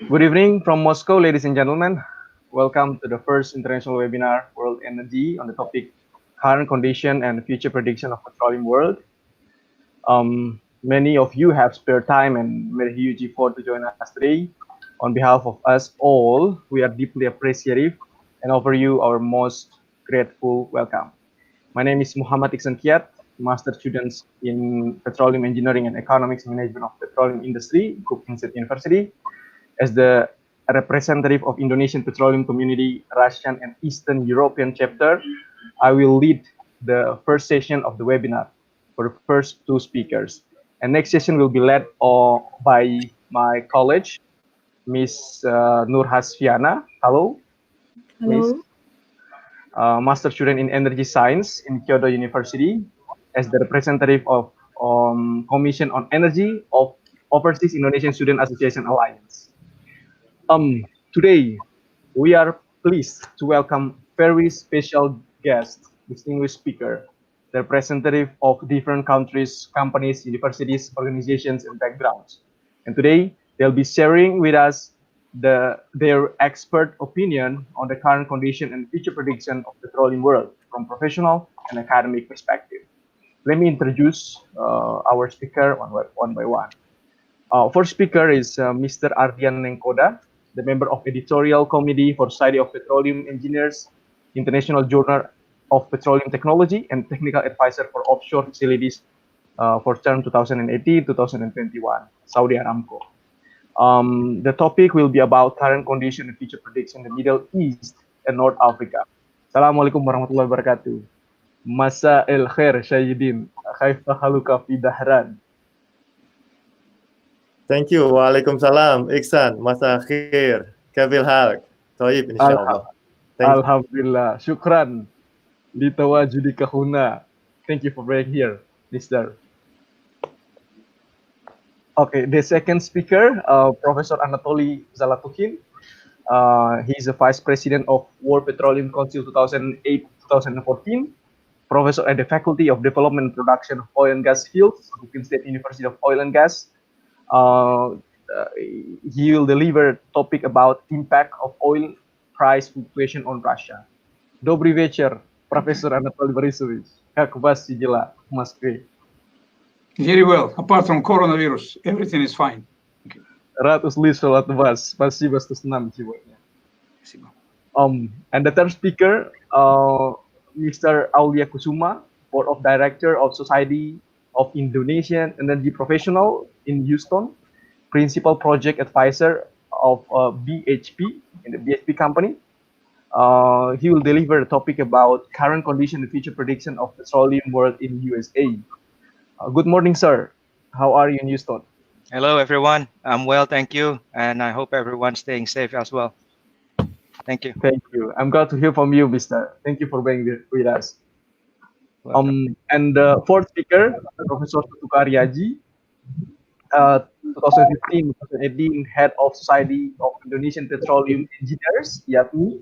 Good evening from Moscow, ladies and gentlemen. Welcome to the first international webinar, World Energy, on the topic current condition and future prediction of petroleum world. Many of you have spare time and made a huge effort to join us today. On behalf of us all, we are deeply appreciative and offer you our most grateful welcome. My name is 𝗏𝗏𝗧𝗏𝗏, Master Student in Petroleum Engineering and Economics Management of Petroleum Industry, 𝗏𝗢𝗧𝗏 University. As the representative of Indonesian Petroleum Community, Russian and Eastern European chapter, I will lead the first session of the webinar for the first two speakers. And next session will be led by my colleague, Miss 𝗏𝗏𝗧𝗏𝗏. Hello. Hello. Master student in Energy Science in Kyoto University, as the representative of Commission on Energy of Overseas Indonesian Student Association Alliance. Today, we are pleased to welcome very special guest, distinguished speaker, the representative of different countries, companies, universities, organizations, and backgrounds. And today, they'll be sharing with us their expert opinion on the current condition and future prediction of the petroleum world from professional and academic perspective. Let me introduce our speaker one by one. First speaker is Mr. 𝗏𝗏𝗏𝗏, the member of Editorial Committee for Society of Petroleum Engineers, International Journal of Petroleum Technology, and Technical Advisor for Offshore Facilities for term 2018-2021, Saudi Aramco. The topic will be about current condition and future prediction in the Middle East and North Africa. Assalamualaikum warahmatullahi wabarakatuh. Masa el khair Sayyidin, 𝗏𝗏𝗏𝗏𝗏 fi dahran. Thank you. Waalaikumsalam. Iksan, masa khair. 𝗘𝗬𝗘𝗧𝗘, طيب inshallah. Alhamdulillah. Syukran. 𝗍𝗬𝗘𝗦 huna. Thank you for being here, Mr. Okay, the second speaker, Professor Anatoly Zalatukhin. He's the Vice President of World Petroleum Council 2008-2014, Professor at the Faculty of Development and Production of Oil and Gas Fields, 𝗏𝗏𝗏𝗏 State University of Oil and Gas. He will deliver topic about impact of oil price fluctuation on Russia. Добрый вечер, Professor Anatoly Борисович. Как вас дела в Москве? Very well. Apart from coronavirus, everything is fine. Рад услышал от вас. Спасибо, что с нами сегодня. Спасибо. And the third speaker, Mr. Aulia Kusuma, Board of Director of Society of Indonesian Energy Professional in Houston, Principal Project Advisor of BHP, in the BHP company. He will deliver a topic about current condition and future prediction of petroleum world in USA. Good morning, sir. How are you in Houston? Hello, everyone. I'm well, thank you. And I hope everyone's staying safe as well. Thank you. Thank you. I'm glad to hear from you, Mr. Thank you for being with us. And the fourth speaker, Professor 𝗏𝗏𝗏𝗏𝗏, 2015-2018 Head of Society of Indonesian Petroleum Engineers, 𝐗𝗢𝗎,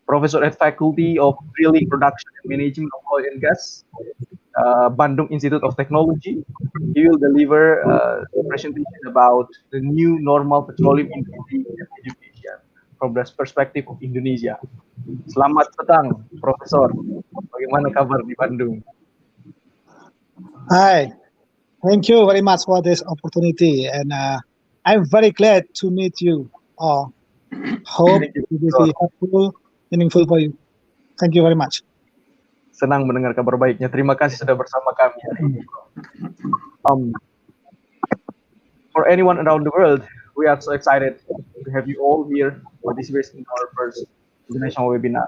Professor at Faculty of Drilling, Production and Management of Oil and Gas, Bandung Institute of Technology. He will deliver a presentation about the new normal petroleum industry and education from the perspective of Indonesia. Selamat petang, Profesor. Bagaimana kabar di Bandung? Hi. Thank you very much for this opportunity, and I'm very glad to meet you all. Hope it will be helpful, meaningful for you. Thank you very much. Senang mendengar kabar baiknya. Terima kasih sudah bersama kami hari ini. For anyone around the world, we are so excited to have you all here participating in our first international webinar.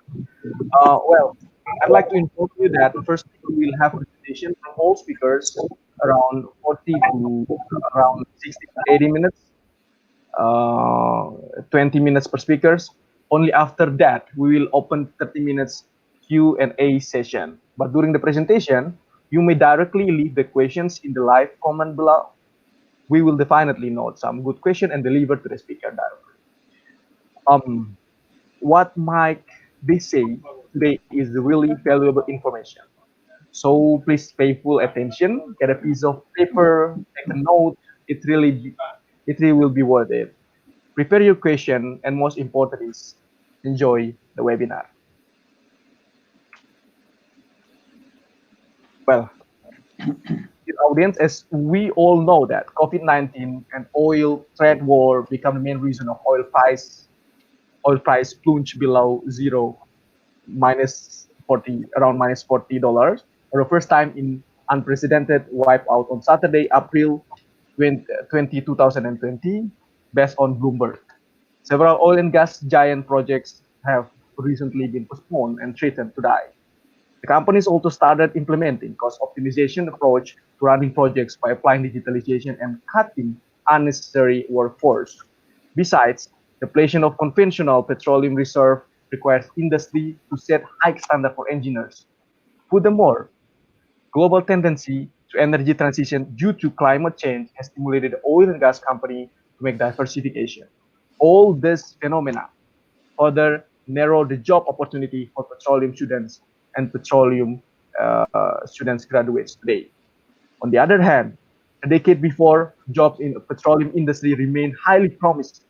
Well, I'd like to inform you that first we will have a presentation from all speakers around 40 to around 60 to 80 minutes, 20 minutes per speakers. Only after that, we will open 30 minutes Q&A session. But during the presentation, you may directly leave the questions in the live comment below. We will definitely note some good question and deliver to the speaker directly. What might they say today is really valuable information. So please pay full attention, get a piece of paper, take a note. It really will be worth it. Prepare your question, and most important is enjoy the webinar. Well, dear audience, as we all know that COVID-19 and oil trade war become the main reason of oil price plunge below zero, minus 40, around minus $40 for the first time in unprecedented wipeout on Saturday, April 2020, based on Bloomberg. Several oil and gas giant projects have recently been postponed and threatened to die. The companies also started implementing cost optimization approach to running projects by applying digitalization and cutting unnecessary workforce. Besides, depletion of conventional petroleum reserve requires industry to set high standard for engineers. Furthermore, global tendency to energy transition due to climate change has stimulated the oil and gas company to make diversification. All these phenomena further narrow the job opportunity for petroleum students and petroleum students graduates today. On the other hand, a decade before, jobs in the petroleum industry remained highly promising.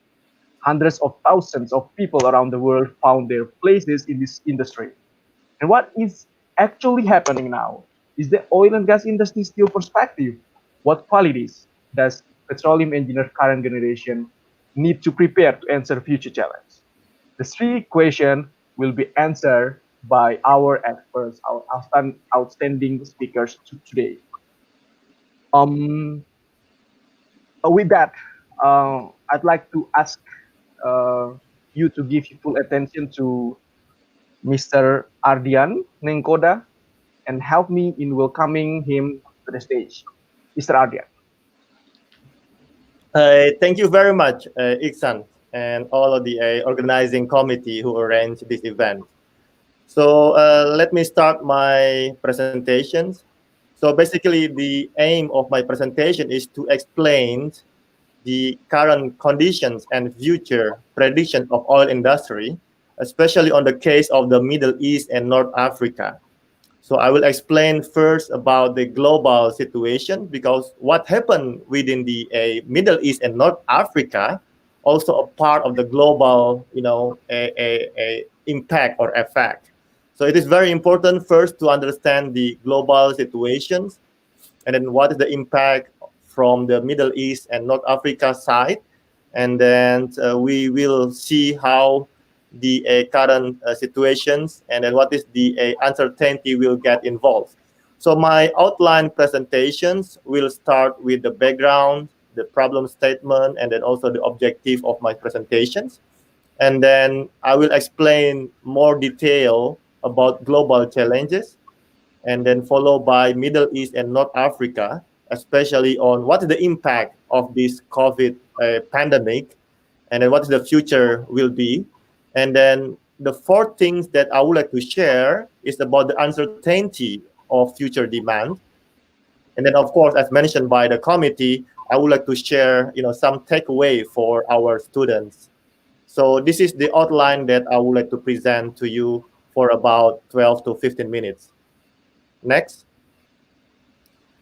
Hundreds of thousands of people around the world found their places in this industry. And what is actually happening now? Is the oil and gas industry still prospective? What qualities does petroleum engineer current generation need to prepare to answer future challenge? The three questions will be answered by our experts, our outstanding speakers today. With that, I'd like to ask you to give full attention to Mr. Ardian Nengkoda and help me in welcoming him to the stage. Mr. Ardian. Thank you very much, Iksan, and all of the organizing committee who arranged this event. So let me start my presentations. So basically, the aim of my presentation is to explain the current conditions and future prediction of oil industry, especially on the case of the Middle East and North Africa. So I will explain first about the global situation, because what happened within the Middle East and North Africa also a part of the global, impact or effect. So it is very important first to understand the global situations, and then what is the impact from the Middle East and North Africa side, and then we will see how the current situations and then what is the uncertainty will get involved. So my outline presentations will start with the background, the problem statement, and then also the objective of my presentations. And then I will explain more detail about global challenges, and then followed by Middle East and North Africa, especially on what is the impact of this COVID pandemic, and then what is the future will be. And then the fourth things that I would like to share is about the uncertainty of future demand. And then, of course, as mentioned by the committee, I would like to share, some takeaway for our students. So this is the outline that I would like to present to you for about 12 to 15 minutes. Next.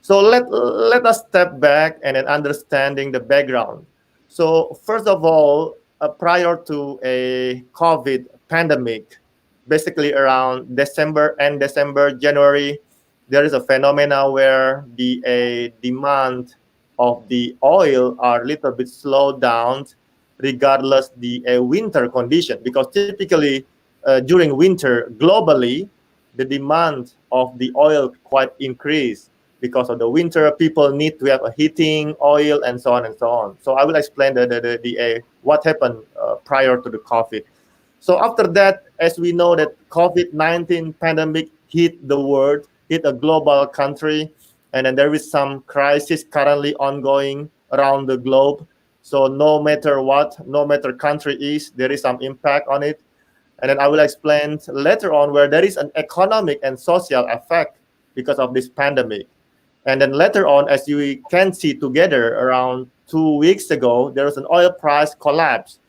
So let us step back and then understanding the background. So first of all, prior to a COVID pandemic, basically around December, January, there is a phenomena where the demand of the oil are a little bit slowed down regardless the winter condition, because typically during winter globally, the demand of the oil quite increased. Because of the winter, people need to have a heating oil and so on and so on. So I will explain the what happened prior to the COVID. So after that, as we know that COVID-19 pandemic hit the world, hit a global country, and then there is some crisis currently ongoing around the globe. So no matter what, no matter country is, there is some impact on it. And then I will explain later on where there is an economic and social effect because of this pandemic. And then later on, as you can see together, around 2 weeks ago, there was an oil price collapse.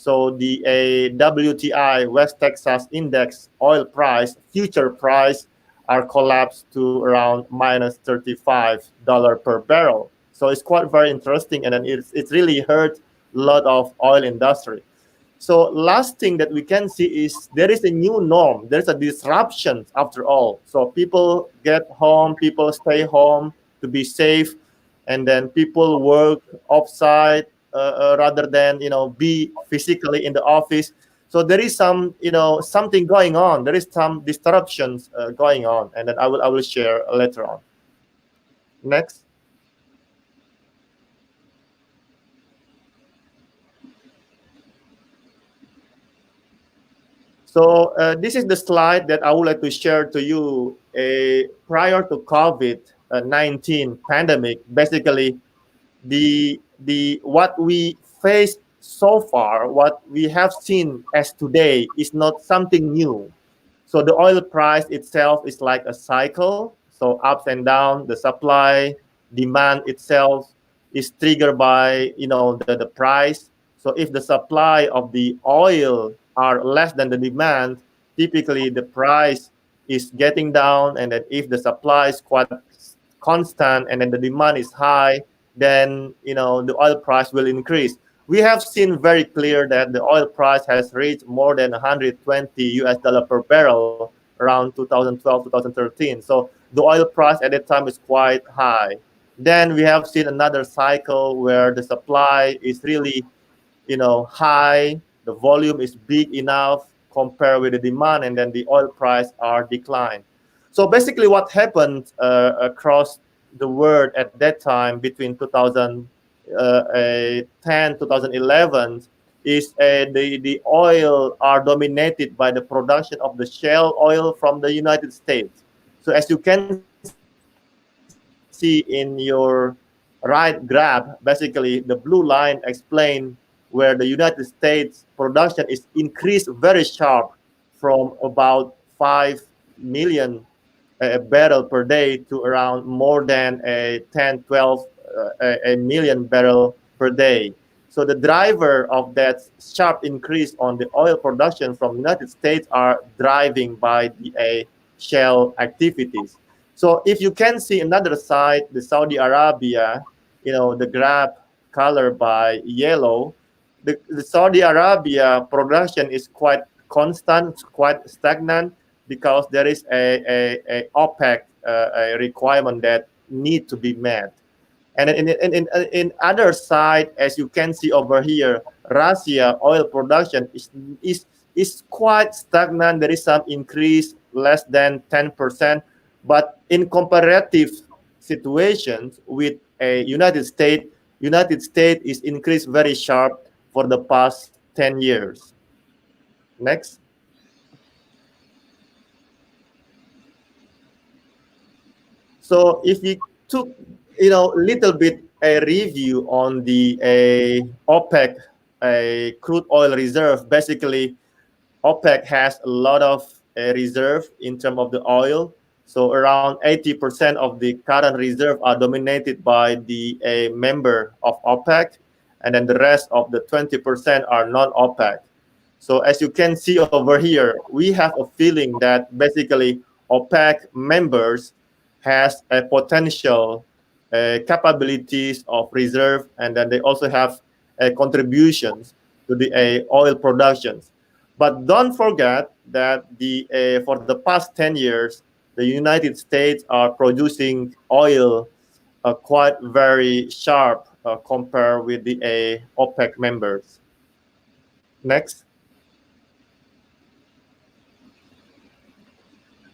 So the WTI West Texas Index oil price, future price, are collapsed to around minus $35 per barrel. So it's quite very interesting, and then it's really hurt a lot of oil industry. So last thing that we can see is there is a new norm. There's a disruption after all. So people get home, people stay home to be safe, and then people work offsite rather than be physically in the office. So there is some something going on. There is some disruptions going on, and then I will share later on. Next. So this is the slide that I would like to share to you. Prior to COVID-19 pandemic, basically the what we faced so far, what we have seen as today, is not something new. So the oil price itself is like a cycle, so ups and down. The supply, demand itself is triggered by the price. So if the supply of the oil are less than the demand, typically the price is getting down. And then if the supply is quite constant and then the demand is high, then the oil price will increase. We have seen very clear that the oil price has reached more than $120 per barrel around 2012, 2013. So the oil price at that time is quite high. Then we have seen another cycle where the supply is really high, the volume is big enough compared with the demand, and then the oil price are declined. So basically what happened across the world at that time between 2010, 2011 is the oil are dominated by the production of the shale oil from the United States. So as you can see in your right graph, basically the blue line explains where the United States production is increased very sharp from about 5 million barrel per day to around more than 10, 12 a million barrel per day. So the driver of that sharp increase on the oil production from the United States are driving by the shale activities. So if you can see another side, the Saudi Arabia, the graph colored by yellow, the Saudi Arabia production is quite constant, quite stagnant, because there is a OPEC requirement that need to be met. And in other side, as you can see over here, Russia oil production is quite stagnant. There is some increase, less than 10%. But in comparative situations with United States is increased very sharp for the past 10 years. Next. So if we took little bit a review on the OPEC crude oil reserve, basically OPEC has a lot of reserve in terms of the oil. So around 80% of the current reserve are dominated by the member of OPEC, and then the rest of the 20% are non-OPEC. So as you can see over here, we have a feeling that basically OPEC members has a potential capabilities of reserve, and then they also have contributions to the oil productions. But don't forget that for the past 10 years, the United States are producing oil quite very sharp compared with the OPEC members. Next.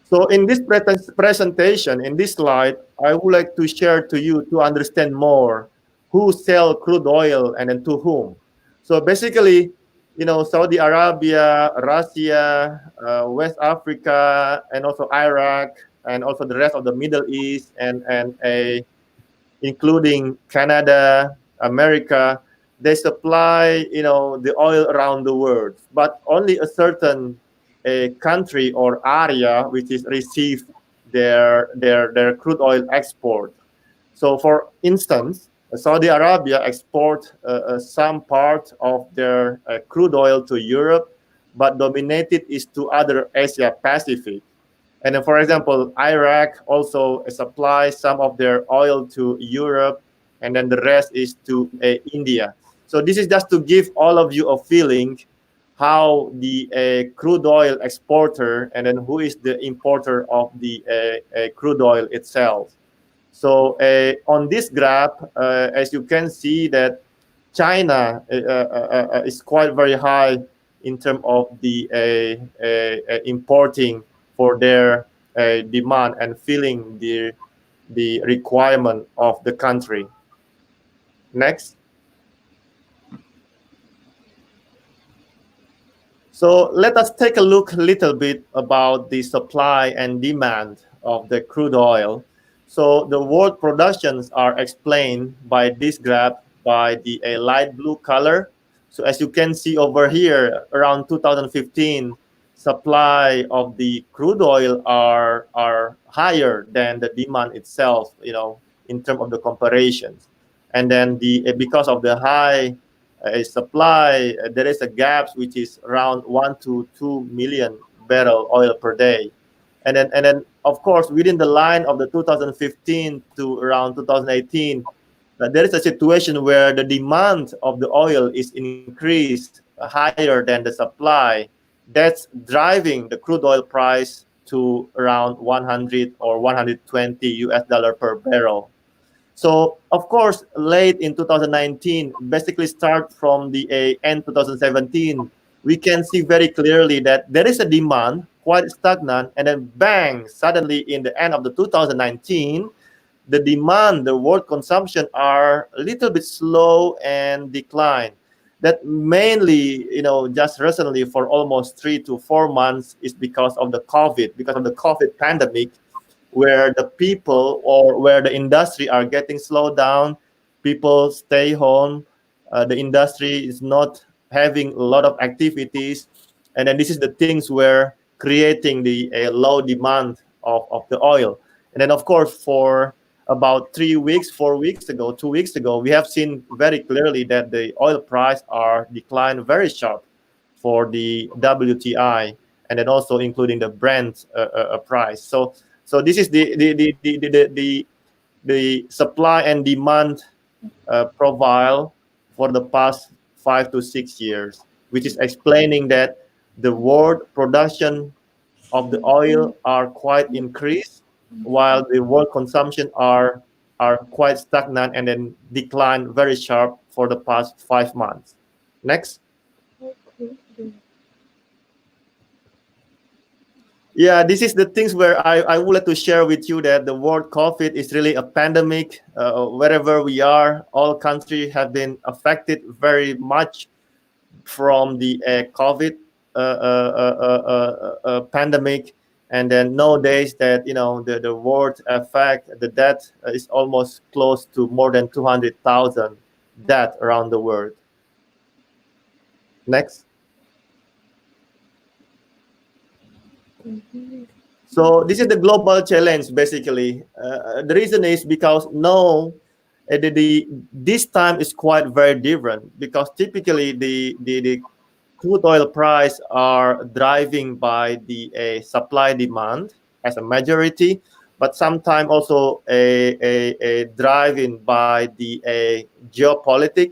So in this presentation, in this slide, I would like to share to you to understand more who sell crude oil and then to whom. So basically, Saudi Arabia, Russia, West Africa, and also Iraq, and also the rest of the Middle East, and including Canada, America, they supply the oil around the world, but only a certain country or area which is receive their crude oil export. So for instance, Saudi Arabia export some part of their crude oil to Europe, but dominated is to other Asia Pacific. And then, for example, Iraq also supplies some of their oil to Europe, and then the rest is to India. So this is just to give all of you a feeling how the crude oil exporter and then who is the importer of the crude oil itself. So on this graph, as you can see that China is quite very high in terms of the importing for their demand and filling the requirement of the country. Next. So let us take a look a little bit about the supply and demand of the crude oil. So the world productions are explained by this graph by the light blue color. So as you can see over here, around 2015, supply of the crude oil are higher than the demand itself, in terms of the comparisons. And then because of the high supply, there is a gap which is around 1 to 2 million barrel oil per day. And then of course, within the line of the 2015 to around 2018, there is a situation where the demand of the oil is increased higher than the supply. That's driving the crude oil price to around 100 or 120 US dollar per barrel. So of course, late in 2019, basically start from the end 2017, we can see very clearly that there is a demand quite stagnant, and then bang, suddenly in the end of the 2019, the demand, the world consumption are a little bit slow and decline. That mainly, just recently for almost 3 to 4 months is because of the COVID pandemic, where the people or where the industry are getting slowed down, people stay home, the industry is not having a lot of activities, and then this is the things where creating the low demand of the oil. And then of course, for about 3 weeks, 4 weeks ago, 2 weeks ago, we have seen very clearly that the oil price are declined very sharp for the WTI, and then also including the Brent price. So this is the supply and demand profile for the past 5 to 6 years, which is explaining that the world production of the oil are quite increased, while the world consumption are quite stagnant and then decline very sharp for the past 5 months. Next. Yeah, this is the things where I would like to share with you that the world COVID is really a pandemic. Wherever we are, all countries have been affected very much from the COVID pandemic. And then nowadays that, the world effect, the death is almost close to more than 200,000 deaths around the world. Next. So this is the global challenge, basically. The reason is because now this time is quite very different, because typically the crude oil price are driving by the supply demand as a majority, but sometimes also a driving by the geopolitics.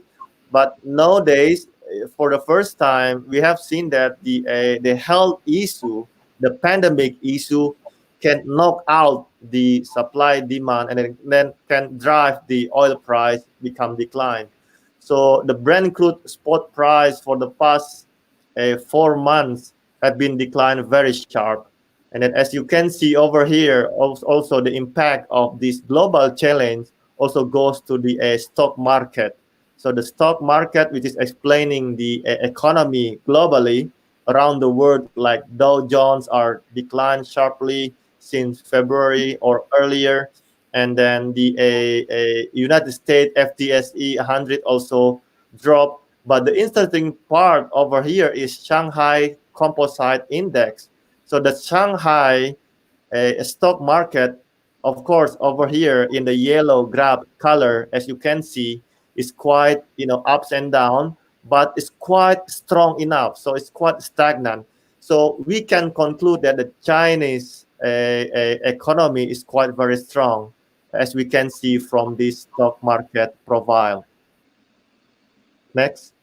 But nowadays, for the first time, we have seen that the health issue, the pandemic issue, can knock out the supply demand and then can drive the oil price become decline. So the Brent crude spot price for the past 4 months have been declined very sharp. And then as you can see over here, also the impact of this global challenge also goes to the stock market. So the stock market, which is explaining the economy globally around the world, like Dow Jones are declined sharply since February or earlier. And then the United States FTSE 100 also dropped. But the interesting part over here is Shanghai Composite Index. So the Shanghai stock market Of course, over here in the yellow graph color, as you can see, is quite, ups and down, but it's quite strong enough. So it's quite stagnant. So we can conclude that the Chinese economy is quite very strong, as we can see from this stock market profile. Next.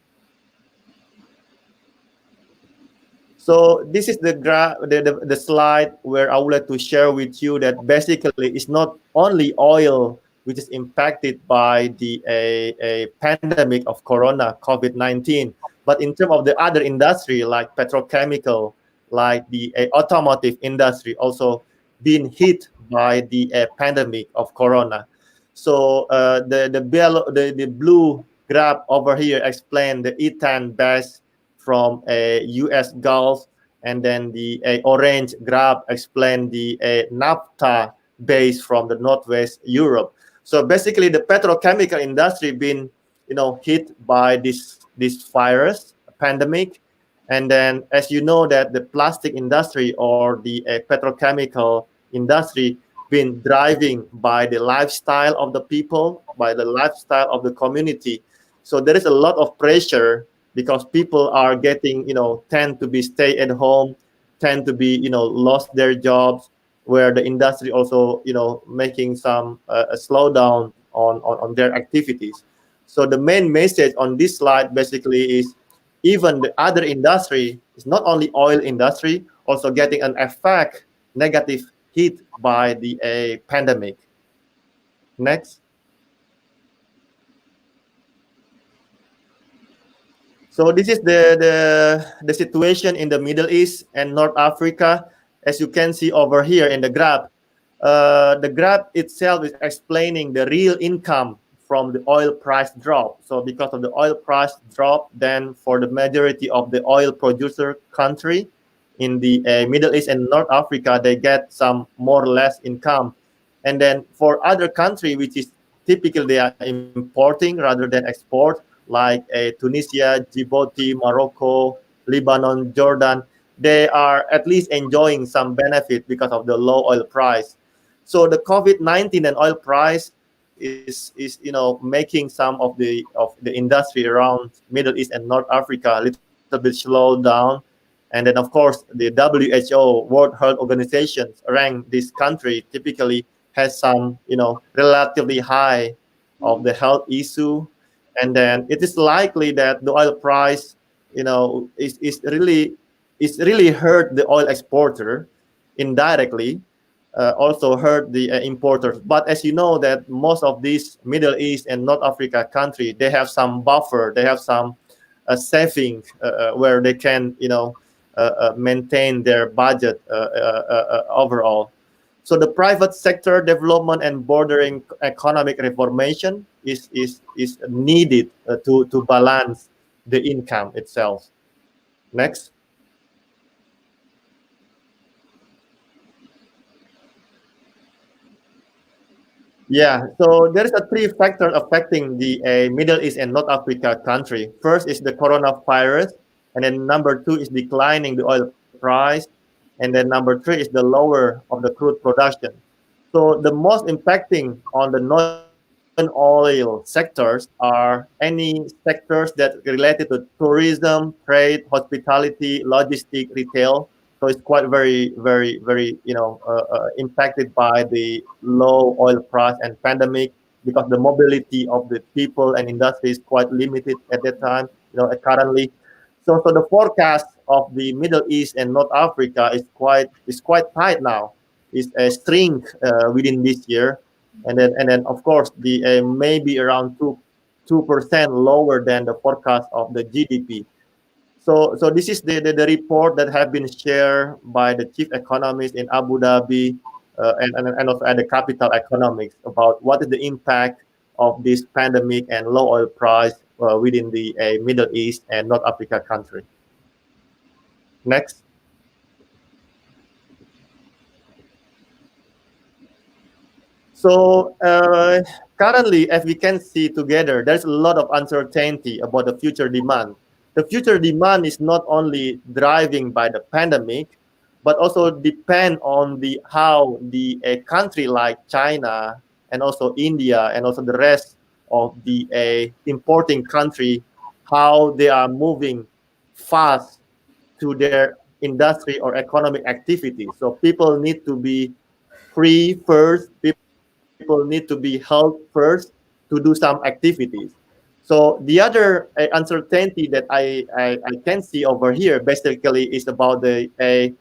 So this is the slide where I would like to share with you that basically it's not only oil which is impacted by the pandemic of Corona, COVID-19, but in terms of the other industry like petrochemical, like the automotive industry also being hit by the pandemic of Corona. So the blue graph over here explain the ethane base from a U.S. Gulf, and then the orange graph explain the naphtha base from the Northwest Europe. So basically, the petrochemical industry been hit by this virus pandemic, and then as you know that the plastic industry or the petrochemical industry been driving by the lifestyle of the people, by the lifestyle of the community. So there is a lot of pressure because people are getting, tend to be stay at home, tend to be, lost their jobs, where the industry also, making some a slowdown on their activities. So the main message on this slide basically is even the other industry, is not only oil industry, also getting an effect, negative hit by the pandemic. Next. So this is the situation in the Middle East and North Africa. As you can see over here in the graph itself is explaining the real income from the oil price drop. So because of the oil price drop, then for the majority of the oil producer country in the Middle East and North Africa, they get some more or less income. And then for other country, which is typically they are importing rather than export, like Tunisia, Djibouti, Morocco, Lebanon, Jordan, they are at least enjoying some benefit because of the low oil price. So the COVID-19 and oil price is making some of the industry around Middle East and North Africa a little bit slowed down. And then of course the WHO, World Health Organization, rank this country typically has some relatively high of the health issue. And then it is likely that the oil price, is really hurt the oil exporter indirectly, also hurt the importers. But as you know that most of these Middle East and North Africa countries, they have some buffer, they have some saving where they can, maintain their budget overall. So the private sector development and bordering economic reformation is needed to balance the income itself. Next. Yeah, so there is a three factor affecting the Middle East and North Africa country. First is the coronavirus, and then number two is declining the oil price, and then number three is the lower of the crude production. So the most impacting on the non-oil sectors are any sectors that related to tourism, trade, hospitality, logistics, retail. So it's quite very, very, very, impacted by the low oil price and pandemic, because the mobility of the people and industry is quite limited at that time, currently. So the forecast of the Middle East and North Africa is quite tight now. It's a string within this year, and then of course the maybe around 2% lower than the forecast of the GDP. So this is the report that have been shared by the chief economist in Abu Dhabi and also at the Capital Economics about what is the impact of this pandemic and low oil price within the Middle East and North Africa country. Next. So currently, as we can see together, there's a lot of uncertainty about the future demand. The future demand is not only driving by the pandemic, but also depend on how a country like China and also India and also the rest of the importing country, how they are moving fast to their industry or economic activity. So people need to be free first, people need to be helped first to do some activities. So the other uncertainty that I can see over here basically is about a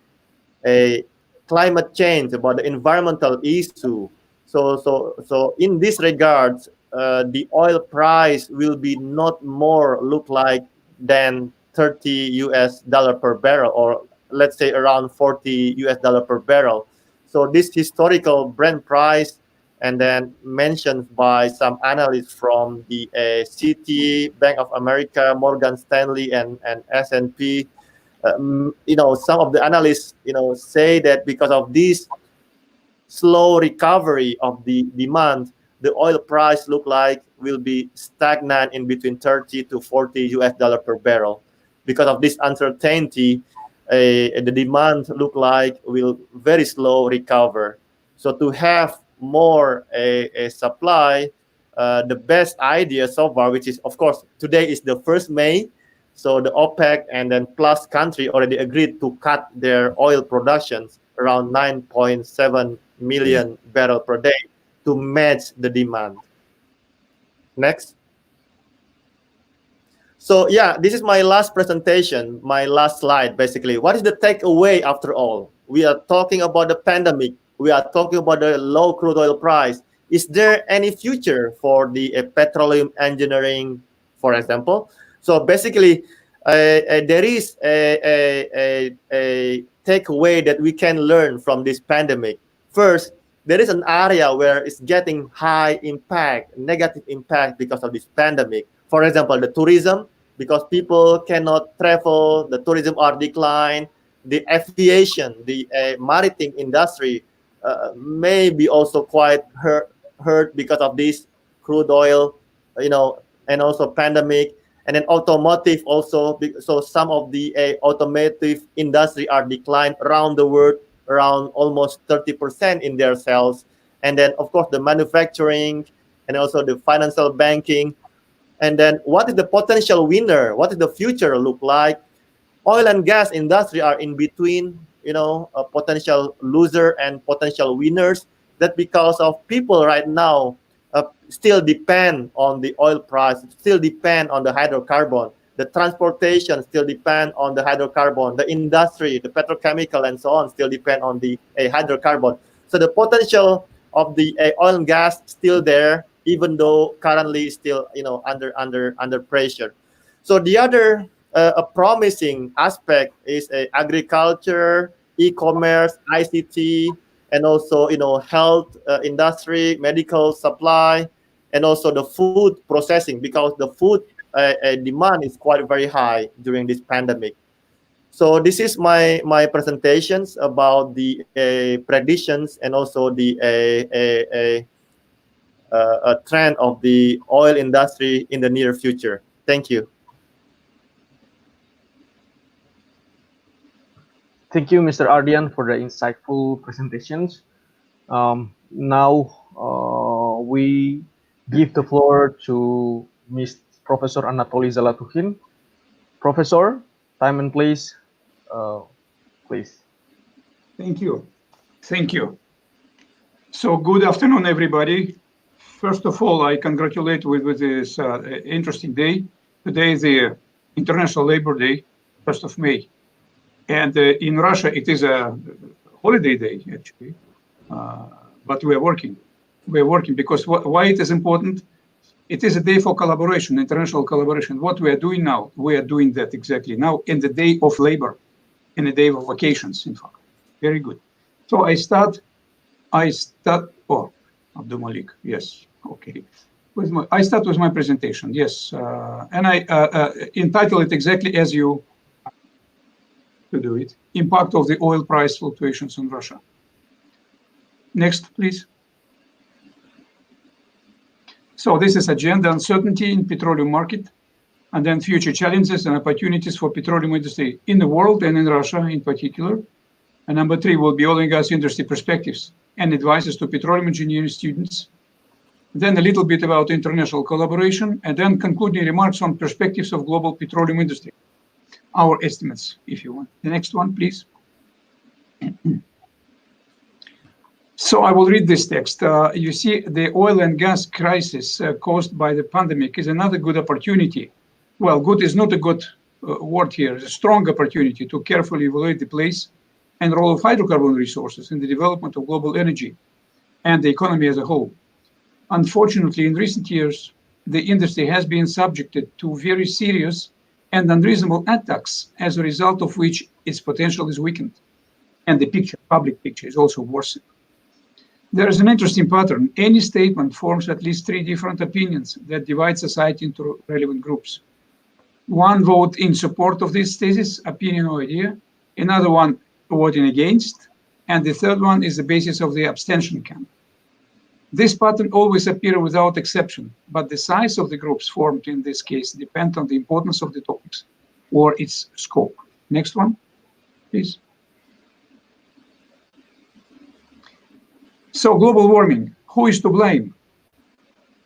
climate change, about the environmental issue. So in this regard, the oil price will be not more look like than $30 per barrel, or let's say around $40 per barrel. So this historical Brent price, and then mentioned by some analysts from the Citi, Bank of America, Morgan Stanley, and S&P. Some of the analysts, say that because of this slow recovery of the demand, the oil price look like will be stagnant in between $30 to $40 per barrel. Because of this uncertainty, the demand look like will very slow recover. So to have more a supply, the best idea so far, which is of course today is the 1st May, so the OPEC and then plus country already agreed to cut their oil productions around 9.7 million barrels per day to match the demand. Next. So yeah, this is my last presentation, my last slide basically. What is the takeaway after all? We are talking about the pandemic. We are talking about the low crude oil price. Is there any future for the petroleum engineering, for example? So basically, there is a takeaway that we can learn from this pandemic. First, there is an area where it's getting high impact, negative impact because of this pandemic. For example, the tourism, because people cannot travel, the tourism are declined. The aviation, the maritime industry may be also quite hurt because of this crude oil, and also pandemic. And then automotive also, so some of the automotive industry are declined around the world, around almost 30% in their sales. And then of course the manufacturing and also the financial banking. And then what is the potential winner? What is the future look like? Oil and gas industry are in between, a potential loser and potential winners. That because of people right now still depend on the oil price, still depend on the hydrocarbon. The transportation still depend on the hydrocarbon. The industry, the petrochemical and so on still depend on the hydrocarbon. So the potential of the oil and gas still there, even though currently still under pressure. So the other a promising aspect is agriculture, e-commerce, ICT, and also health industry, medical supply, and also the food processing, because the food demand is quite very high during this pandemic. So this is my presentations about the predictions and also the trend of the oil industry in the near future. Thank you. Thank you, Mr. Ardian, for the insightful presentations. Now we give the floor to Ms. Professor Anatoly Zalatuhin. Professor, time and place, please. Thank you. Thank you. So good afternoon, everybody. First of all, I congratulate with this interesting day. Today is the International Labor Day, 1st of May. And in Russia, it is a holiday day, actually. But we are working. We are working because why it is important? It is a day for collaboration, international collaboration. What we are doing now, we are doing that exactly now in the day of labor, in the day of vacations, in fact. Very good. So I start, oh, Abdul Malik, yes, okay. I start with my presentation, yes. And I entitle it exactly as you to do it, impact of the oil price fluctuations in Russia. Next, please. So this is agenda: uncertainty in petroleum market, and then future challenges and opportunities for petroleum industry in the world and in Russia in particular. And number 3 will be oil and gas industry perspectives and advices to petroleum engineering students. Then a little bit about international collaboration, and then concluding remarks on perspectives of global petroleum industry. Our estimates, if you want. The next one, please. So I will read this text. You see, the oil and gas crisis caused by the pandemic is another good opportunity. Well, good is not a good word here. It's a strong opportunity to carefully evaluate the place and role of hydrocarbon resources in the development of global energy and the economy as a whole. Unfortunately, in recent years, the industry has been subjected to very serious and unreasonable attacks, as a result of which its potential is weakened, and the picture, public picture, is also worsened. There is an interesting pattern. Any statement forms at least 3 different opinions that divide society into relevant groups. One vote in support of this thesis, opinion or idea, another one voting against, and the third one is the basis of the abstention camp. This pattern always appears without exception, but the size of the groups formed in this case depend on the importance of the topics or its scope. Next one, please. So global warming, who is to blame?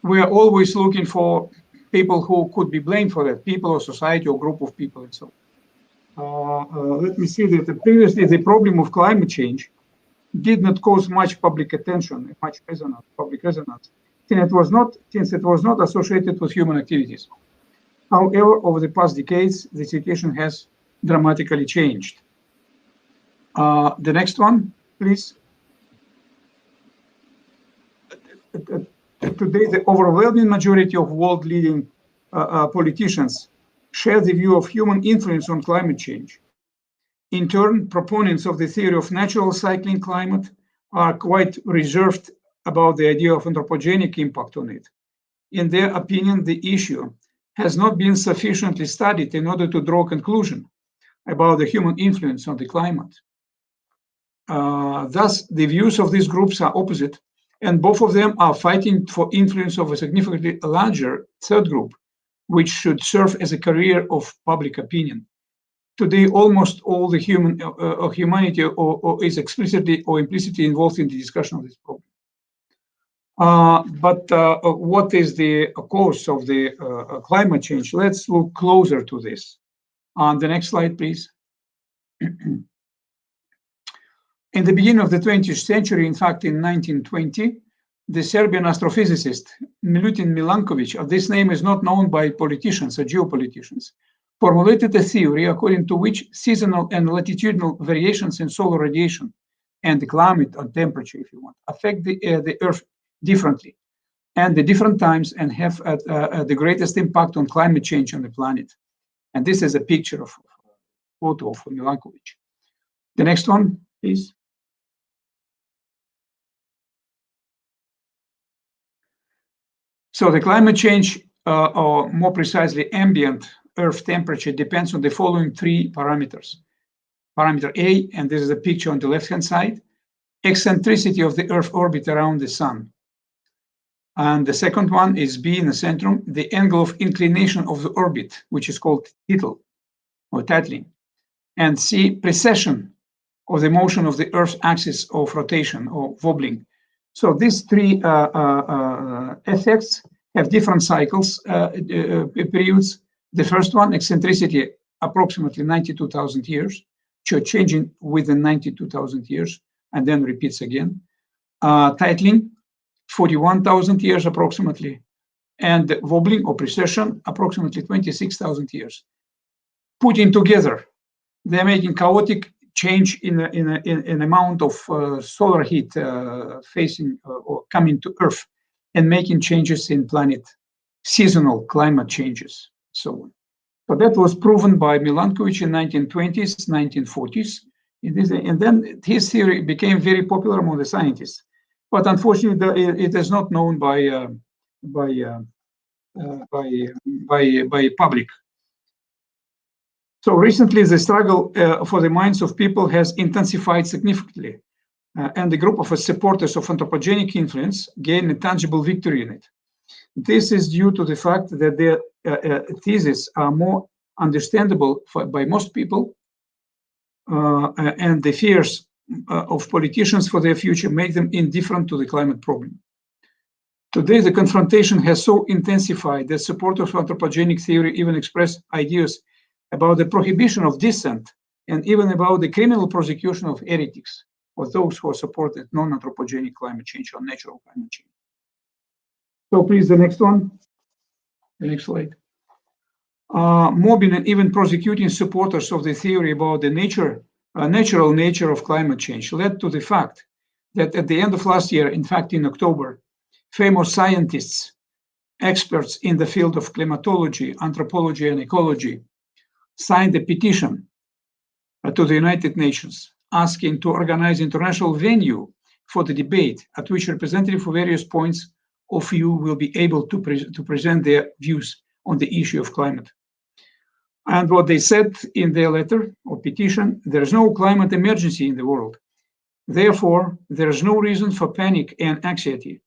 We are always looking for people who could be blamed for that, people or society or group of people and so on. Let me see that previously the problem of climate change did not cause much public attention, much resonance, public resonance, since it was not associated with human activities. However, over the past decades, the situation has dramatically changed. The next one, please. Today, the overwhelming majority of world-leading politicians share the view of human influence on climate change. In turn, proponents of the theory of natural cycling climate are quite reserved about the idea of anthropogenic impact on it. In their opinion, the issue has not been sufficiently studied in order to draw a conclusion about the human influence on the climate. Thus, the views of these groups are opposite, and both of them are fighting for influence of a significantly larger third group, which should serve as a carrier of public opinion. Today, almost all the humanity is explicitly or implicitly involved in the discussion of this problem. But what is the cause of the climate change? Let's look closer to this. On the next slide, please. In the beginning of the 20th century, in fact, in 1920, the Serbian astrophysicist Milutin Milankovic, this name is not known by politicians or geopoliticians, formulated a theory according to which seasonal and latitudinal variations in solar radiation and the climate or temperature, if you want, affect the Earth differently and the different times and have the greatest impact on climate change on the planet. And this is a picture of a photo of Milankovic. The next one, please. So the climate change, or more precisely ambient Earth temperature, depends on the following 3 parameters. Parameter A, and this is a picture on the left-hand side, eccentricity of the Earth orbit around the Sun. And the second one is B in the center, the angle of inclination of the orbit, which is called tittle or titling. And C, precession of the motion of the Earth's axis of rotation or wobbling. So these 3 effects have different cycles, periods. The first one, eccentricity, approximately 92,000 years, changing within 92,000 years, and then repeats again. Titling, 41,000 years approximately, and wobbling or precession, approximately 26,000 years. Putting together, they're making chaotic change in amount of solar heat facing or coming to Earth and making changes in planet, seasonal climate changes, so on. So that was proven by Milankovic in 1920s, 1940s, and then his theory became very popular among the scientists. But unfortunately, it is not known by public. So recently, the struggle for the minds of people has intensified significantly, and the group of supporters of anthropogenic influence gained a tangible victory in it. This is due to the fact that their theses are more understandable by most people, and the fears of politicians for their future make them indifferent to the climate problem. Today, the confrontation has so intensified that supporters of anthropogenic theory even express ideas about the prohibition of dissent and even about the criminal prosecution of heretics or those who supported non-anthropogenic climate change or natural climate change. So please, the next one, the next slide. Mobbing and even prosecuting supporters of the theory about the natural nature of climate change led to the fact that at the end of last year, in fact, in October, famous scientists, experts in the field of climatology, anthropology, and ecology signed a petition to the United Nations asking to organize international venue for the debate at which representatives for various points of view will be able to present their views on the issue of climate. And what they said in their letter or petition, there is no climate emergency in the world. Therefore, there is no reason for panic and anxiety.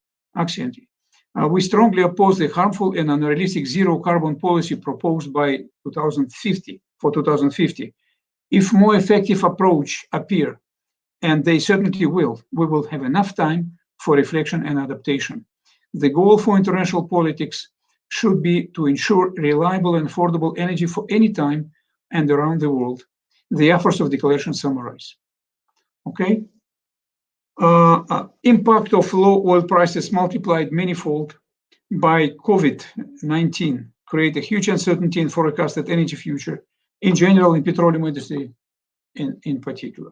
We strongly oppose the harmful and unrealistic zero carbon policy proposed by 2050. If more effective approach appear, and they certainly will, we will have enough time for reflection and adaptation. The goal for international politics should be to ensure reliable and affordable energy for any time and around the world. The efforts of declaration summarize. Okay. Impact of low oil prices multiplied manifold by COVID-19 create a huge uncertainty in forecasted energy future in general, in petroleum industry in particular.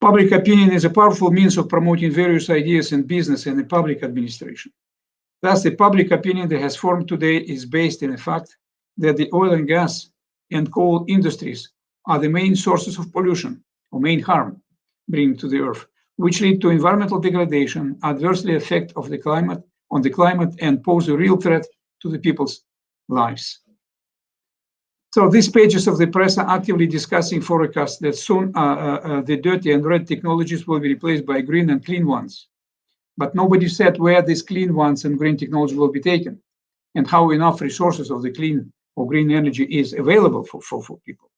Public opinion is a powerful means of promoting various ideas in business and in public administration. Thus, the public opinion that has formed today is based in the fact that the oil and gas and coal industries are the main sources of pollution or main harm bringing to the earth, which lead to environmental degradation, adversely affect of the climate on the climate, and pose a real threat to the people's lives. So these pages of the press are actively discussing forecasts that soon the dirty and red technologies will be replaced by green and clean ones. But nobody said where these clean ones and green technology will be taken and how enough resources of the clean or green energy is available for people.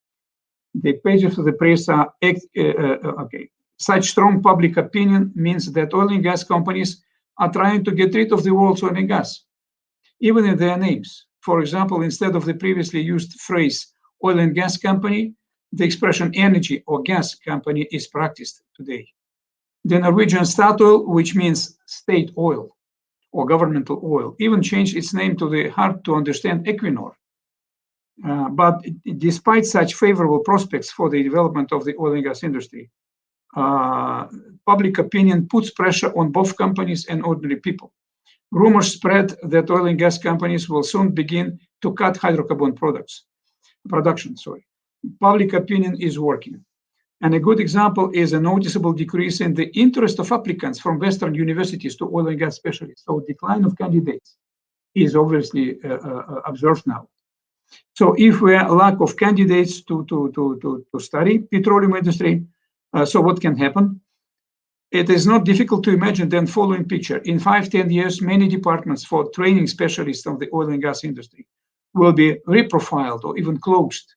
The pages of the press are, okay. Such strong public opinion means that oil and gas companies are trying to get rid of the world's oil and gas, even in their names. For example, instead of the previously used phrase oil and gas company, the expression energy or gas company is practiced today. The Norwegian Statoil, which means state oil or governmental oil, even changed its name to the hard to understand Equinor. But despite such favorable prospects for the development of the oil and gas industry, public opinion puts pressure on both companies and ordinary people. Rumors spread that oil and gas companies will soon begin to cut hydrocarbon production. Public opinion is working. And a good example is a noticeable decrease in the interest of applicants from Western universities to oil and gas specialists. So decline of candidates is obviously observed now. So if we are lack of candidates to study petroleum industry, so what can happen? It is not difficult to imagine the following picture. In 5-10 years, many departments for training specialists of the oil and gas industry will be reprofiled or even closed.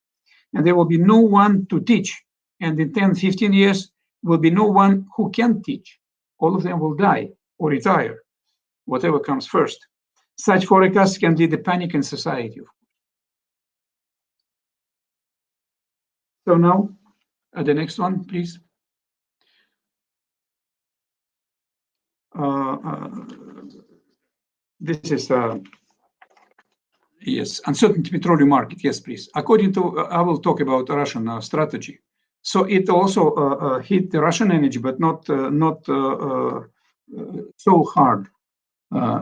And there will be no one to teach. And in 10-15 years, will be no one who can teach. All of them will die or retire, whatever comes first. Such forecasts can lead to panic in society. So now, the next one, please. This is yes, uncertainty petroleum market. Yes, please. According to, I will talk about Russian strategy. So it also hit the Russian energy, but not so hard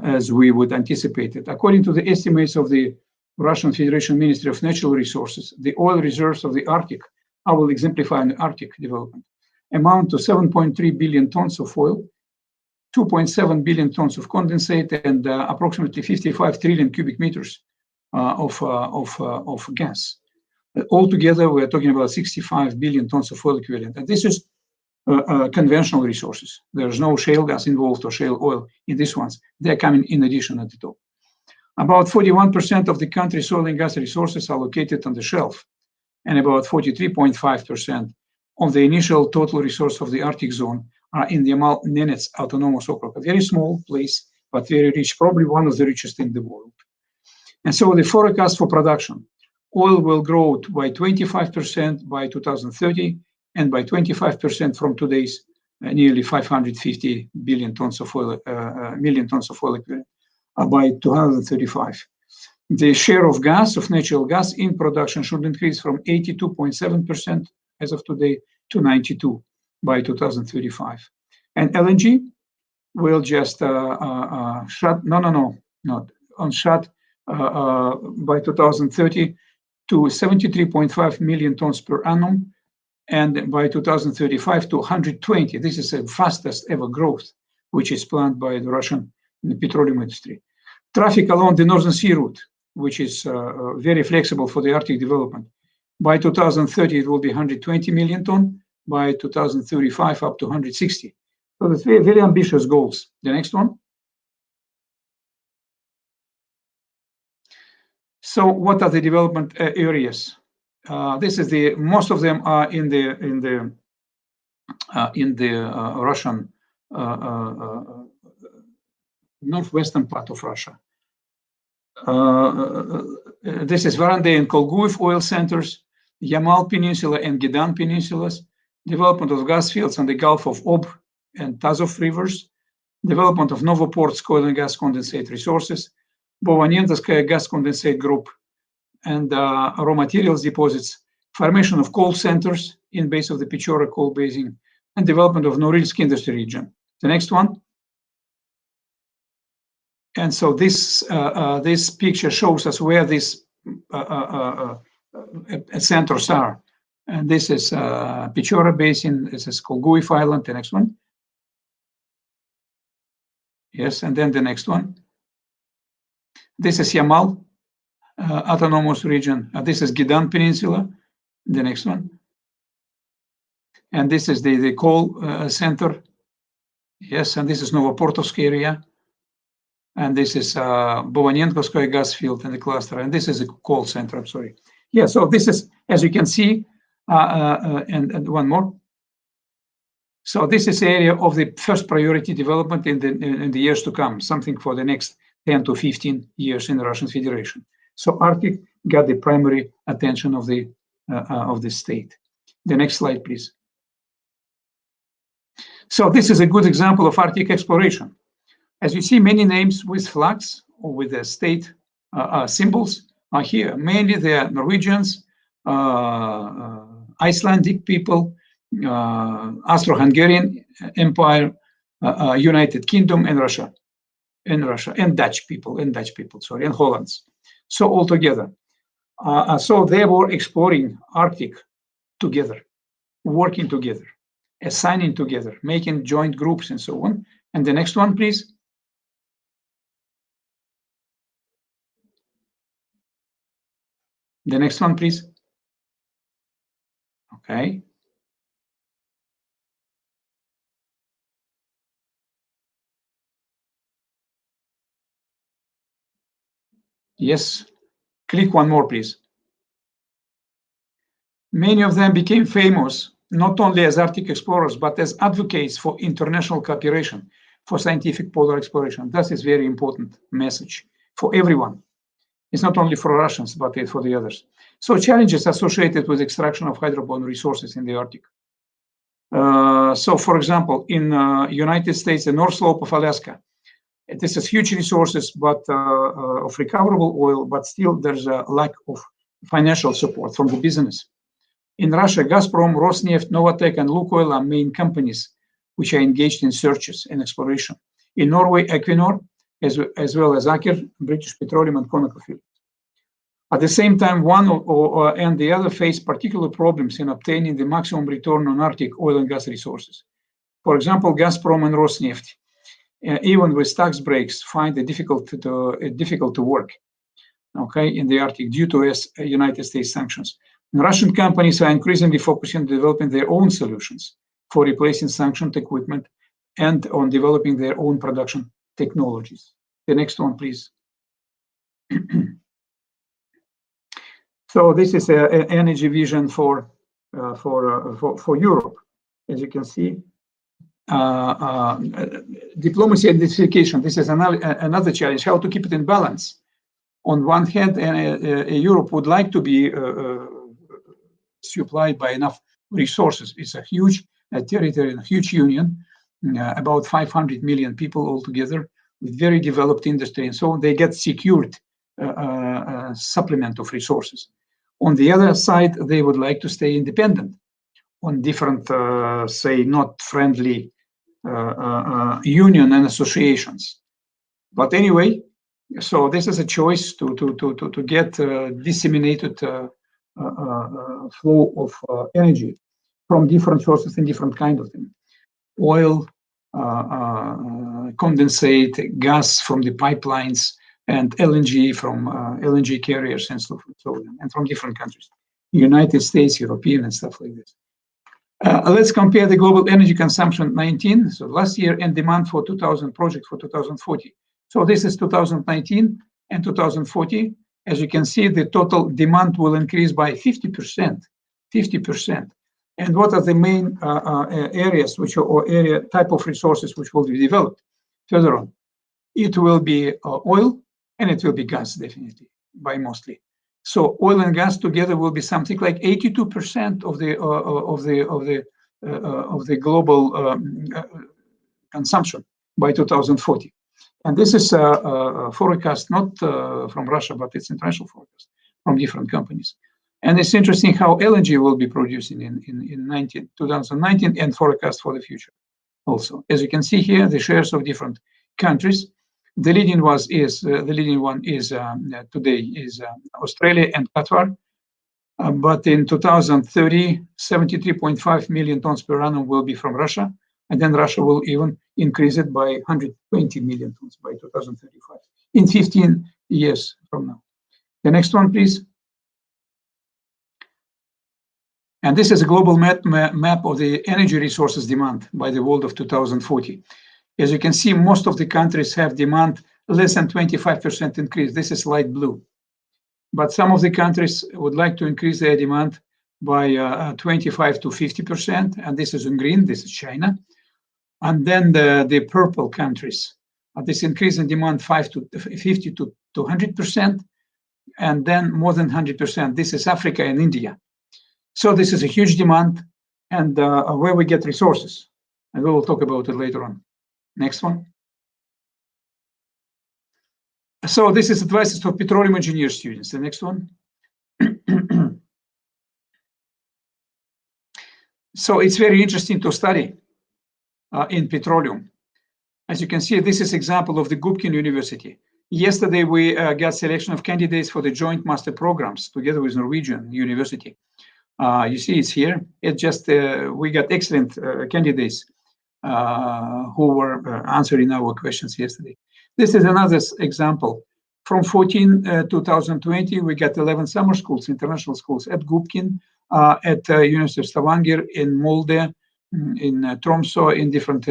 as we would anticipate it. According to the estimates of the Russian Federation Ministry of Natural Resources, the oil reserves of the Arctic, I will exemplify an Arctic development, amount to 7.3 billion tons of oil, 2.7 billion tons of condensate, and approximately 55 trillion cubic meters of gas. Altogether, we're talking about 65 billion tons of oil equivalent. And this is conventional resources. There's no shale gas involved or shale oil in these ones. They're coming in addition at the top. About 41% of the country's oil and gas resources are located on the shelf, and about 43.5% of the initial total resource of the Arctic zone are in the Yamal-Nenets Autonomous Okrug, a very small place, but very rich, probably one of the richest in the world. And so the forecast for production, oil will grow by 25% by 2030, and by 25% from today's nearly 550 million tons of oil equivalent by 2035. The share of gas, of natural gas in production should increase from 82.7% as of today to 92 by 2035. And LNG will just shut by 2030 to 73.5 million tons per annum, and by 2035 to 120. This is the fastest ever growth, which is planned by the Russian petroleum industry. Traffic along the Northern Sea route, which is very flexible for the Arctic development. By 2030, it will be 120 million ton. By 2035, up to 160. So that's very, very ambitious goals. The next one. So what are the development areas? This is the most of them are in the Russian northwestern part of Russia. This is Varanday and Kolguev oil centers, Yamal Peninsula and Gedan peninsulas, development of gas fields on the Gulf of Ob and Tazov rivers, development of Novoportsk oil and gas condensate resources, Bovanentovskaya gas condensate group, and raw materials deposits, formation of coal centers in base of the Pechora coal basin, and development of Norilsk industry region. The next one. And so this this picture shows us where these centers are. And this is Pechora basin. This is Kolguev Island. The next one. Yes, and then the next one. This is Yamal autonomous region. This is Gedan Peninsula. The next one. And this is the coal center. Yes, and this is Novoportovsk area. And this is Bovanenkovskaya gas field in the cluster. And this is a coal center, I'm sorry. Yeah, so this is, as you can see, and one more. So this is area of the first priority development in the years to come, something for the next 10 to 15 years in the Russian Federation. So Arctic got the primary attention of the state. The next slide, please. So this is a good example of Arctic exploration. As you see, many names with flags or with the state symbols are here. Mainly they are Norwegians, Icelandic people, Austro-Hungarian Empire, United Kingdom, and Russia, and Dutch people, and Hollands. So all together. So they were exploring Arctic together, working together, assigning together, making joint groups and so on. And the next one, please. The next one, please. Okay. Yes, click one more, please. Many of them became famous, not only as Arctic explorers, but as advocates for international cooperation for scientific polar exploration. That is very important message for everyone. It's not only for Russians, but for the others. So challenges associated with extraction of hydrocarbon resources in the Arctic. So for example, in United States, the North Slope of Alaska, this is huge resources, but of recoverable oil, but still there's a lack of financial support from the business. In Russia, Gazprom, Rosneft, Novatek, and Lukoil are main companies which are engaged in searches and exploration. In Norway, Equinor, as well as Aker, British Petroleum, and ConocoPhillips. At the same time, one and the other face particular problems in obtaining the maximum return on Arctic oil and gas resources. For example, Gazprom and Rosneft, even with tax breaks, find it difficult to work, okay, in the Arctic due to United States sanctions. And Russian companies are increasingly focusing on developing their own solutions for replacing sanctioned equipment and on developing their own production technologies. The next one, please. So this is an energy vision for for Europe. As you can see, diplomacy and diversification. This is another challenge, how to keep it in balance. On one hand, Europe would like to be supplied by enough resources. It's a huge territory and a huge union, about 500 million people altogether, with very developed industry and so on. They get secured supplement of resources. On the other side, they would like to stay independent on different, say, not friendly union and associations. But anyway, so this is a choice to get disseminated flow of energy from different sources and different kind of things. Oil, condensate, gas from the pipelines, and LNG from LNG carriers and so on, and from different countries, United States, European, and stuff like this. Let's compare the global energy consumption 19, so last year, and demand for 2000 project for 2040. So this is 2019 and 2040. As you can see, the total demand will increase by 50%. 50%. And what are the main areas or area type of resources which will be developed further on? It will be oil and it will be gas, definitely, by mostly. So oil and gas together will be something like 82% of the global consumption by 2040. And this is a forecast not from Russia, but it's international forecast from different companies. And it's interesting how LNG will be producing in 2019 and forecast for the future also. As you can see here, the shares of different countries. The leading one is today is Australia and Qatar. But in 2030, 73.5 million tons per annum will be from Russia. And then Russia will even increase it by 120 million tons by 2035, in 15 years from now. The next one, please. And this is a global map of the energy resources demand by the world of 2040. As you can see, most of the countries have demand less than 25% increase. This is light blue. But some of the countries would like to increase their demand by 25 to 50%. And this is in green, this is China. And then the purple countries, this increase in demand 50 to 100%. And then more than 100%. This is Africa and India. So this is a huge demand and where we get resources. And we will talk about it later on. Next one. So this is advice for petroleum engineer students. The next one. So it's very interesting to study in petroleum. As you can see, this is example of the Gubkin University. Yesterday, we got selection of candidates for the joint master programs together with Norwegian University. You see it's here. It just, we got excellent candidates who were answering our questions yesterday. This is another example. From 2020, we got 11 summer schools, international schools at Gubkin, at University of Stavanger, in Molde, in Tromsø, in different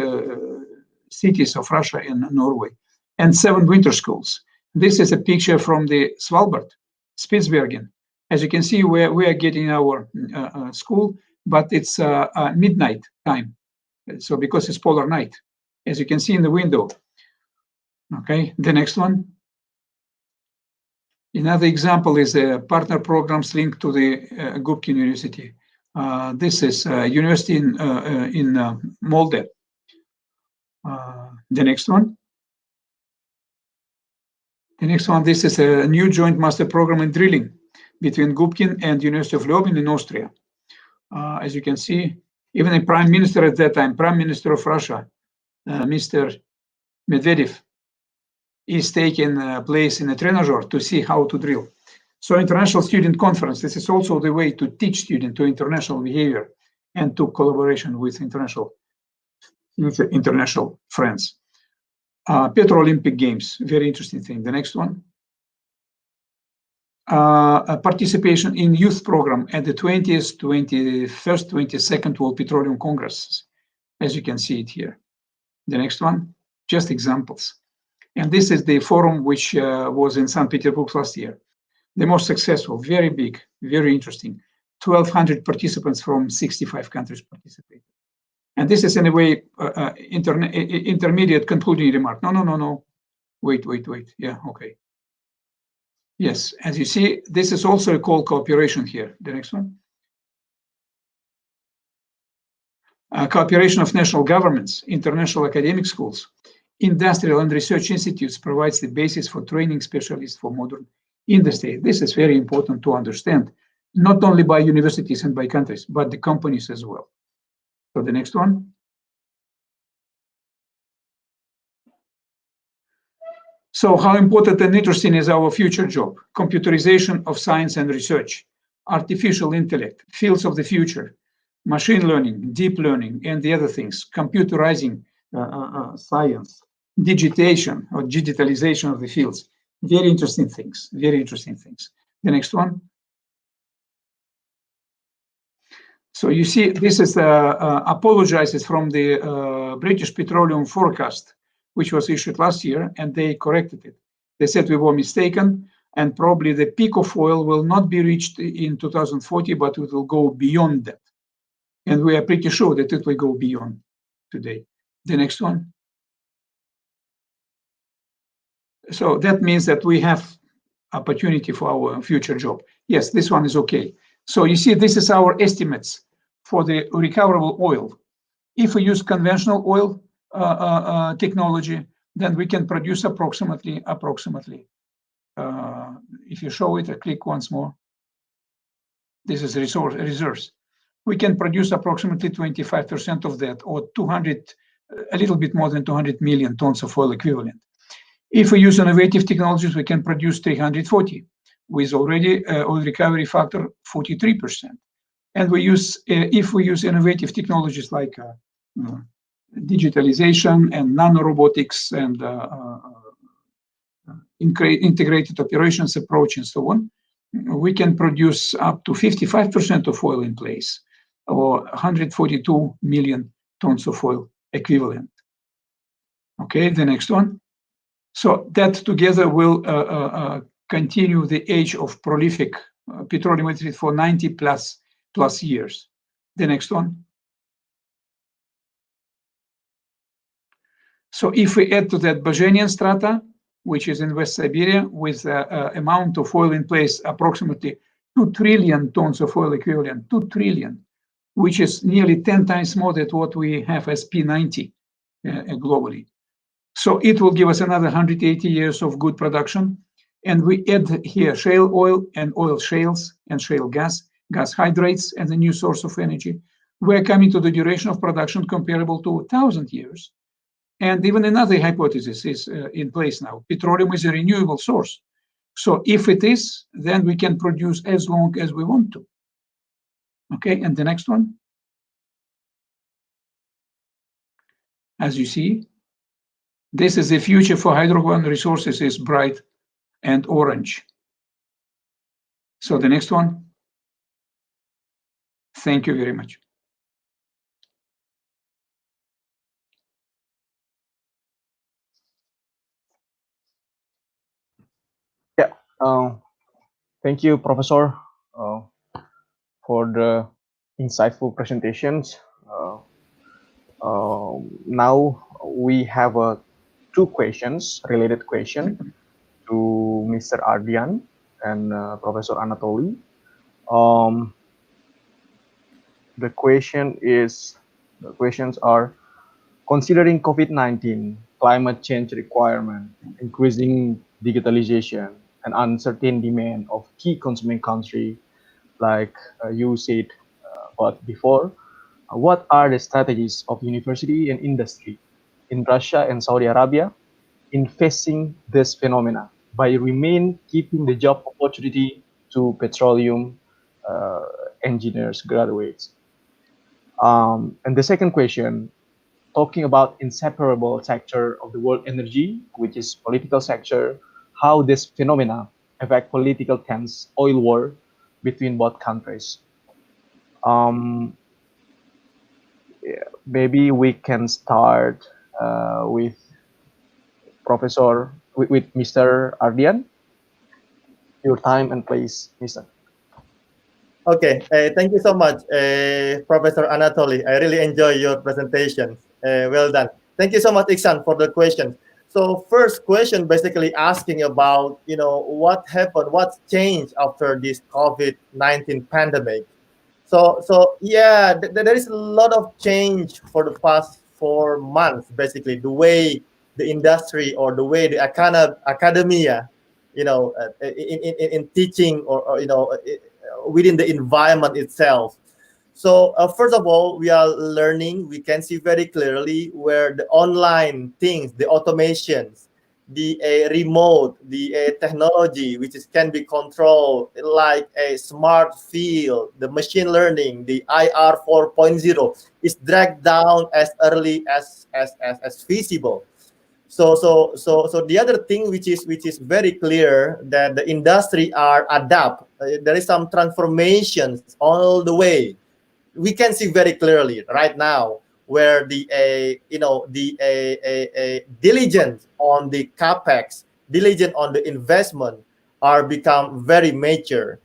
cities of Russia and Norway, and 7 winter schools. This is a picture from the Svalbard, Spitsbergen. As you can see, we are getting our school, but it's midnight time. So because it's polar night, as you can see in the window. Okay, the next one. Another example is the partner programs linked to the Gubkin University. This is university in Molde. The next one. The next one, this is a new joint master program in drilling between Gubkin and University of Leuven in Austria. As you can see, even the prime minister at that time, prime minister of Russia, Mr. Medvedev, is taking place in a 𝗏𝗏𝗧𝗘 to see how to drill. So international student conference, this is also the way to teach students to international behavior and to collaboration with international friends. Petroleum Games, very interesting thing. The next one. Participation in youth program at the 20th, 21st, 22nd World Petroleum Congress, as you can see it here. The next one, just examples. And this is the forum which was in St. Petersburg last year. The most successful, very big, very interesting. 1,200 participants from 65 countries participated. And this is in a way intermediate concluding remark. No. Wait. Yeah, okay. Yes, as you see, this is also a call cooperation here. The next one. Cooperation of national governments, international academic schools, industrial and research institutes provides the basis for training specialists for modern industry. This is very important to understand, not only by universities and by countries, but the companies as well. So the next one. So how important and interesting is our future job? Computerization of science and research, artificial intellect, fields of the future, machine learning, deep learning, and the other things, computerizing science, digitization or digitalization of the fields. Very interesting things, very interesting things. The next one. So you see, this is apologizes from the British Petroleum forecast, which was issued last year, and they corrected it. They said we were mistaken, and probably the peak of oil will not be reached in 2040, but it will go beyond that. And we are pretty sure that it will go beyond today. The next one. So that means that we have opportunity for our future job. Yes, this one is okay. So you see, this is our estimates for the recoverable oil. If we use conventional oil technology, then we can produce approximately. If you show it, I click once more. This is reserves. We can produce approximately 25% of that, or 200, a little bit more than 200 million tons of oil equivalent. If we use innovative technologies, we can produce 340, with already oil recovery factor 43%. And we use, if we use innovative technologies like digitalization and nanorobotics and integrated operations approach and so on, we can produce up to 55% of oil in place, or 142 million tons of oil equivalent. Okay, the next one. So that together will continue the age of prolific petroleum industry for 90 plus years. The next one. So if we add to that Bazhenian strata, which is in West Siberia, with amount of oil in place, approximately 2 trillion tons of oil equivalent, 2 trillion, which is nearly 10 times more than what we have as P90 globally. So it will give us another 180 years of good production. And we add here shale oil and oil shales and shale gas hydrates as a new source of energy. We're coming to the duration of production comparable to 1,000 years. And even another hypothesis is in place now. Petroleum is a renewable source. So if it is, then we can produce as long as we want to. Okay, and the next one. As you see, this is the future for hydrocarbon resources is bright and orange. So the next one. Thank you very much. Yeah, thank you, Professor, for the insightful presentations. Now we have two questions, related question to Mr. Ardian and Professor Anatoly. The questions are: considering COVID-19, climate change requirement, increasing digitalization, and uncertain demand of key consuming country, like you said but before, what are the strategies of university and industry in Russia and Saudi Arabia in facing this phenomena by remain keeping the job opportunity to petroleum engineers graduates? And the second question, talking about inseparable sector of the world energy, which is political sector, how this phenomena affect political tense oil war between both countries. Maybe we can start with with Mr. Ardian. Your time and place, Mr. Okay, thank you so much, Professor Anatoly. I really enjoy your presentation. Well done. Thank you so much, Iksan, for the question. So first question, basically asking about, what happened, what's changed after this COVID-19 pandemic. So yeah, there is a lot of change for the past 4 months. Basically, the way the industry or the way the academia, in teaching or within the environment itself. So first of all, we are learning. We can see very clearly where the online things, the automations, the remote, the technology, which can be controlled like a smart field, the machine learning, the IR 4.0 is dragged down as early as feasible. So the other thing which is very clear that the industry are adapt. There is some transformations all the way. We can see very clearly right now where the diligence on the capex, diligence on the investment are become very mature.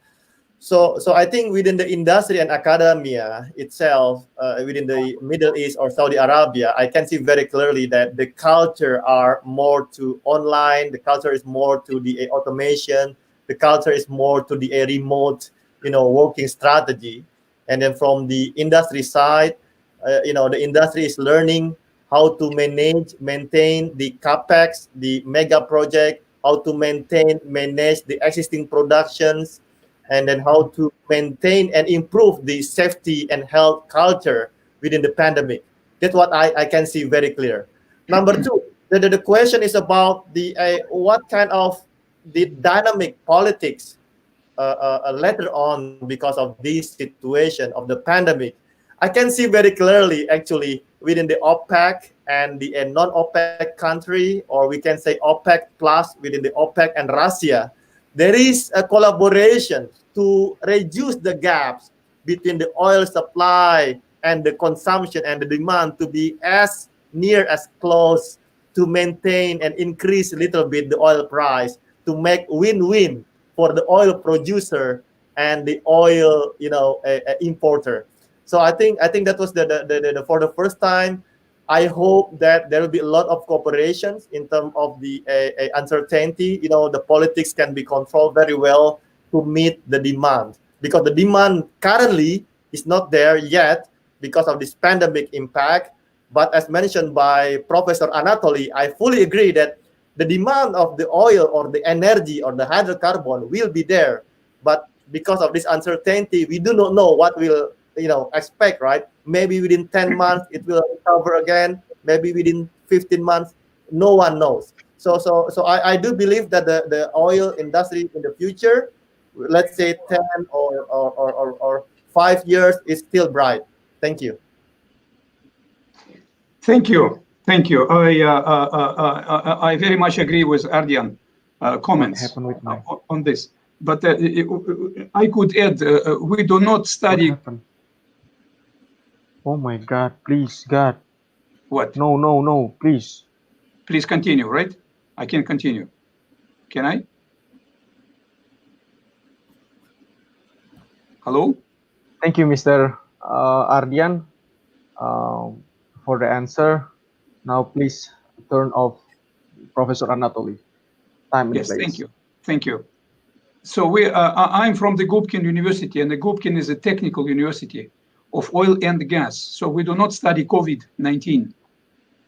So I think within the industry and academia itself, within the Middle East or Saudi Arabia, I can see very clearly that the culture are more to online, the culture is more to the automation, the culture is more to the remote, working strategy. And then from the industry side, the industry is learning how to maintain the capex, the mega project, how to manage the existing productions, and then how to maintain and improve the safety and health culture within the pandemic. That's what I can see very clear. Number two, the question is about the what kind of the dynamic politics later on because of this situation of the pandemic. I can see very clearly actually within the OPEC and the non-OPEC country, or we can say OPEC plus within the OPEC and Russia, there is a collaboration to reduce the gaps between the oil supply and the consumption and the demand to be as near as close to maintain and increase a little bit the oil price to make win-win for the oil producer and the oil importer. So I think that was the for the first time. I hope that there will be a lot of cooperations in terms of the uncertainty. The politics can be controlled very well to meet the demand, because the demand currently is not there yet because of this pandemic impact. But as mentioned by Professor Anatoly, I fully agree that the demand of the oil or the energy or the hydrocarbon will be there. But because of this uncertainty, we do not know what will expect, right? Maybe within 10 months it will recover again. Maybe within 15 months, no one knows. So I do believe that the oil industry in the future, let's say 10 or 5 years, is still bright. Thank you. Thank you. Thank you. I very much agree with Ardian comments on this. But I could add, we do not study. Oh my God, please, God. What? No, please. Please continue, right? I can continue. Can I? Hello? Thank you, Mr. Ardian, for the answer. Now, please turn off Professor Anatoly. Time and place. Thank you. Thank you. So I'm from the Gulbenkian University, and the Gulbenkian is a technical university of oil and gas. So we do not study COVID-19,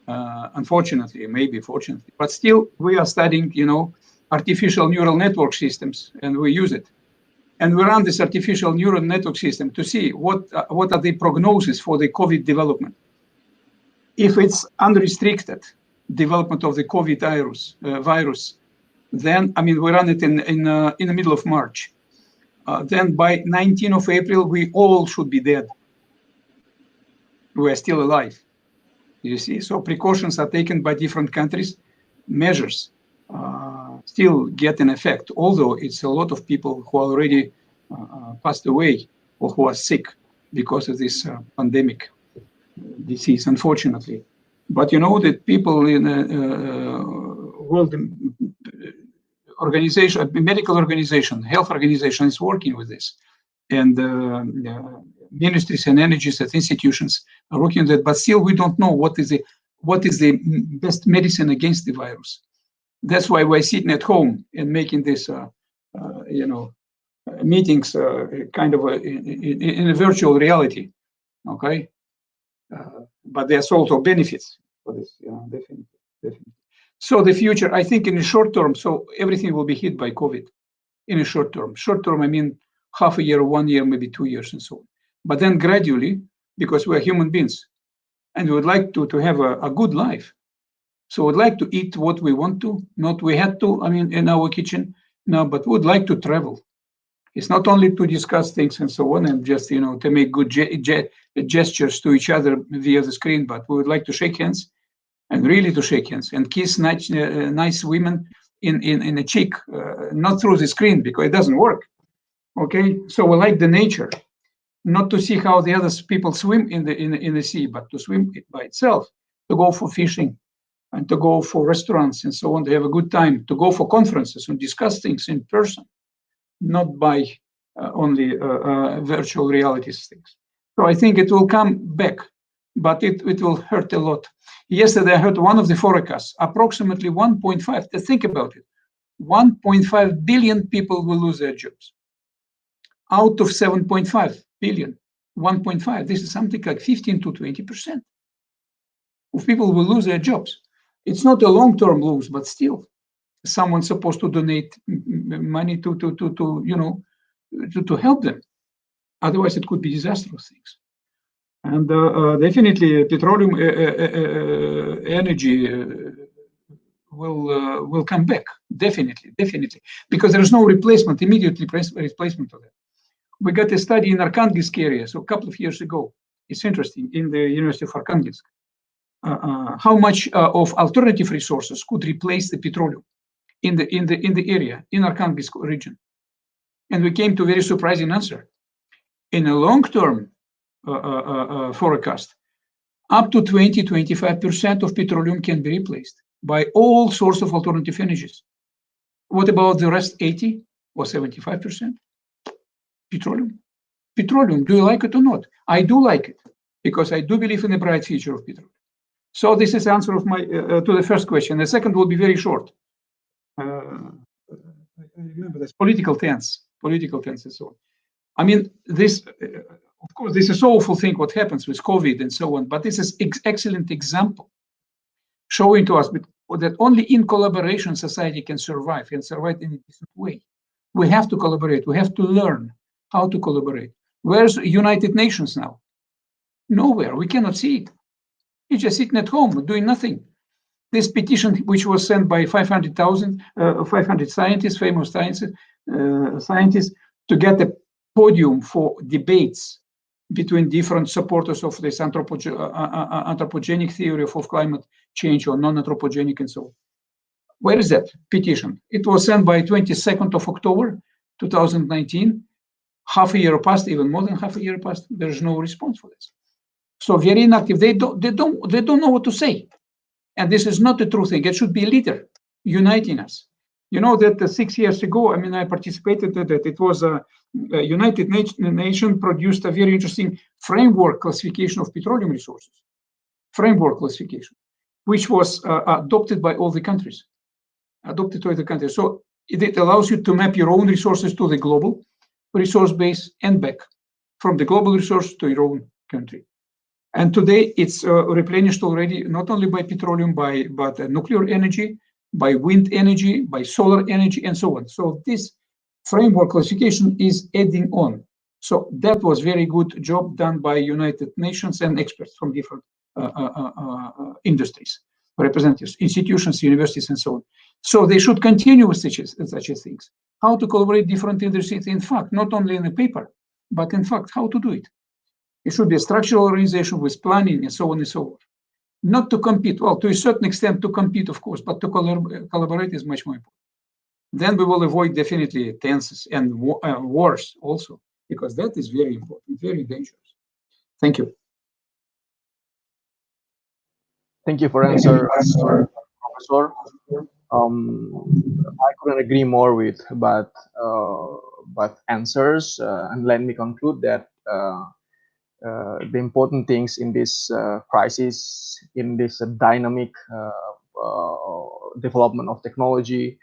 unfortunately, maybe fortunately, but still we are studying, artificial neural network systems, and we use it. And we run this artificial neural network system to see what are the prognosis for the COVID development. If it's unrestricted development of the COVID virus, then, we run it in the middle of March. Then by 19th of April, we all should be dead. We are still alive, you see. So precautions are taken by different countries. Measures still get an effect, although it's a lot of people who already passed away or who are sick because of this pandemic disease, unfortunately. But that people in World Organization, medical organization, health organization is working with this. and ministries and energies and institutions are working on that. But still, we don't know what is the best medicine against the virus. That's why we're sitting at home and making this, meetings kind of in a virtual reality. Okay, but there's also benefits for this. Definitely. So the future, I think, in the short term, so everything will be hit by COVID. In a short term, I mean half a year, 1 year, maybe 2 years, and so on. But then gradually, because we're human beings, and we would like to have a good life. So we'd like to eat what we want to, not we had to, I mean, in our kitchen, no, but we would like to travel. It's not only to discuss things and so on, and just, to make good gestures to each other via the screen, but we would like to shake hands, and really to shake hands, and kiss nice women in a cheek, not through the screen, because it doesn't work. Okay, so we like the nature, not to see how the other people swim in the sea, but to swim it by itself, to go for fishing, and to go for restaurants and so on, to have a good time, to go for conferences and discuss things in person, not by only virtual realities things. So I think it will come back, but it will hurt a lot. Yesterday, I heard one of the forecasts, approximately 1.5, to think about it, 1.5 billion people will lose their jobs. Out of 7.5 billion, 1.5, this is something like 15 to 20% of people will lose their jobs. It's not a long-term lose, but still, someone's supposed to donate money to help them. Otherwise, it could be disastrous things. And definitely, petroleum energy will come back. Definitely, because there is no replacement, immediate replacement of that. We got a study in Arkhangelsk area, so a couple of years ago. It's interesting, in the University of Arkhangelsk, how much of alternative resources could replace the petroleum in the area, in Arkhangelsk region. And we came to a very surprising answer. In a long-term forecast, up to 20-25% of petroleum can be replaced by all sorts of alternative energies. What about the rest 80 or 75%? Petroleum, do you like it or not? I do like it, because I do believe in the bright future of petroleum. So this is the answer of my to the first question. The second will be very short. I remember this political tense and so on. I mean, this, of course, this is awful thing what happens with COVID and so on, but this is excellent example showing to us that only in collaboration society can survive, and survive in a decent way. We have to collaborate. We have to learn how to collaborate. Where's United Nations now? Nowhere. We cannot see it. You're just sitting at home doing nothing. This petition, which was sent by 500 scientists, famous scientists, to get a podium for debates between different supporters of this anthropogenic theory of climate change or non-anthropogenic and so on. Where is that petition? It was sent by 22nd of October, 2019. Half a year passed, even more than half a year passed. There's no response for this. So very inactive. They don't know what to say. And this is not a true thing. It should be a leader uniting us. You know that 6 years ago, I mean, I participated in that. It was a United Nations produced a very interesting framework classification of petroleum resources. Framework classification, which was adopted by all the countries. So it allows you to map your own resources to the global resource base and back, from the global resource to your own country. And today it's replenished already, not only by petroleum, but nuclear energy, by wind energy, by solar energy, and so on. So this framework classification is adding on. So that was very good job done by United Nations and experts from different industries, representatives, institutions, universities, and so on. So they should continue with such things. How to collaborate different industries, in fact, not only in the paper, but in fact, how to do it. It should be a structural organization with planning and so on and so forth. Not to compete, well, to a certain extent to compete, of course, but to collaborate is much more important. Then we will avoid definitely tenses and wars also, because that is very important, very dangerous. Thank you. Thank you for answer, Professor. I couldn't agree more with, but but answers. And let me conclude that the important things in this crisis, in this dynamic development of technology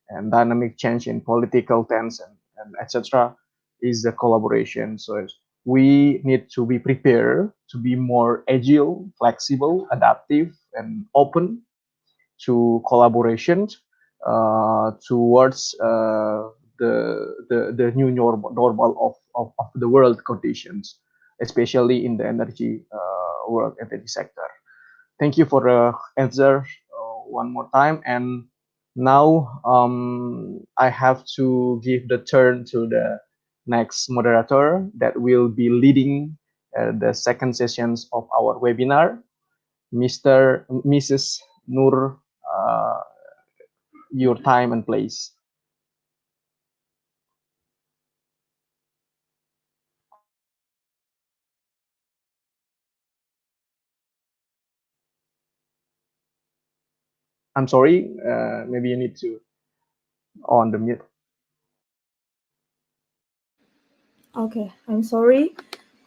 and dynamic change in political tense and etc., is the collaboration. So we need to be prepared to be more agile, flexible, adaptive, and open to collaboration towards the new normal of the world conditions, especially in the energy world, energy sector. Thank you for the answer one more time. And now I have to give the turn to the next moderator that will be leading the second sessions of our webinar, Mrs. Nur, your time and place. I'm sorry, maybe you need to on the mute. Okay, I'm sorry.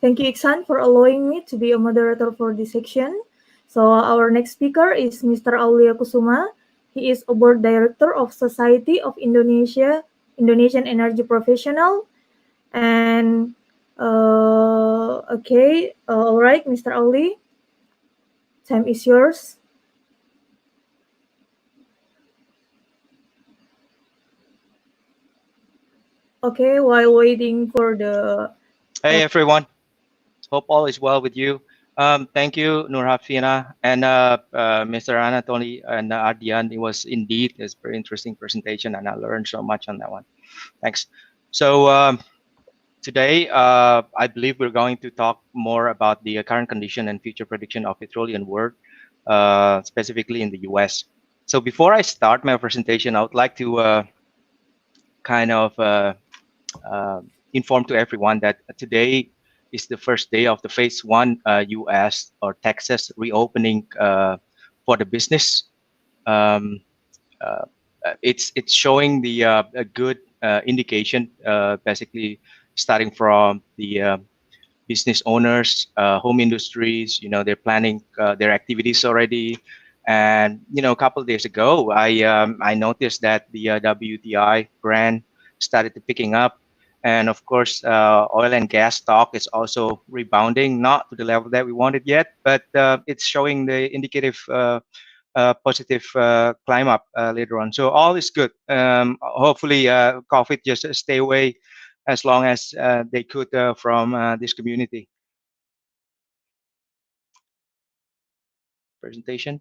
Thank you, Iksan, for allowing me to be a moderator for this section. So our next speaker is Mr. 𝗏𝗧𝗏𝗧𝗏. He is a board director of Society of Indonesian Energy Professional. And okay, all right, Mr. 𝗏𝗧𝗏𝗏, time is yours. Okay, while waiting for the... Hey, everyone. Hope all is well with you. Thank you, Nur Hafina and Mr. Anatoly and Ardian. It was indeed a very interesting presentation, and I learned so much on that one. Thanks. So today, I believe we're going to talk more about the current condition and future prediction of petroleum world, specifically in the US. So before I start my presentation, I would like to kind of inform to everyone that today is the first day of the phase 1 US or Texas reopening for the business. It's showing the a good indication, basically starting from the business owners, home industries. You know, they're planning their activities already. And you know, a couple of days ago, I noticed that the WTI brand started to picking up. And of course, oil and gas stock is also rebounding, not to the level that we wanted yet, but it's showing the indicative positive climb up later on. So all is good. Hopefully, COVID just stay away as long as they could from this community. Presentation.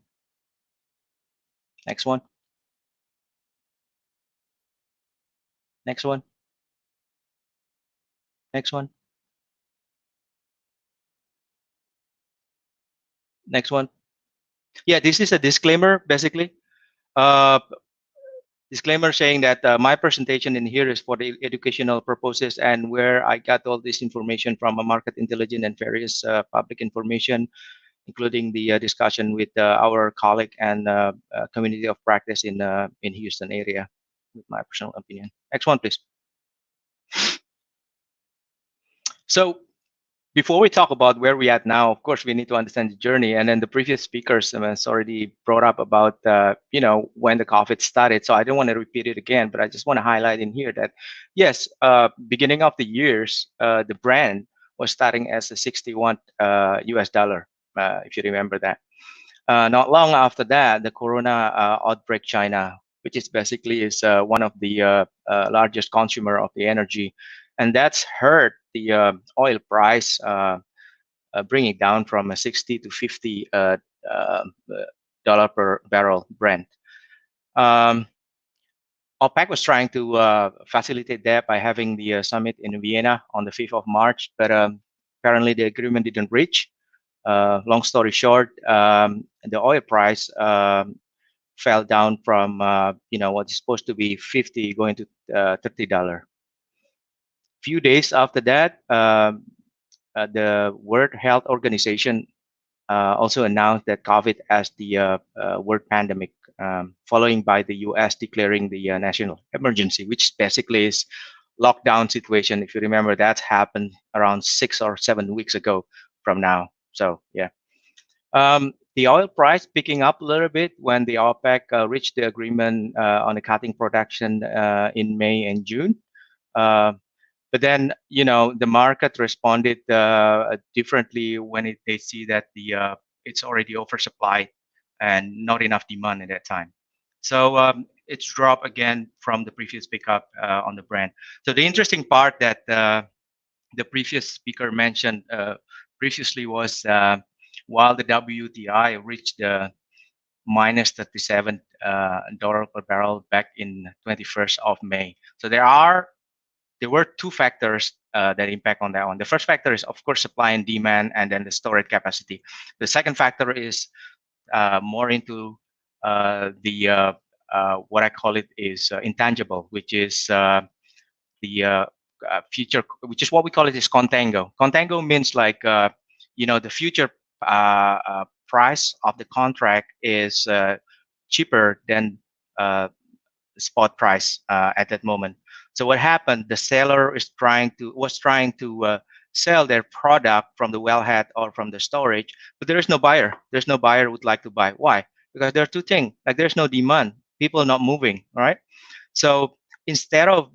Next one. Next one. Next one. Next one. Yeah, this is a disclaimer, basically. Disclaimer saying that my presentation in here is for the educational purposes, and where I got all this information from a market intelligence and various public information, including the discussion with our colleague and community of practice in Houston area, with my personal opinion. Next one, please. So before we talk about where we at now, of course, we need to understand the journey. And then the previous speakers has already brought up about, you know, when the COVID started. So I don't want to repeat it again, but I just want to highlight in here that, yes, beginning of the years, the brand was starting as a 61 US dollar, if you remember that. Not long after that, the Corona outbreak China, which is basically is one of the largest consumer of the energy. And that's hurt the oil price, bringing down from a 60 to 50 dollar per barrel Brent. OPEC was trying to facilitate that by having the summit in Vienna on the 5th of March, but apparently the agreement didn't reach. Long story short, the oil price fell down from you know, what is supposed to be 50 going to $30. Few days after that, the World Health Organization also announced that COVID as the world pandemic, following by the US declaring the national emergency, which basically is lockdown situation. If you remember, that's happened around 6 or 7 weeks ago from now. So yeah. The oil price picking up a little bit when the OPEC reached the agreement on the cutting production in May and June. But then, the market responded differently when they see that it's already oversupplied and not enough demand at that time. So it's dropped again from the previous pickup on the Brent. So the interesting part that the previous speaker mentioned previously was while the WTI reached the minus $37 per barrel back in 21st of May. So there were two factors that impact on that one. The first factor is, of course, supply and demand, and then the storage capacity. The second factor is more into what I call it is intangible, which is the future, which is what we call it is contango. Contango means like the future price of the contract is cheaper than the spot price at that moment. So what happened? The seller was trying to sell their product from the wellhead or from the storage, but there is no buyer. There's no buyer who would like to buy. Why? Because there are two things. Like there's no demand. People are not moving. Right? So instead of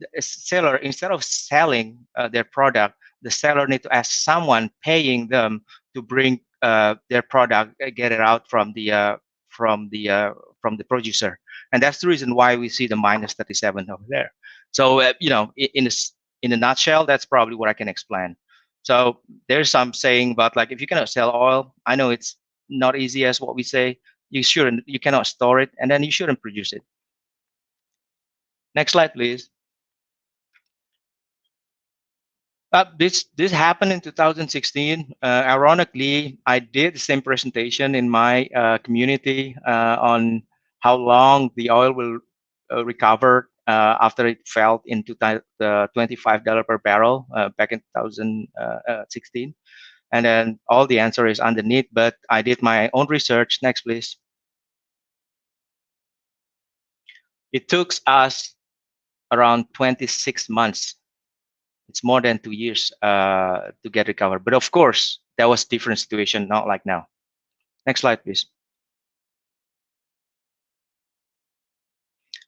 selling their product, the seller need to ask someone paying them to bring their product, get it out from the producer, and that's the reason why we see the minus 37 over there. So in a nutshell, that's probably what I can explain. So there's some saying about like if you cannot sell oil, I know it's not easy as what we say. You cannot store it, and then you shouldn't produce it. Next slide, please. This happened in 2016. Ironically, I did the same presentation in my community on how long the oil will recover after it fell into the $25 per barrel back in 2016. And then all the answer is underneath, but I did my own research. Next, please. It took us around 26 months. It's more than 2 years to get recovered. But of course, that was different situation, not like now. Next slide, please.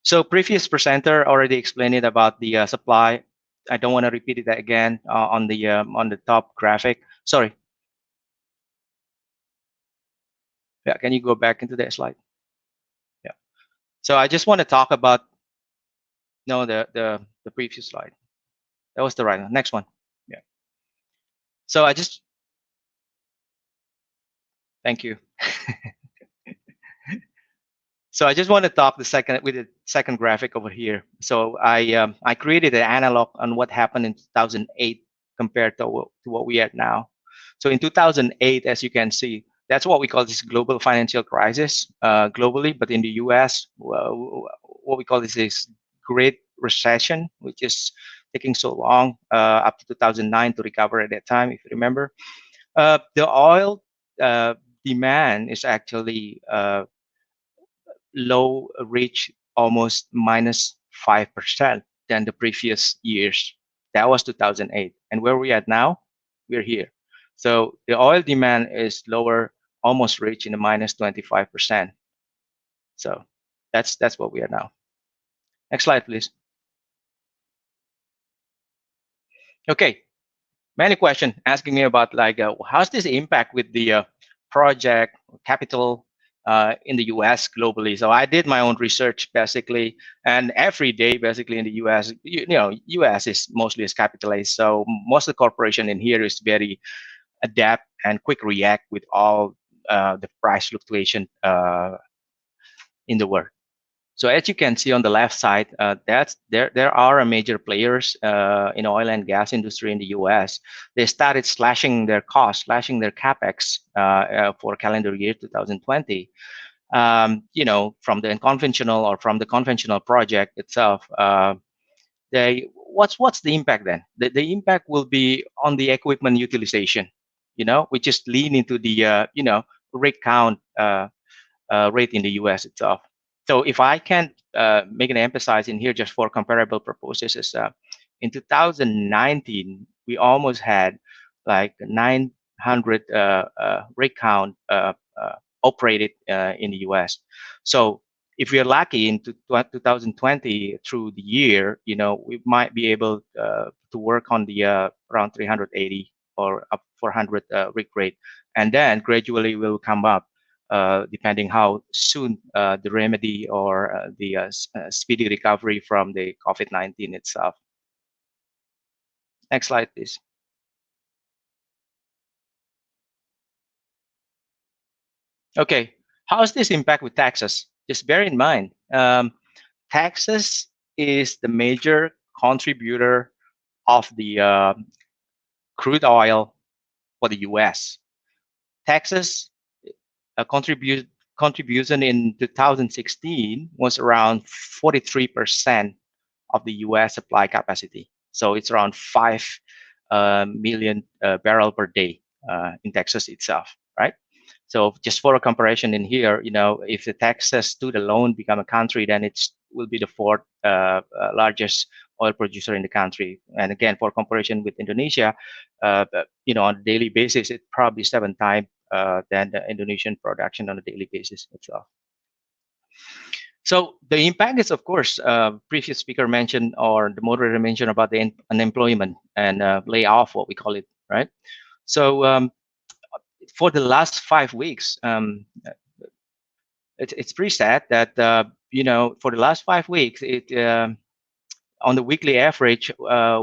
So previous presenter already explained it about the supply. I don't want to repeat it again on the top graphic. Sorry. Yeah, can you go back into that slide? Yeah. So I just want to talk about the previous slide. That was the right one. Next one. Yeah. So thank you. So I just want to talk with the second graphic over here. So I created an analog on what happened in 2008 compared to what we are now. So in 2008, as you can see, that's what we call this global financial crisis globally. But in the US, what we call this is Great Recession, which is taking so long up to 2009 to recover at that time, if you remember. The oil demand is actually low, reach almost minus 5% than the previous years. That was 2008. And where we at now? We're here. So the oil demand is lower, almost reaching the minus 25%. So that's what we are now. Next slide, please. Okay, many questions asking me about like how's this impact with the project capital in the US globally. So I did my own research basically, and every day basically in the US, US is mostly is capitalized. So most of the corporation in here is very adapt and quick react with all the price fluctuation in the world. So as you can see on the left side, there are major players in oil and gas industry in the U.S. They started slashing their costs, slashing their capex for calendar year 2020. From the unconventional or from the conventional project itself. What's the impact then? The impact will be on the equipment utilization. We just lean into the rig count rate in the U.S. itself. So if I can make an emphasis in here just for comparable purposes, is in 2019, we almost had like 900 rig count operated in the US. So if we are lucky into 2020 through the year, we might be able to work on the around 380 or up 400 rig rate, and then gradually will come up depending how soon the remedy or the speedy recovery from the COVID-19 itself. Next slide, please. Okay, how does this impact with taxes? Just bear in mind, taxes is the major contributor of the crude oil for the US. Taxes contribution in 2016 was around 43% of the US supply capacity. So it's around 5 million barrel per day in Texas itself, right? So just for a comparison in here, if the Texas stood alone become a country, then it will be the fourth largest oil producer in the country. And again, for comparison with Indonesia, on a daily basis, it's probably 7 times than the Indonesian production on a daily basis itself. So the impact is, of course, previous speaker mentioned, or the moderator mentioned about the unemployment and layoff, what we call it, right? So for the last 5 weeks, it's pretty sad that for the last 5 weeks, on the weekly average,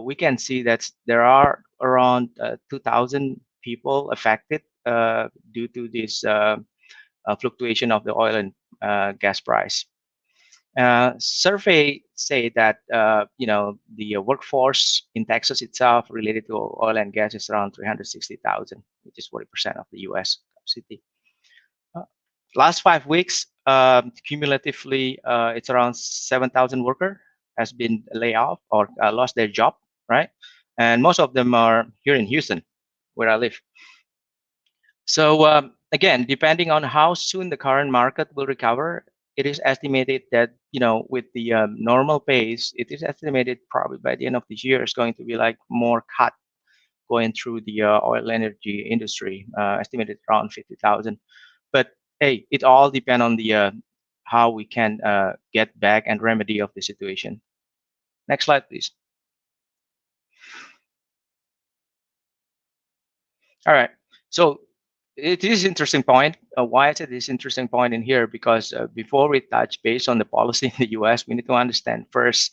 we can see that there are around 2,000 people affected due to this fluctuation of the oil and gas price. Survey say that the workforce in Texas itself related to oil and gas is around 360,000, which is 40% of the U.S. capacity. Last 5 weeks, cumulatively, it's around 7,000 workers has been laid off or lost their job, right? And most of them are here in Houston, where I live. So again, depending on how soon the current market will recover, it is estimated that with the normal pace, it is estimated probably by the end of this year is going to be like more cut going through the oil energy industry, estimated around 50,000. But hey, it all depends on the how we can get back and remedy of the situation. Next slide, please. All right. So it is interesting point. Why is it this interesting point in here? Because before we touch base on the policy in the U.S., we need to understand first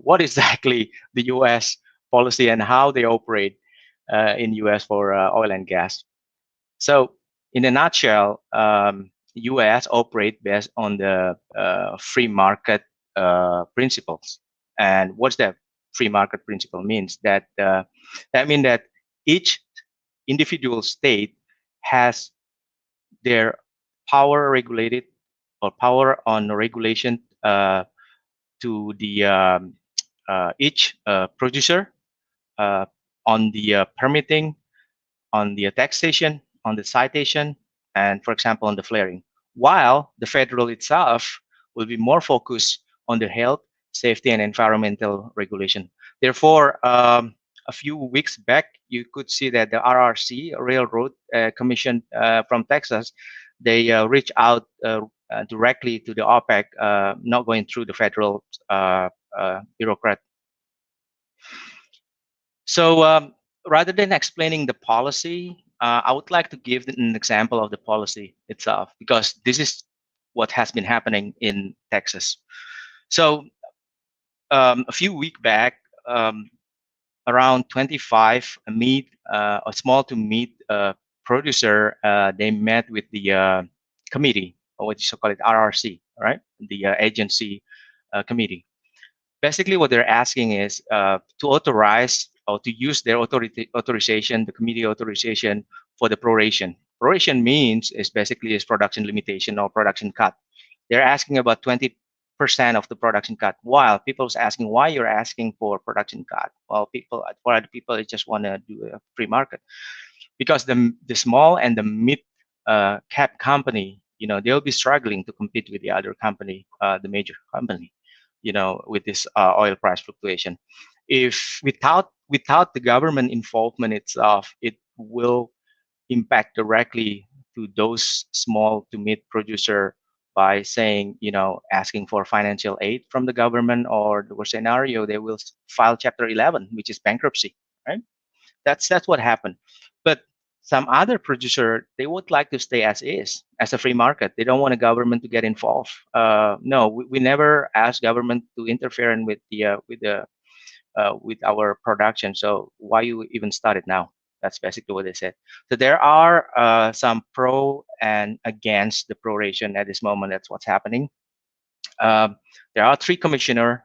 what exactly the U.S. policy and how they operate in U.S. for oil and gas. So in a nutshell, U.S. operate based on the free market principles. And what's that free market principle means? That means that each individual state has their power regulated or power on regulation to the each producer on the permitting, on the taxation, on the citation, and for example, on the flaring. While the federal itself will be more focused on the health, safety, and environmental regulation. Therefore, a few weeks back, you could see that the RRC, Railroad Commission from Texas, they reach out directly to the OPEC, not going through the federal bureaucrat. So rather than explaining the policy, I would like to give an example of the policy itself, because this is what has been happening in Texas. So a few weeks back, around 25 meat, or small to meat producer, they met with the committee, or what you call it, RRC, right? The agency committee. Basically, what they're asking is to authorize or to use their authorization, the committee authorization for the proration. Proration means is basically is production limitation or production cut. They're asking about 20% of the production cut. While people's asking why you're asking for production cut. Well, for other people, they just want to do a free market, because the small and the mid cap company, they'll be struggling to compete with the other company, the major company, with this oil price fluctuation. if without the government involvement itself, it will impact directly to those small to mid producer by saying, asking for financial aid from the government, or the worst scenario, they will file Chapter 11, which is bankruptcy, right? That's what happened. But some other producer, they would like to stay as is, as a free market. They don't want a government to get involved. No, we never ask government to interfere in with our production. So why you even start it now? That's basically what they said. So there are some pro and against the proration at this moment. That's what's happening. There are 3 commissioners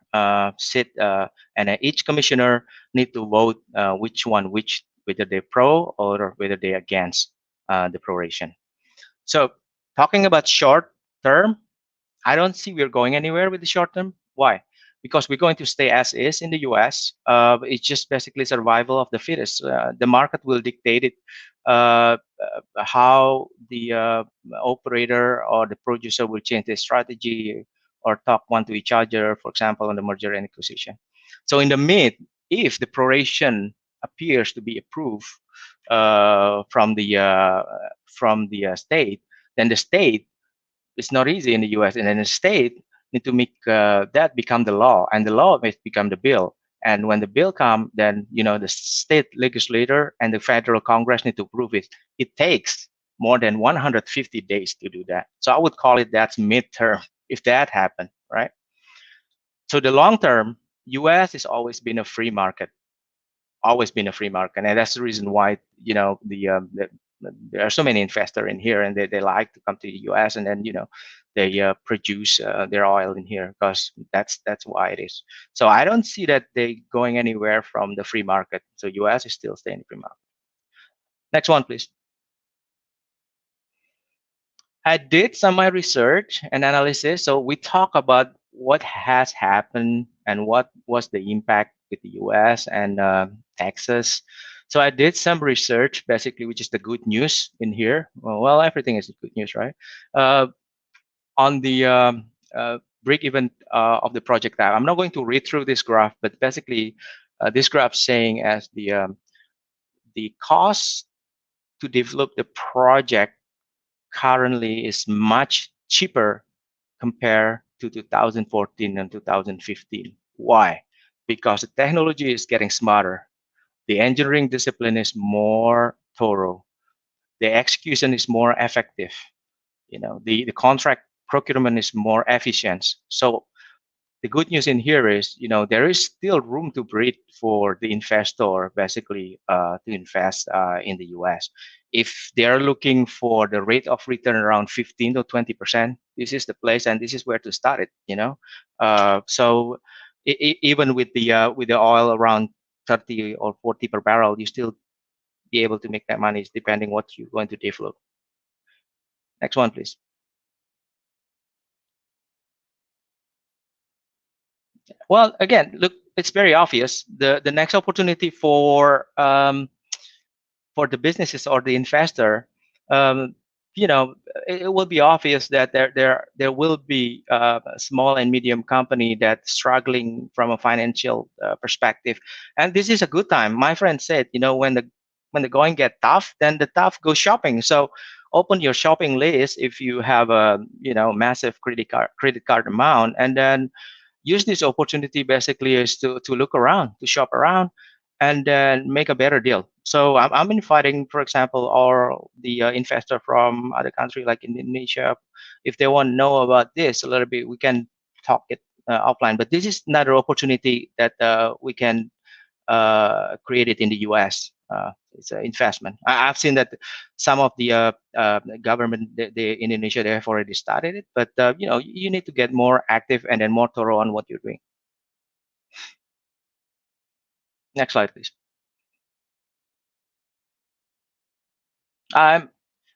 sit, and each commissioner need to vote whether they're pro or whether they're against the proration. So talking about short term, I don't see we're going anywhere with the short term. Why? Because we're going to stay as is in the US. It's just basically survival of the fittest. The market will dictate it, how the operator or the producer will change their strategy or talk one to each other, for example, on the merger and acquisition. So in the mid, if the proration appears to be approved from the state, then the state, it's not easy in the US, and then the state need to make that become the law, and the law may become the bill. And when the bill comes, then the state legislator and the federal Congress need to approve it. It takes more than 150 days to do that. So I would call it that's midterm if that happened, right? So the long term, US has always been a free market, and that's the reason why there are so many investors in here, and they like to come to the US, and then they produce their oil in here, because that's why it is. So I don't see that they going anywhere from the free market. So US is still staying in the free market. Next one, please. I did some of my research and analysis. So we talk about what has happened and what was the impact with the US and Texas. So I did some research, basically, which is the good news in here. Well, everything is good news, right? On the break-even of the project tab. I'm not going to read through this graph, but basically, this graph saying as the cost to develop the project currently is much cheaper compared to 2014 and 2015. Why? Because the technology is getting smarter. The engineering discipline is more thorough. The execution is more effective. The contract procurement is more efficient. So the good news in here is, there is still room to breathe for the investor, basically, to invest in the US. If they are looking for the rate of return around 15 to 20%, this is the place, and this is where to start it. So even with the oil around 30 or 40 per barrel, you still be able to make that money, depending what you're going to develop. Next one, please. Well, again, look, it's very obvious. The next opportunity for the businesses or the investor, it will be obvious that there will be a small and medium company that's struggling from a financial perspective, and this is a good time. My friend said, when the going get tough, then the tough go shopping. So open your shopping list if you have a massive credit card amount, and then use this opportunity basically is to look around, to shop around, and then make a better deal. So I'm inviting, for example, or the investor from other country like Indonesia, if they want to know about this a little bit, we can talk it offline. But this is another opportunity that we can create it in the US. It's an investment. I've seen that some of the government, the Indonesia, they have already started it, but you need to get more active and then more thorough on what you're doing. Next slide, please.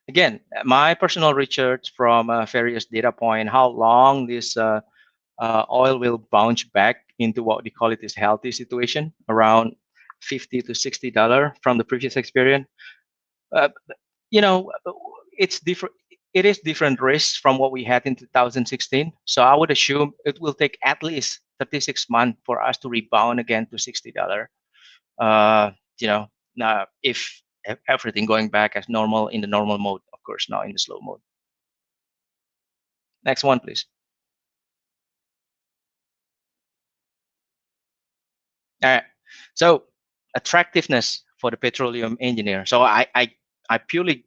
Again, my personal research from various data point, how long this oil will bounce back into what we call it is healthy situation, around $50 to $60 from the previous experience. It's different. It is different risks from what we had in 2016. So I would assume it will take at least 36 months for us to rebound again to $60. Now if everything going back as normal in the normal mode, of course, not in the slow mode. Next one, please. All right. So attractiveness for the petroleum engineer. So I purely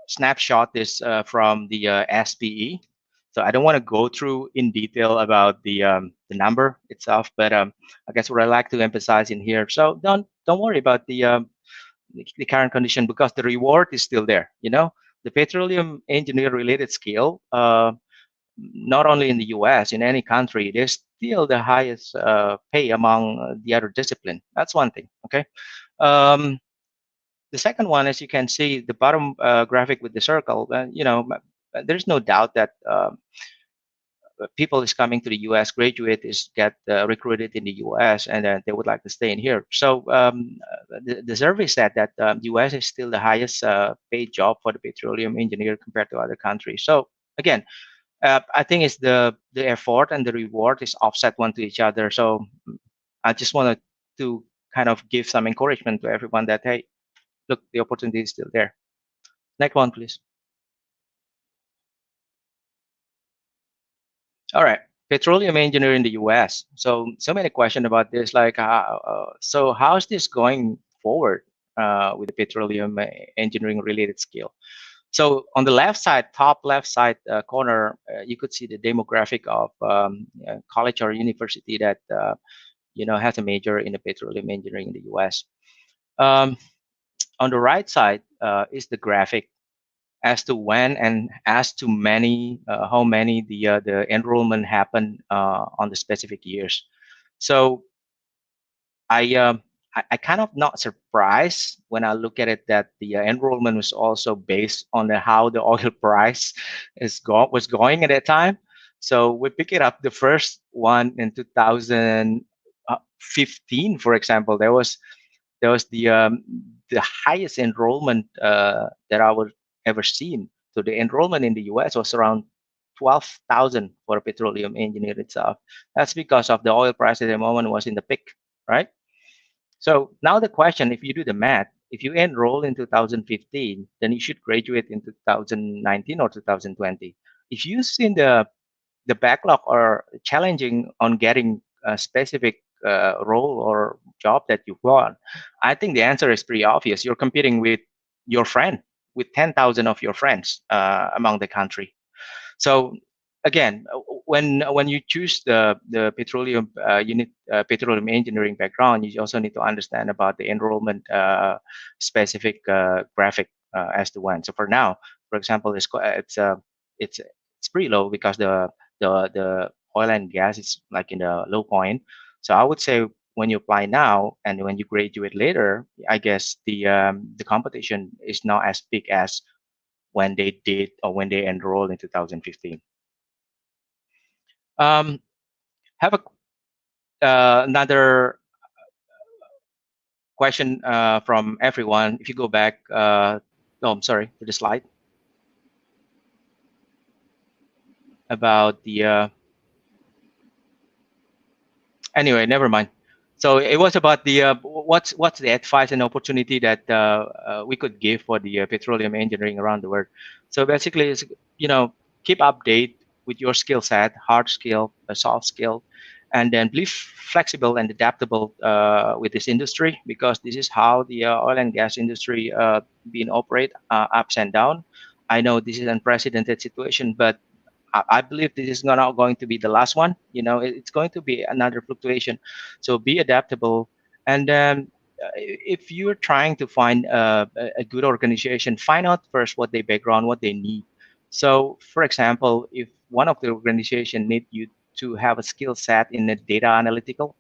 snapshot this from the SPE. So I don't want to go through in detail about the number itself, but I guess what I like to emphasize in here. So don't worry about the current condition, because the reward is still there. The petroleum engineer related skill, not only in the US, in any country, they're still the highest pay among the other discipline. That's one thing. Okay. The second one, as you can see, the bottom graphic with the circle, there's no doubt that people is coming to the US, get recruited in the US, and then they would like to stay in here. So the survey said that the US is still the highest paid job for the petroleum engineer compared to other countries. So again, I think it's the effort and the reward is offset one to each other. So I just wanted to kind of give some encouragement to everyone that, hey, look, the opportunity is still there. Next one, please. All right, petroleum engineer in the US. So many questions about this, like, so how is this going forward with the petroleum engineering related skill? So on the left side, top left side corner, you could see the demographic of college or university that has a major in the petroleum engineering in the US. On the right side is the graphic as to when and as to how many the enrollment happened on the specific years. So I kind of not surprised when I look at it that the enrollment was also based on how the oil price was going at that time. So we pick it up, the first one in 2015, for example. There was the highest enrollment that I would ever seen. So the enrollment in the US was around 12,000 for a petroleum engineer itself. That's because of the oil price at the moment was in the peak, right? So now the question, if you do the math, if you enroll in 2015, then you should graduate in 2019 or 2020. If you've seen the backlog or challenging on getting a specific role or job that you want, I think the answer is pretty obvious. You're competing with your friend, with 10,000 of your friends among the country. So again, when you choose the petroleum petroleum engineering background, you also need to understand about the enrollment specific graphic as to when. So for now, for example, it's pretty low because the oil and gas is like in the low point. So I would say when you apply now and when you graduate later, I guess the competition is not as big as when they did or when they enrolled in 2015. Have another question from everyone. If you go back, I'm sorry, to the slide about the. Anyway, never mind. So it was about the what's the advice and opportunity that we could give for the petroleum engineering around the world. So basically, it's, keep update with your skill set, hard skill, soft skill, and then be flexible and adaptable with this industry, because this is how the oil and gas industry being operate ups and down. I know this is an unprecedented situation, but I believe this is not going to be the last one. It's going to be another fluctuation. So be adaptable. And if you're trying to find a good organization, find out first what their background, what they need. So for example, if one of the organization need you to have a skill set in the data analytical,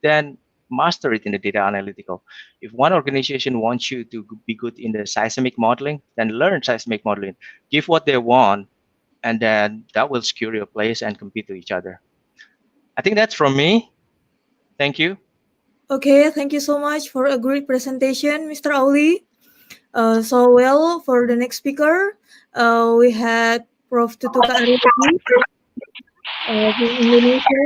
then master it in the data analytical. If one organization wants you to be good in the seismic modeling, then learn seismic modeling. Give what they want, and then that will secure your place and compete to each other. I think that's from me. Thank you. Okay, thank you so much for a great presentation, Mr. 𝐴𝐕. For the next speaker, we had Prof. Tutu Kak Energi. in Indonesia.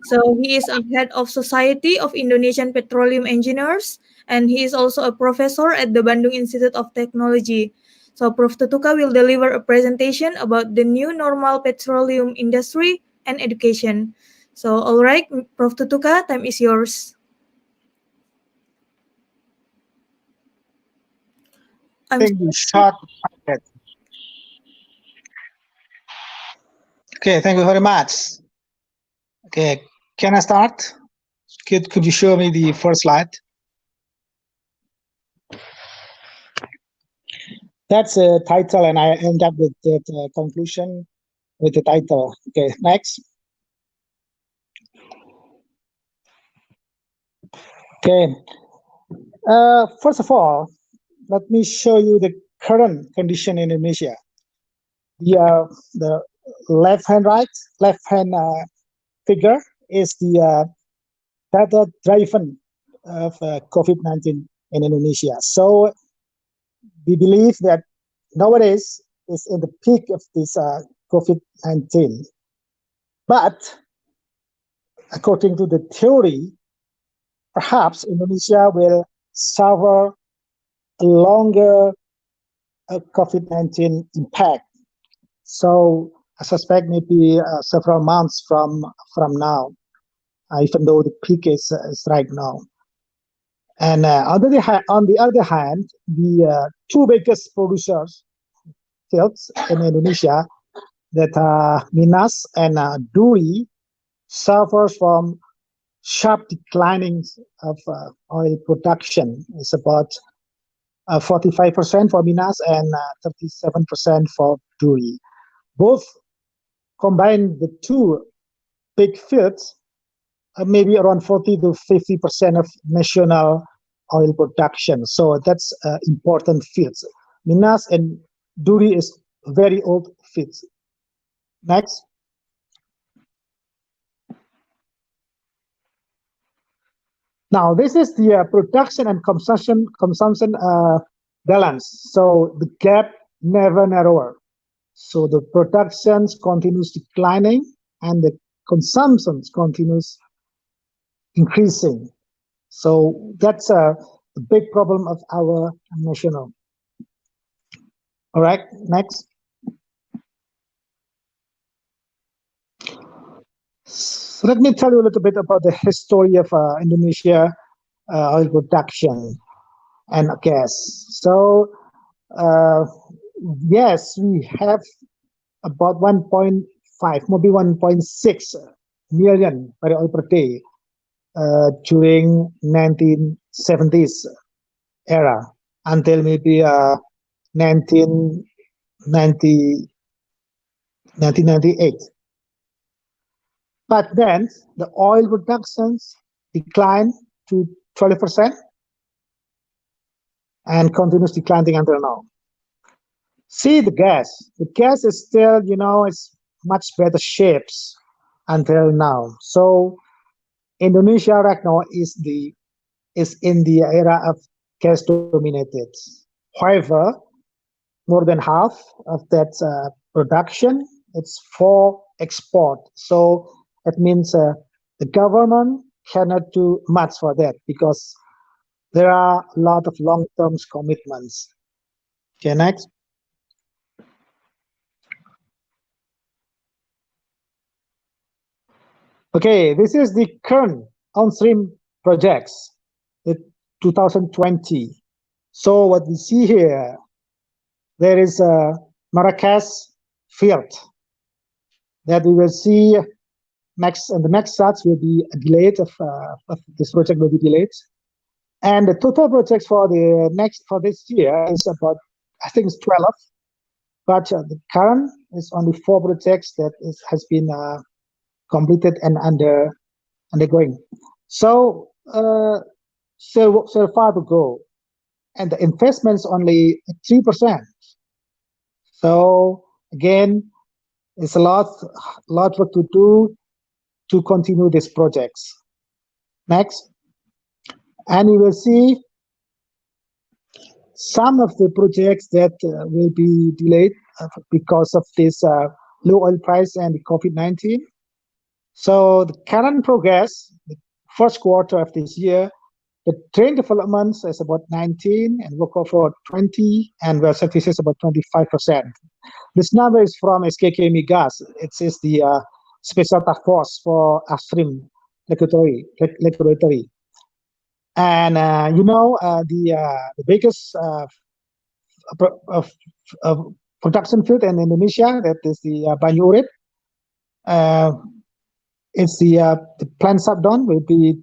So he is a head of Society of Indonesian Petroleum Engineers, and he is also a professor at the Bandung Institute of Technology. So Prof. Tutuka will deliver a presentation about the new normal petroleum industry and education. So all right, Prof. Tutuka, time is yours. I'm Thank you. Short. Okay, thank you very much. Okay, can I start? Could you show me the first slide? That's a title, and I end up with that conclusion with the title. Okay, next. Okay. First of all, let me show you the current condition in Indonesia. The left-hand figure is the data driven of COVID-19 in Indonesia. So we believe that nowadays is in the peak of this COVID-19. But according to the theory, perhaps Indonesia will suffer a longer COVID-19 impact. So I suspect maybe several months from now, even though the peak is right now. And on the other hand, the two biggest producers fields in Indonesia, that are Minas and Duri, suffers from sharp declining of oil production. It's about 45% for Minas and 37% for Duri. Both combined, the two big fields, maybe around 40 to 50% of national oil production. So that's important fields. Minas and Duri is very old fields. Next. Now this is the production and consumption balance. So the gap never narrower. So the production continues declining and the consumption continues increasing. So that's a big problem of our national. All right, next. So let me tell you a little bit about the history of Indonesia oil production and gas. So yes, we have about 1.5, maybe 1.6 million barrel oil per day during 1970s era until maybe 1998. But then the oil productions declined to 12% and continues declining until now. See the gas. The gas is still, it's much better shapes until now. So Indonesia right now is in the era of gas dominated. However, more than half of that production, it's for export. So that means the government cannot do much for that because there are a lot of long-term commitments. Okay, next. Okay, this is the current on-stream projects, the 2020. So what we see here, there is a Marrakesh field that we will see next, and the next starts will be delayed of this project will be delayed. And the total projects for this year is about, I think it's 12, but the current is only 4 projects that has been completed and undergoing. So so far to go, and the investments only 3%. So again, it's a lot work to do to continue these projects. Next. And you will see some of the projects that will be delayed because of this low oil price and the COVID-19. So the current progress, the first quarter of this year, the train developments is about 19 and workover 20 and well services about 25%. This number is from 𝐾𝐚𝐿. It is the special task force for upstream regulatory. And the biggest production field in Indonesia, that is the Banyu Urip. It's the plant shutdown will be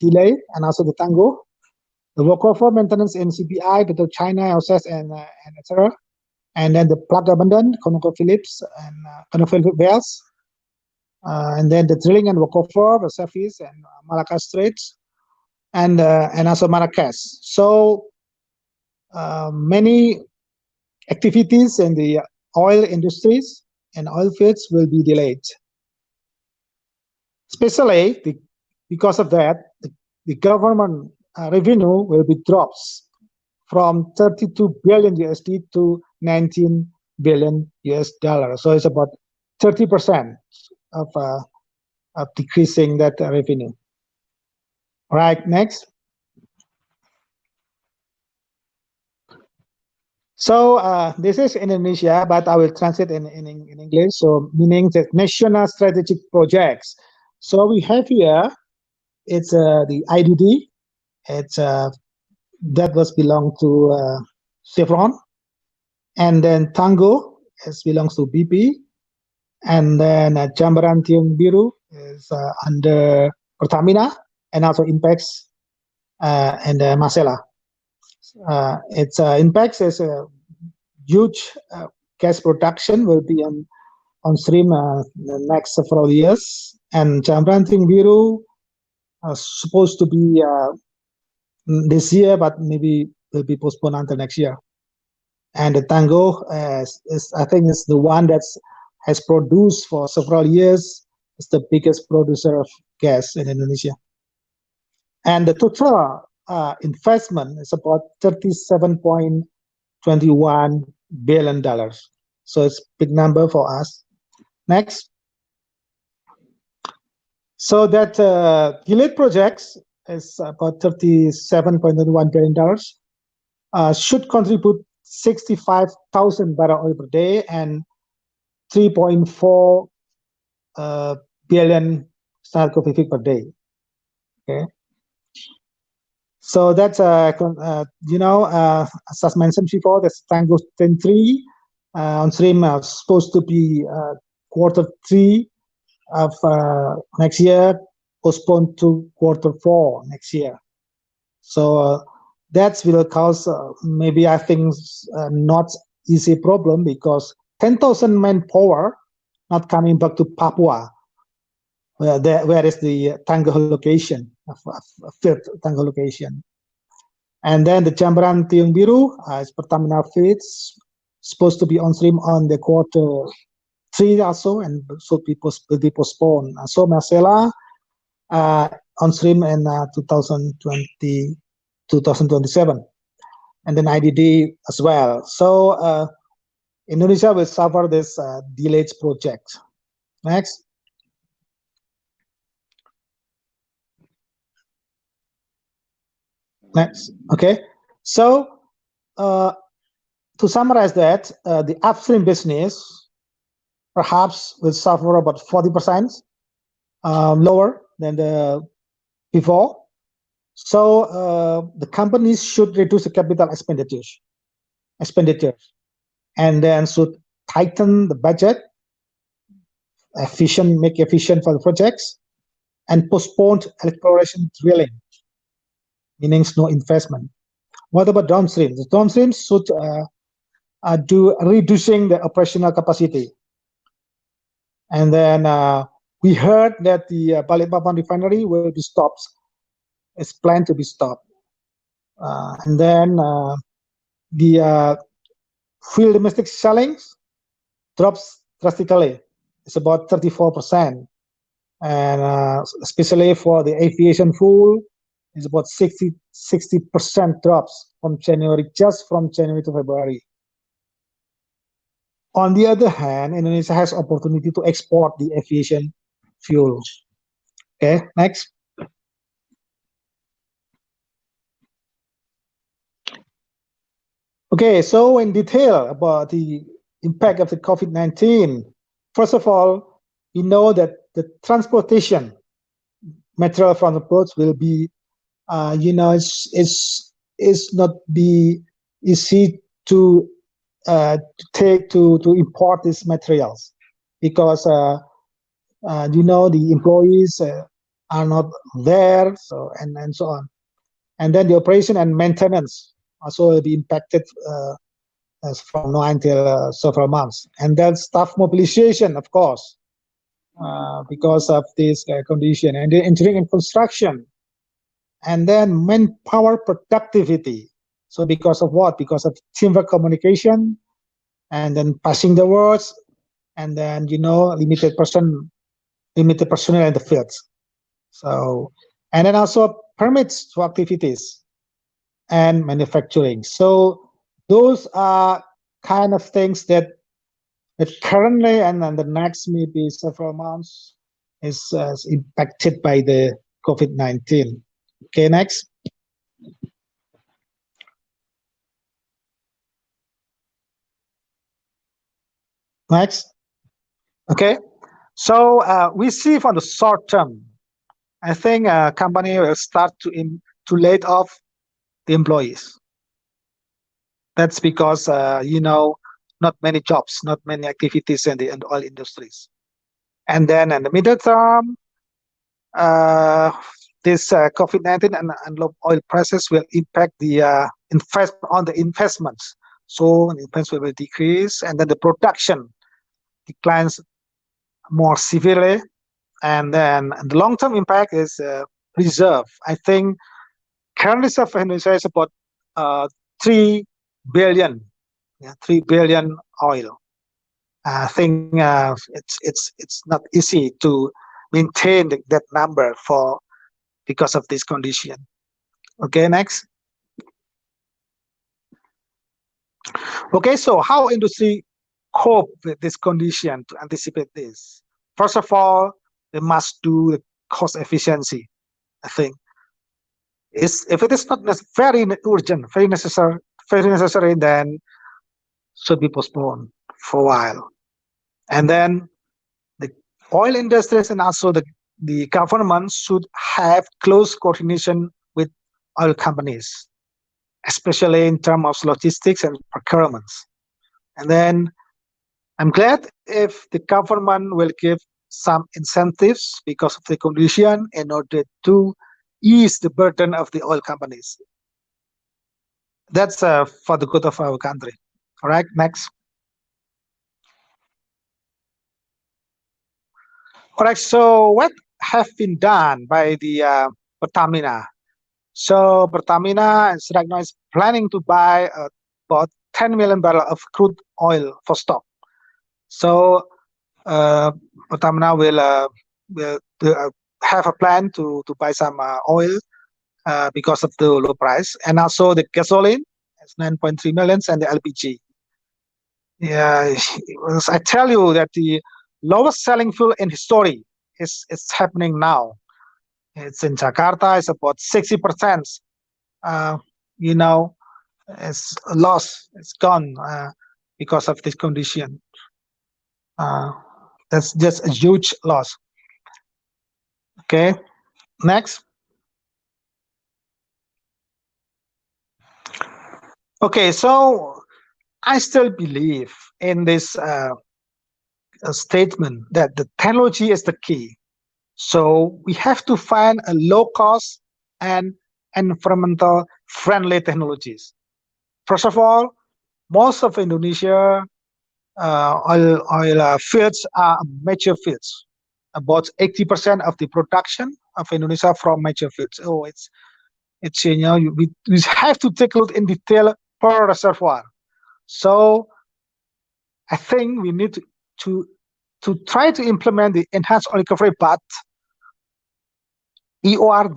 delayed, and also the Tangguh, the workover maintenance in CPI, between China, LCS, and etc. And then the plug abandon, ConocoPhillips and ConocoPhillips wells, and then the drilling and workover, the surface and Malacca Straits, and also Marrakesh. So many activities in the oil industries and oil fields will be delayed. Especially because of that, the government revenue will be drops from 32 billion USD to 19 billion US dollars. So it's about 30% of decreasing that revenue. All right, next. So this is Indonesia, but I will translate in English. So meaning that national strategic projects. So we have here, it's the IDD. It's that was belong to Chevron, and then Tangguh belongs to BP, and then Jambaran Tiong Biru is under Pertamina, and also Inpex and Masela. Its Inpex is a huge gas production will be on stream the next several years, and Jambaran Tiong Biru supposed to be this year, but maybe will be postponed until next year. And the Tangguh is I think is the one that has produced for several years. It's the biggest producer of gas in Indonesia. And the total investment is about $37.21 billion. So it's a big number for us. Next. So that delayed projects is about $37.21 billion. Should contribute 65,000 barrel oil per day and 3.4 billion standard coffee feet per day. Okay. So that's as mentioned before, that's Tangguh 10-3 on stream supposed to be Q3 of next year, postponed to Q4 next year. So that will cause maybe I think not easy problem, because 10,000 manpower not coming back to Papua, where is the Tangguh location, fifth Tangguh location. And then the Jambaran Tiong Biru is Pertamina feeds, supposed to be on stream on the Q3 also, and so will be postponed. So Masela on stream in 2027, and then IDD as well. So Indonesia will suffer this delayed project. Next. Next. Okay. So to summarize that, the upstream business perhaps will suffer about 40% lower than the before. So the companies should reduce the capital expenditures, and then should tighten the budget, make efficient for the projects, and postpone exploration drilling, meaning no investment. What about downstream? The downstream should do reducing the operational capacity. And then we heard that the Balikpapan refinery will be stopped. It's planned to be stopped. And then the fuel domestic selling drops drastically. It's about 34%. And especially for the aviation fuel, it's about 60% drops from January, just from January to February. On the other hand, Indonesia has opportunity to export the aviation fuel. Okay, next. Okay, so in detail about the impact of the COVID-19. First of all, we know that the transportation material from the ports will be, is not be easy to import these materials, because the employees are not there, so and so on, and then the operation and maintenance also will be impacted from now until several months, and then staff mobilization, of course, because of this condition, and the engineering and construction, and then manpower productivity. So because of what? Because of teamwork communication, and then passing the words, and then limited personnel in the fields. So, and then also permits to activities and manufacturing. So those are kind of things that currently and the next maybe several months is impacted by the COVID-19. Okay, next. Next. Okay, so we see from the short term, I think a company will start to lay off the employees. That's because not many jobs, not many activities in the oil industries. And then in the middle term, this COVID-19 and low oil prices will impact the investments. So the investment will decrease, and then the production declines more severely. And then the long-term impact is reserve. I think current reserve of Indonesia is about 3 billion, 3 billion oil. I think it's not easy to maintain that number because of this condition. Okay, next. Okay, so how industry cope with this condition to anticipate this? First of all, they must do the cost efficiency. I think if it is not very urgent, very necessary, then should be postponed for a while. And then the oil industries and also the government should have close coordination with oil companies, especially in terms of logistics and procurements. And then I'm glad if the government will give some incentives because of the condition in order to ease the burden of the oil companies. That's for the good of our country. All right, next. All right, so what have been done by the Pertamina? So Pertamina right now is planning to buy about 10 million barrels of crude oil for stock. So Pertamina will have a plan to buy some oil because of the low price, and also the gasoline is 9.3 million, and the LPG. Yeah, I tell you that the lowest selling fuel in history is happening now. It's in Jakarta. It's about 60%. It's lost. It's gone because of this condition. That's just a huge loss. Okay, next. Okay, so I still believe in this statement that the technology is the key. So we have to find a low-cost and environmental friendly technologies. First of all, most of Indonesia oil fields are major fields. About 80% of the production of Indonesia from major fields. Oh, it's we have to take a look in detail per reservoir. So I think we need to try to implement the enhanced oil recovery path EOR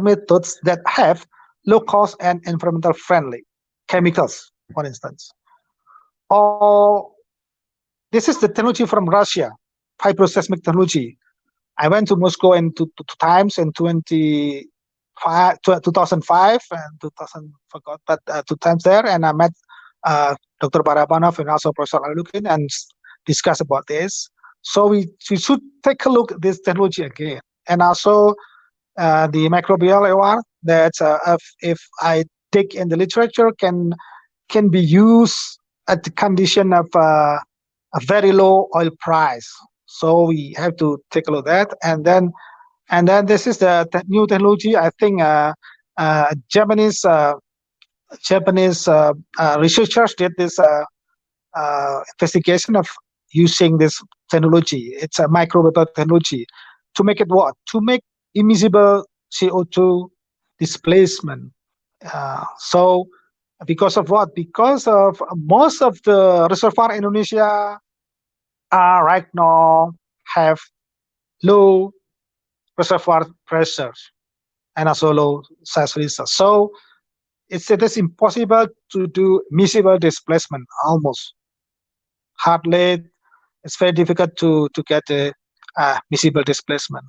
methods that have low cost and environmental friendly chemicals, for instance. Or this is the technology from Russia. hydroseismic technology. I went to Moscow in two times in 2005 and 2000, forgot, but 2 times there, and I met Dr. Barabanov and also Professor Alukin and discuss about this. So we should take a look at this technology again, and also the microbial AOR that if I dig in the literature can be used at the condition of a very low oil price. So we have to take a look at that, and then this is the new technology. I think Japanese researchers did this investigation of using this technology. It's a microbial technology to make it what? To make immiscible CO2 displacement. So because of what? Because of most of the reservoir in Indonesia right now have low reservoir pressures and also low seismicity. So it is impossible to do miscible displacement almost. Hardly, it's very difficult to get a miscible displacement.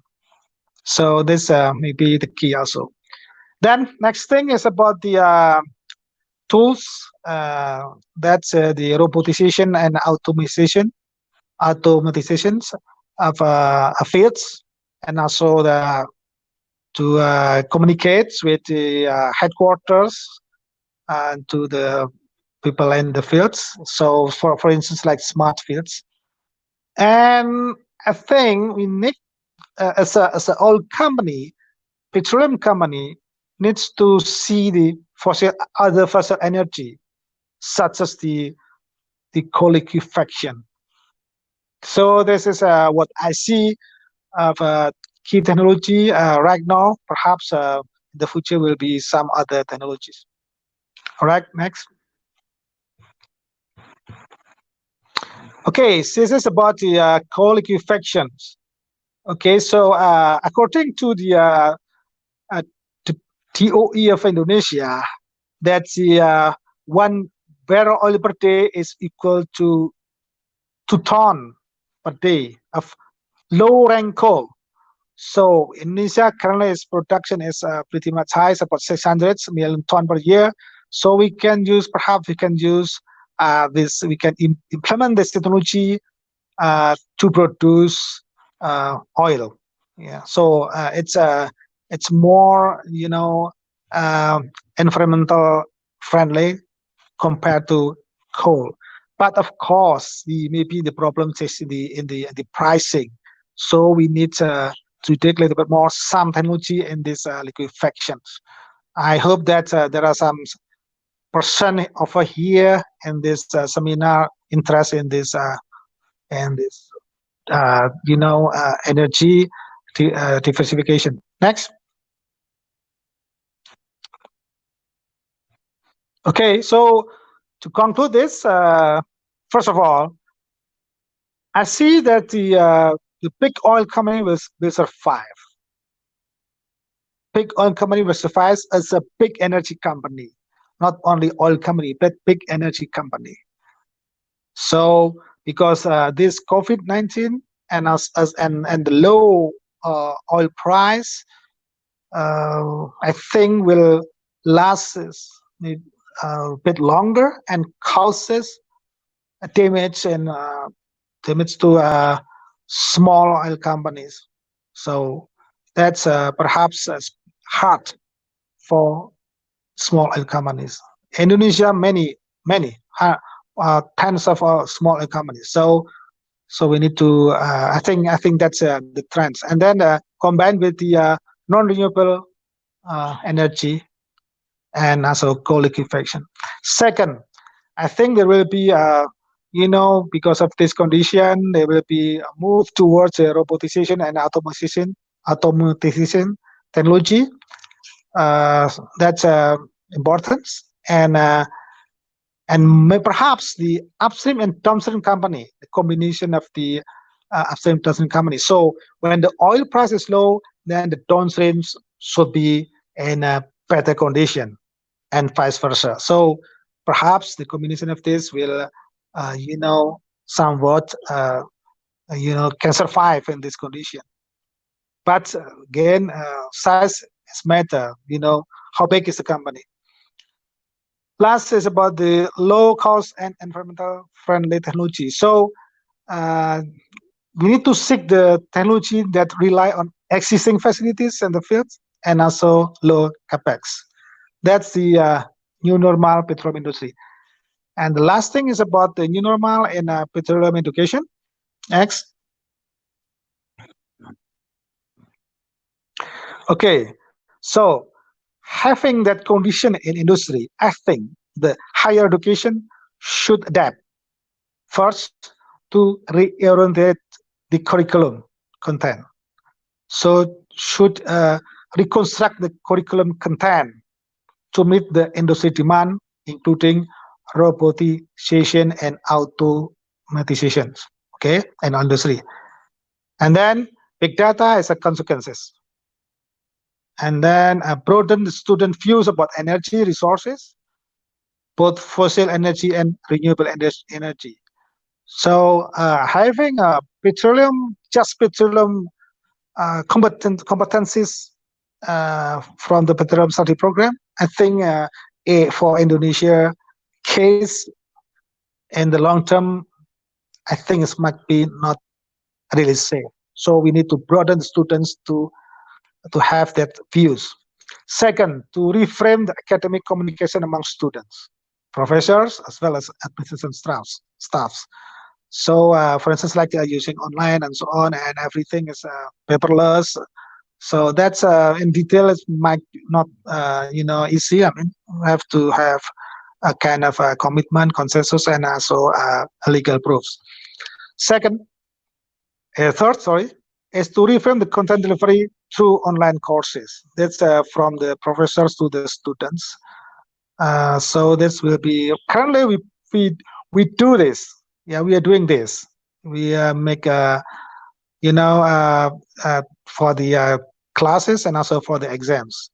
So this may be the key also. Then next thing is about the tools. That's the robotization and automatizations of fields, and also to communicate with the headquarters and to the people in the fields. So for instance, like smart fields. And I think we need as an oil company, petroleum company needs to see the other fossil energy, such as the co-liquefaction. So this is what I see of key technology right now. Perhaps in the future will be some other technologies. All right, next. Okay, so this is about the co-liquefactions. Okay, so according to the TOE of Indonesia, that the 1 barrel oil per day is equal to 2 tons per day of low rank coal. So Indonesia currently its production is pretty much high, it's about 600 million tons per year. So we can use, perhaps we can use this, we can implement this technology to produce oil. Yeah, so it's more, you know, environmental friendly compared to coal. But of course, maybe the problem is in the pricing. So we need to take a little bit more some technology in this liquefactions. I hope that there are some person over here in this seminar interest in this you know, energy diversification. Next. Okay, so to conclude this, first of all, I see that the big oil company will survive. Big oil company will survive as a big energy company, not only oil company, but big energy company. So because this COVID-19 and the low oil price, I think will last a bit longer and causes damage and damage to small oil companies. So that's perhaps hard for small oil companies. Indonesia, many tens of small oil companies. So we need to. I think that's the trends, and then combined with the non-renewable energy and also co-liquefaction. Second, I think there will be, you know, because of this condition, there will be a move towards robotization and automatization technology. That's important, and perhaps the upstream and downstream company, the combination of the upstream and downstream company. So when the oil price is low, then the downstreams should be in a better condition, and vice versa. So perhaps the combination of this will, you know, somewhat can survive in this condition. But again, size is matter. How big is the company? Last is about the low cost and environmental friendly technology. So we need to seek the technology that rely on existing facilities in the fields and also low capex. That's the new normal petroleum industry. And the last thing is about the new normal in petroleum education. Next. Okay, so having that condition in industry, I think the higher education should adapt first to reorientate the curriculum content. So should reconstruct the curriculum content to meet the industry demand, including robotization and automation, okay, and industry. And then big data as a consequences. And then broaden the student views about energy resources, both fossil energy and renewable energy. So having just petroleum competencies from the petroleum study program, I think for Indonesia case in the long term, I think it might be not really safe. So we need to broaden the students to have that views. Second, to reframe the academic communication among students, professors, as well as administration staffs. So, for instance, like using online and so on, and everything is paperless. So that's in detail. It might not, easy. I mean, we have to have a kind of a commitment, consensus, and also legal proofs. Third, is to reframe the content delivery through online courses. That's from the professors to the students. So this will be currently we do this. Yeah, we are doing this. We make for the classes and also for the exams,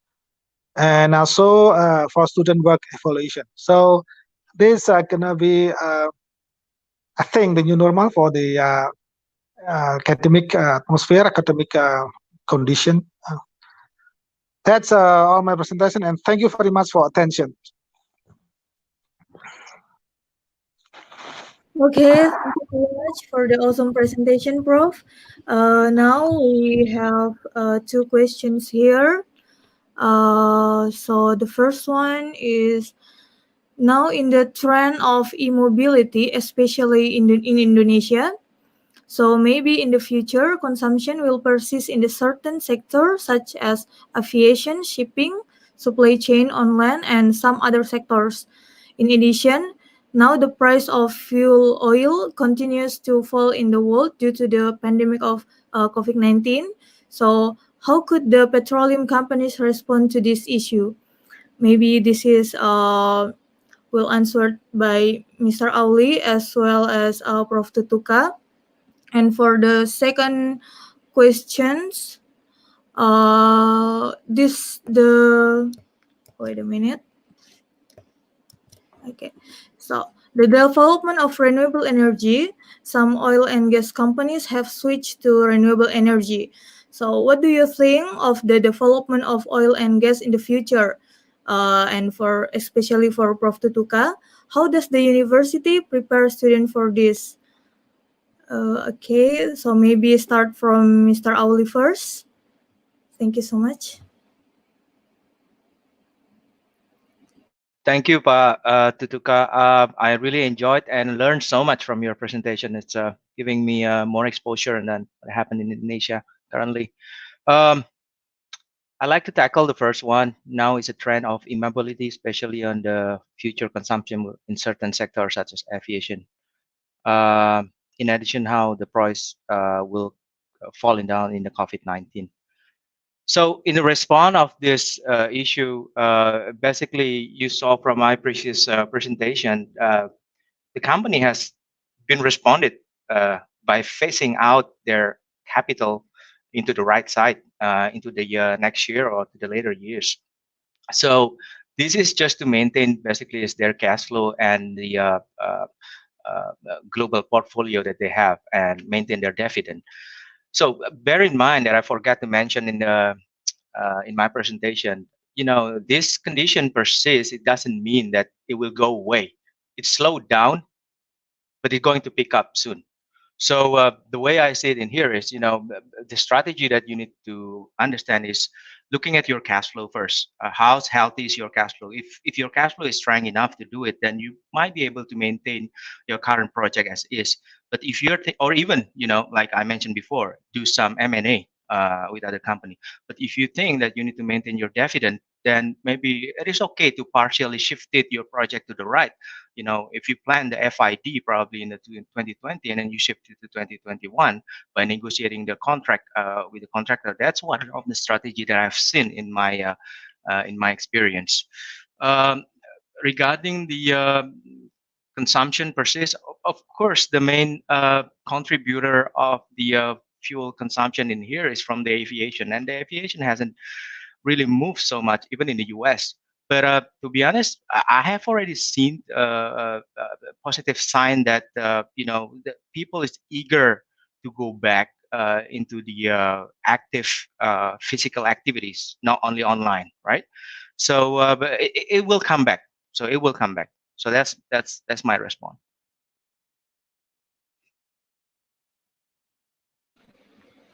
and also for student work evaluation. So this are gonna be, I think, the new normal for the academic atmosphere, academic condition. That's all my presentation, and thank you very much for attention. Okay, thank you very much for the awesome presentation, Prof. Now we have two questions here. So the first one is, now in the trend of e-mobility, especially in Indonesia, so maybe in the future, consumption will persist in the certain sectors such as aviation, shipping, supply chain on land, and some other sectors. In addition, now the price of fuel oil continues to fall in the world due to the pandemic of COVID-19. So how could the petroleum companies respond to this issue? Maybe this is will answered by Mr. Auli as well as Prof. Tutuka. And for the second questions, wait a minute. Okay, so the development of renewable energy, some oil and gas companies have switched to renewable energy. So what do you think of the development of oil and gas in the future? And especially for Prof. Tutuka, how does the university prepare students for this? Okay, so maybe start from Mr. Auli first. Thank you so much. Thank you, Pa Tutuka. I really enjoyed and learned so much from your presentation. It's giving me more exposure than what happened in Indonesia currently. I'd like to tackle the first one. Now is a trend of e-mobility, especially on the future consumption in certain sectors such as aviation. In addition, how the price will falling down in the COVID-19. So in the response of this issue, basically you saw from my previous presentation, the company has been responded by phasing out their capital into the right side into the next year or to the later years. So this is just to maintain basically is their cash flow and the global portfolio that they have and maintain their dividend. So bear in mind that I forgot to mention in my presentation, this condition persists. It doesn't mean that it will go away. It slowed down, but it's going to pick up soon. So the way I see it in here is, the strategy that you need to understand is looking at your cash flow first. How healthy is your cash flow? If your cash flow is strong enough to do it, then you might be able to maintain your current project as is. But if you're, or even, like I mentioned before, do some M&A with other company. But if you think that you need to maintain your dividend, then maybe it is okay to partially shift your project to the right. If you plan the FID probably in the 2020 and then you shift it to 2021 by negotiating the contract with the contractor, that's one of the strategy that I've seen in my experience. Regarding the consumption persist, of course, the main contributor of the fuel consumption in here is from the aviation, and the aviation hasn't really moved so much, even in the US. But to be honest, I have already seen a positive sign that the people is eager to go back into the active physical activities, not only online, right? So but it will come back. So it will come back. So that's my response.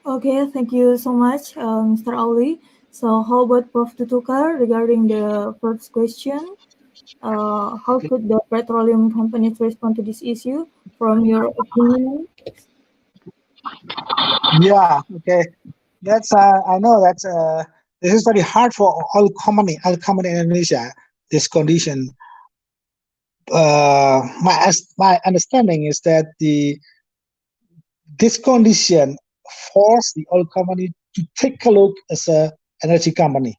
Okay, thank you so much, Mr. Ali. So how about Prof. Tutukar regarding the first question? How could the petroleum companies respond to this issue from your opinion? Yeah, okay. That's I know that this is very hard for all company in Indonesia. This condition. My understanding is that this condition forced the oil company to take a look as a energy company.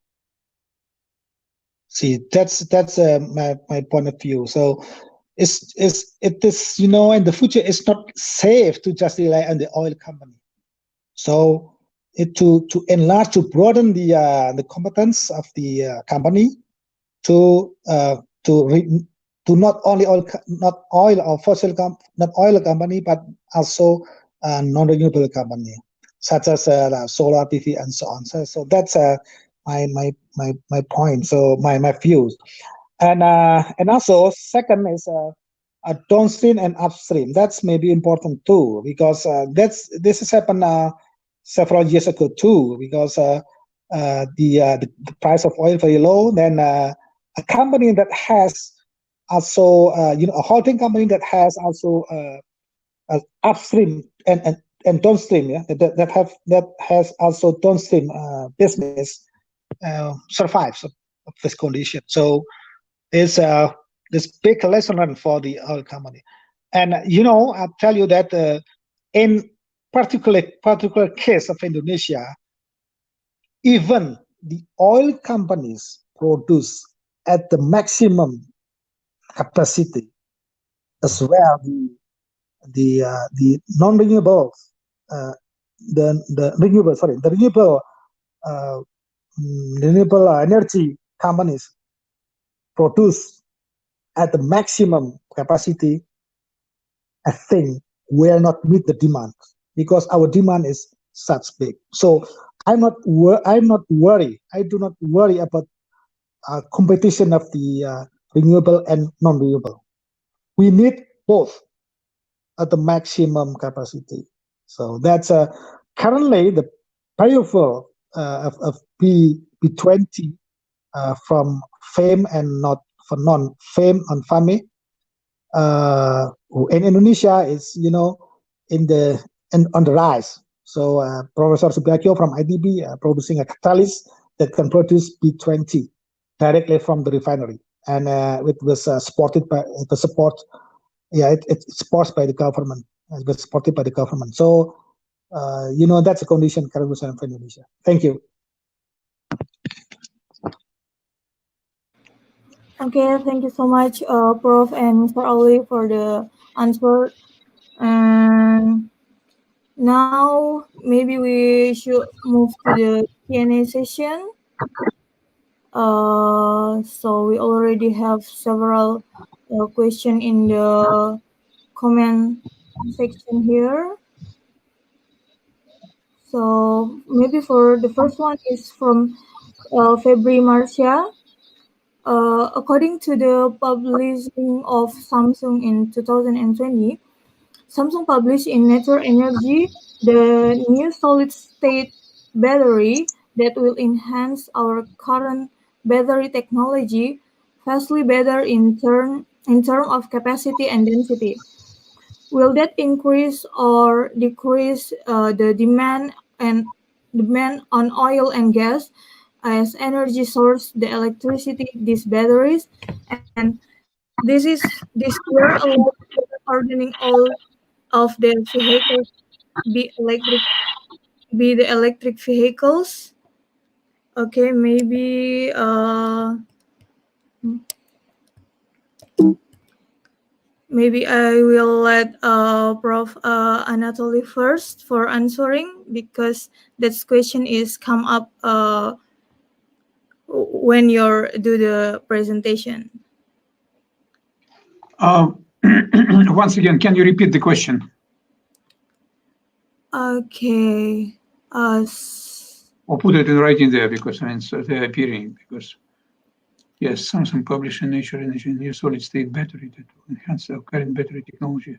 See, that's my point of view. So it is in the future it's not safe to just rely on the oil company. So to enlarge, to broaden the competence of the company to not only not oil or fossil not oil company, but also non-renewable company such as solar PV and so on. So that's my point. So my views, and also second is downstream and upstream. That's maybe important too, because this has happened several years ago too, because the price of oil very low. Then a company that has also a holding company that has also upstream and downstream, yeah, that has also downstream business survives of this condition. So it's this big lesson learned for the oil company. And I'll tell you that in particular case of Indonesia, even the oil companies produce at the maximum capacity, as well the non-renewable renewable energy companies produce at the maximum capacity, I think will not meet the demand, because our demand is such big. So I'm not worried. I do not worry about competition of the renewable and non-renewable. We need both at the maximum capacity. So that's currently the biofuel of B20 from FAME and not for non-FAME and FAME in Indonesia is on the rise. So Professor Subiakyo from IDB producing a catalyst that can produce B20 directly from the refinery, and it was supported by it's supported by the government. It was supported by the government. So that's a condition currently for Indonesia. Thank you. Okay, thank you so much, Prof. and Mr. Ali, for the answer. And now maybe we should move to the Q&A session. So we already have several questions in the comment section here. So maybe for the first one is from 𝗏𝒡𝒡. According to the publishing of Samsung in 2020, Samsung published in Nature Energy the new solid-state battery that will enhance our current battery technology vastly better in terms of capacity and density. Will that increase or decrease the demand on oil and gas as energy source, the electricity, these batteries, and this year allows ordering all of the vehicles be the electric vehicles. Okay, maybe maybe I will let Prof. Anatoly first for answering, because that question is come up when you do the presentation. Once again, can you repeat the question? Okay. Or put it in writing there, because they're appearing. Because yes, Samsung published in Nature Energy a new solid-state battery that will enhance our current battery technology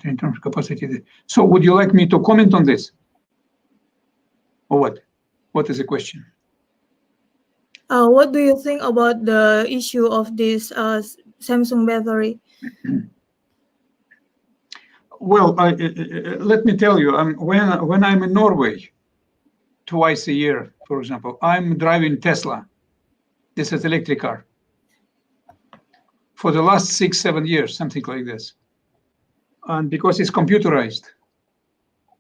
in terms of capacity. So, would you like me to comment on this, or what? What is the question? What do you think about the issue of this Samsung battery? Well, let me tell you, when I'm in Norway twice a year, for example, I'm driving Tesla. This is electric car. For the last 6-7 years, something like this. And because it's computerized,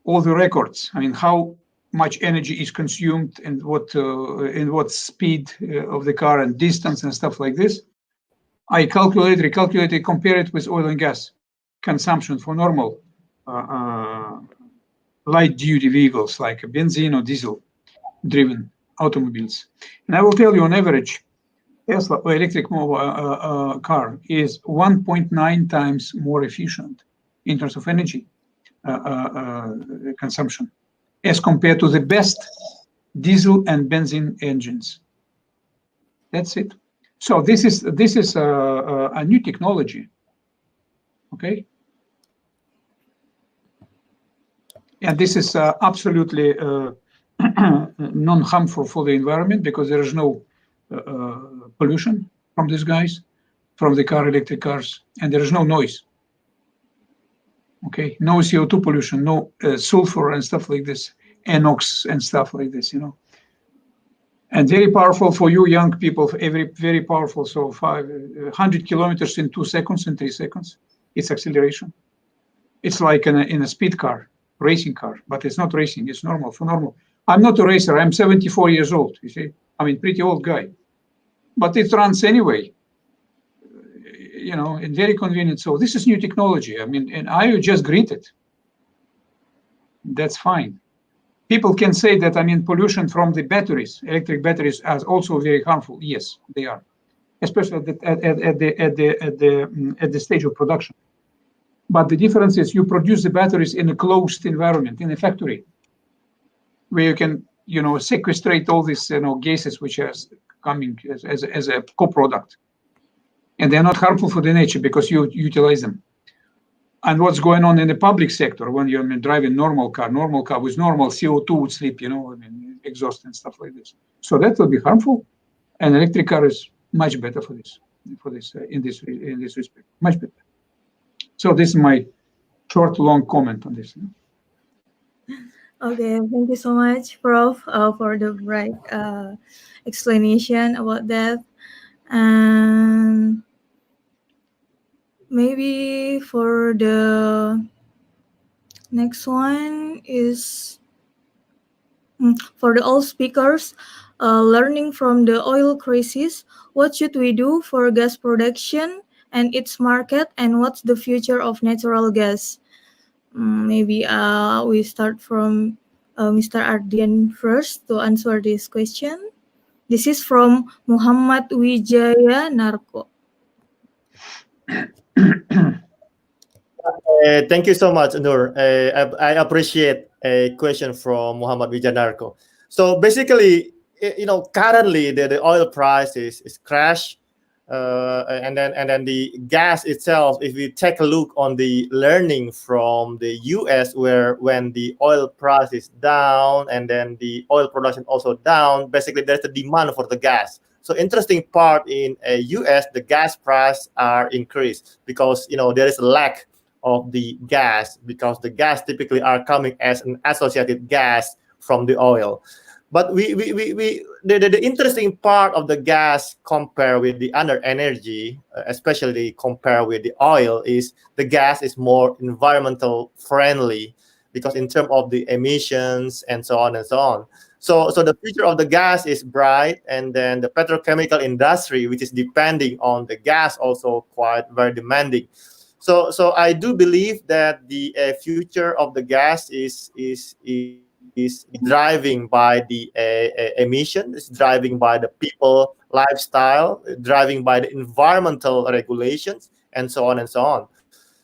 all the records, I mean, how much energy is consumed and what speed of the car and distance and stuff like this, I recalculate, compare it with oil and gas consumption for normal light-duty vehicles like benzene or diesel-driven automobiles. And I will tell you, on average, Tesla or electric car is 1.9 times more efficient in terms of energy consumption as compared to the best diesel and benzene engines. That's it. So this is a new technology. Okay. And this is absolutely non-harmful for the environment, because there is no pollution from these guys, from the electric cars, and there is no noise. Okay, no CO2 pollution, no sulfur and stuff like this, NOx and stuff like this, And very powerful for you young people, very powerful. So 100 kilometers in 2 seconds, in 3 seconds, it's acceleration. It's like in a speed car, racing car, but it's not racing, it's normal, for normal. I'm not a racer, I'm 74 years old, you see. I mean, pretty old guy. But it runs anyway, and very convenient. So this is new technology. I mean, and I just greet it. That's fine. People can say that, I mean, pollution from the batteries, electric batteries, are also very harmful. Yes, they are, especially at the stage of production. But the difference is you produce the batteries in a closed environment, in a factory, where you can, sequestrate all these, gases which are coming as a co-product, and they're not harmful for the nature because you utilize them. And what's going on in the public sector when you're driving normal car with normal CO2 would sleep, exhaust and stuff like this. So that will be harmful, and electric car is much better for this in this respect, much better. So this is my short, long comment on this. Okay, thank you so much, Prof, for the bright explanation about that. And maybe for the next one is for the all speakers, learning from the oil crisis, what should we do for gas production and its market, and what's the future of natural gas? Maybe we start from Mr. Ardian first to answer this question. This is from Muhammad Wijaya Narko. Thank you so much, Nur. I appreciate a question from Muhammad Wijanarko. So basically, currently the oil price is crashed, and then the gas itself. If we take a look on the learning from the U.S., where when the oil price is down and then the oil production also down, basically there's a demand for the gas. So interesting part in U.S., the gas price are increased because there is a lack of the gas, because the gas typically are coming as an associated gas from the oil. But the interesting part of the gas compared with the other energy, especially compared with the oil, is the gas is more environmental friendly, because in terms of the emissions and so on and so on. So the future of the gas is bright, and then the petrochemical industry, which is depending on the gas, also quite very demanding. So I do believe that the future of the gas is driving by the emission, is driving by the people lifestyle, driving by the environmental regulations, and so on and so on.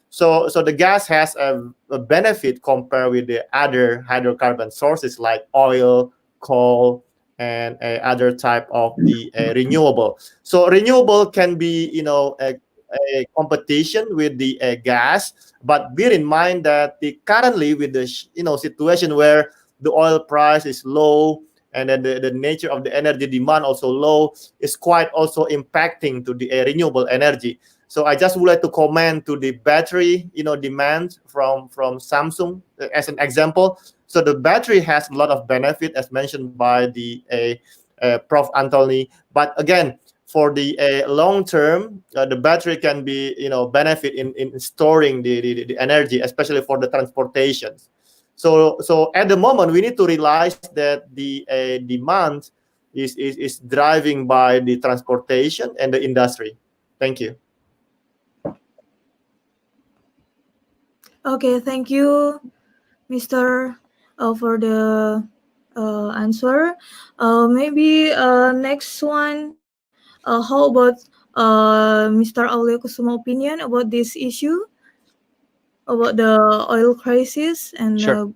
So the gas has a benefit compared with the other hydrocarbon sources like oil, coal, and other type of the renewable. So renewable can be a competition with the gas, but bear in mind that currently with the situation where the oil price is low, and then the nature of the energy demand also low, is quite also impacting to the renewable energy. So I just would like to comment to the battery demand from Samsung as an example. So the battery has a lot of benefit, as mentioned by the Prof. Antony, but again, for the long term, the battery can be benefit in storing the energy, especially for the transportation. So at the moment, we need to realize that the demand is driving by the transportation and the industry. Thank you. Okay, thank you, Mr. For the answer. Maybe next one. How about Mr. 𝗏𝗓𝗖𝗓𝒂𝒂𝒧's opinion about this issue, about the oil crisis? And Sure.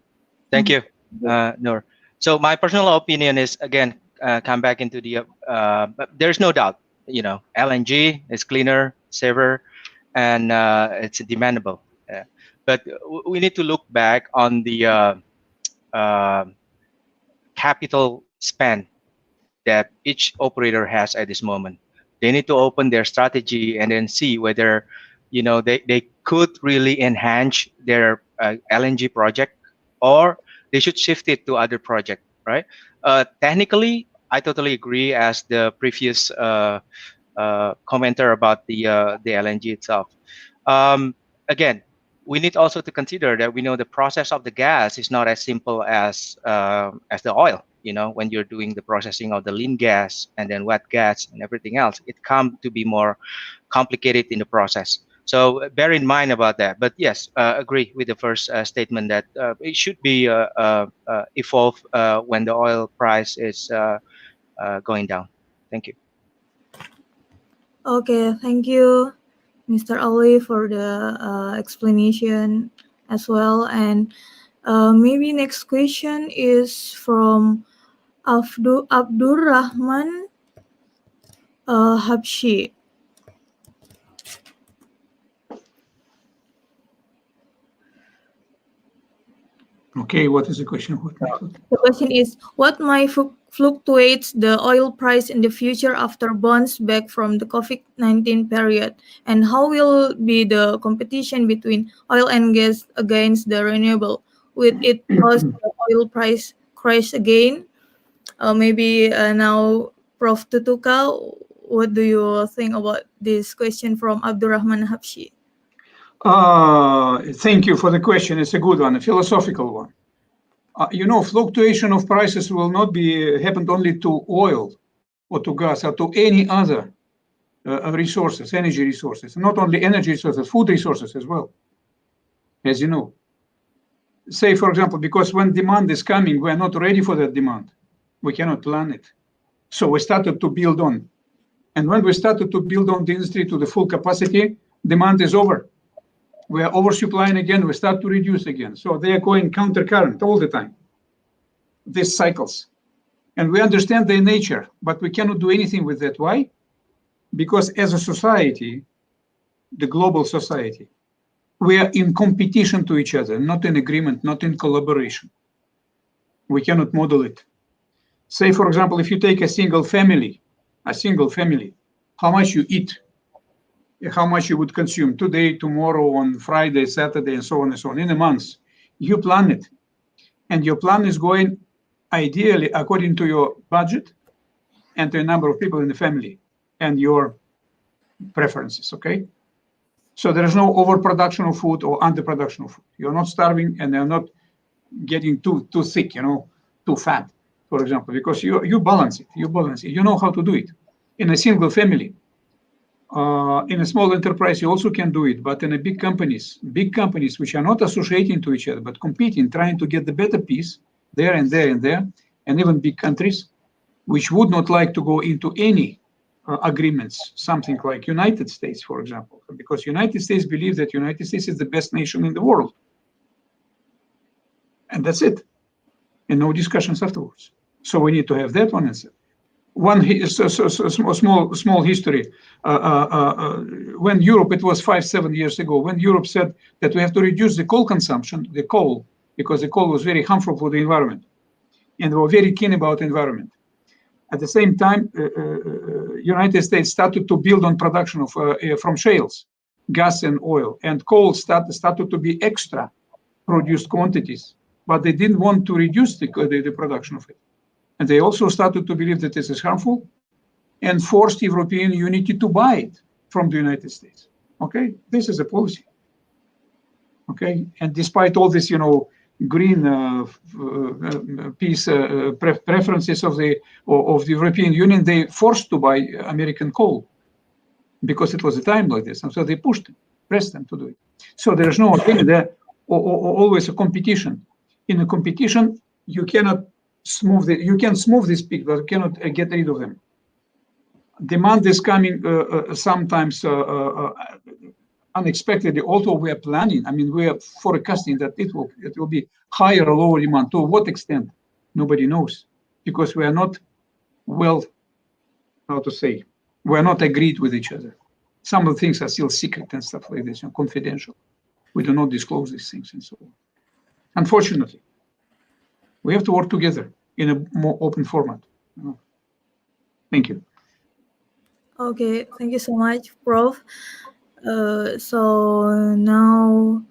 Thank you, Nur. So my personal opinion is, again, come back into the but there's no doubt, LNG is cleaner, safer, and it's demandable. But we need to look back on the capital spend that each operator has at this moment. They need to open their strategy and then see whether they could really enhance their LNG project, or they should shift it to other project, right? Technically, I totally agree as the previous commenter about the LNG itself. Again, we need also to consider that we know the process of the gas is not as simple as the oil. When you're doing the processing of the lean gas and then wet gas and everything else, it comes to be more complicated in the process. So bear in mind about that. But yes, agree with the first statement that it should be evolved when the oil price is going down. Thank you. Okay, thank you, Mr. Ali, for the explanation as well. And maybe next question is from 𝗏𝗢𝗓𝗂𝗏𝒂𝒂𝒧𝗏. Okay, what is the question? The question is, what might fluctuate the oil price in the future after bounce back from the COVID-19 period? And how will be the competition between oil and gas against the renewable? Will it cause the oil price crash again? Maybe now, Prof. Tutuka, what do you think about this question from 𝗏𝗓𝗏𝗏𝗏𝗏𝗏𝗏𝗏? Thank you for the question. It's a good one, a philosophical one. Fluctuation of prices will not be happened only to oil or to gas or to any other resources, energy resources, not only energy resources, food resources as well, as you know. Say, for example, because when demand is coming, we're not ready for that demand. We cannot plan it. So we started to build on. And when we started to build on the industry to the full capacity, demand is over. We are oversupplying again, we start to reduce again. So they are going counter-current all the time, these cycles. And we understand their nature, but we cannot do anything with that. Why? Because as a society, the global society, we are in competition to each other, not in agreement, not in collaboration. We cannot model it. Say, for example, if you take a single family, how much you eat, how much you would consume today, tomorrow, on Friday, Saturday, and so on and so on, in a month, you plan it. And your plan is going ideally according to your budget and to a number of people in the family and your preferences, okay? So there is no overproduction of food or underproduction of food. You're not starving and they're not getting too thick, too fat, for example, because you balance it, you know how to do it. In a single family, in a small enterprise, you also can do it, but in a big companies which are not associating to each other, but competing, trying to get the better piece there and there and there, and even big countries, which would not like to go into any agreements, something like United States, for example, because United States believe that United States is the best nation in the world. And that's it. And no discussions afterwards. So we need to have that one answer. One small history. When Europe, it was 5-7 years ago, when Europe said that we have to reduce the coal consumption, because the coal was very harmful for the environment. And they were very keen about the environment. At the same time, United States started to build on production of from shales, gas and oil, and coal started to be extra produced quantities, but they didn't want to reduce the production of it. And they also started to believe that this is harmful and forced European unity to buy it from the United States. Okay, this is a policy. Okay, and despite all this, green peace preferences of the European Union, they forced to buy American coal because it was a time like this, and so they pressed them to do it. So there's no opinion there, always a competition. In a competition, you cannot smooth it. You can smooth this peak, but you cannot get rid of them. Demand is coming sometimes unexpectedly, although we are planning. I mean, we are forecasting that it will be higher or lower demand. To what extent? Nobody knows, because we are not we are not agreed with each other. Some of the things are still secret and stuff like this, confidential. We do not disclose these things and so on. Unfortunately, we have to work together in a more open format. Thank you. Okay, thank you so much, Prof. So now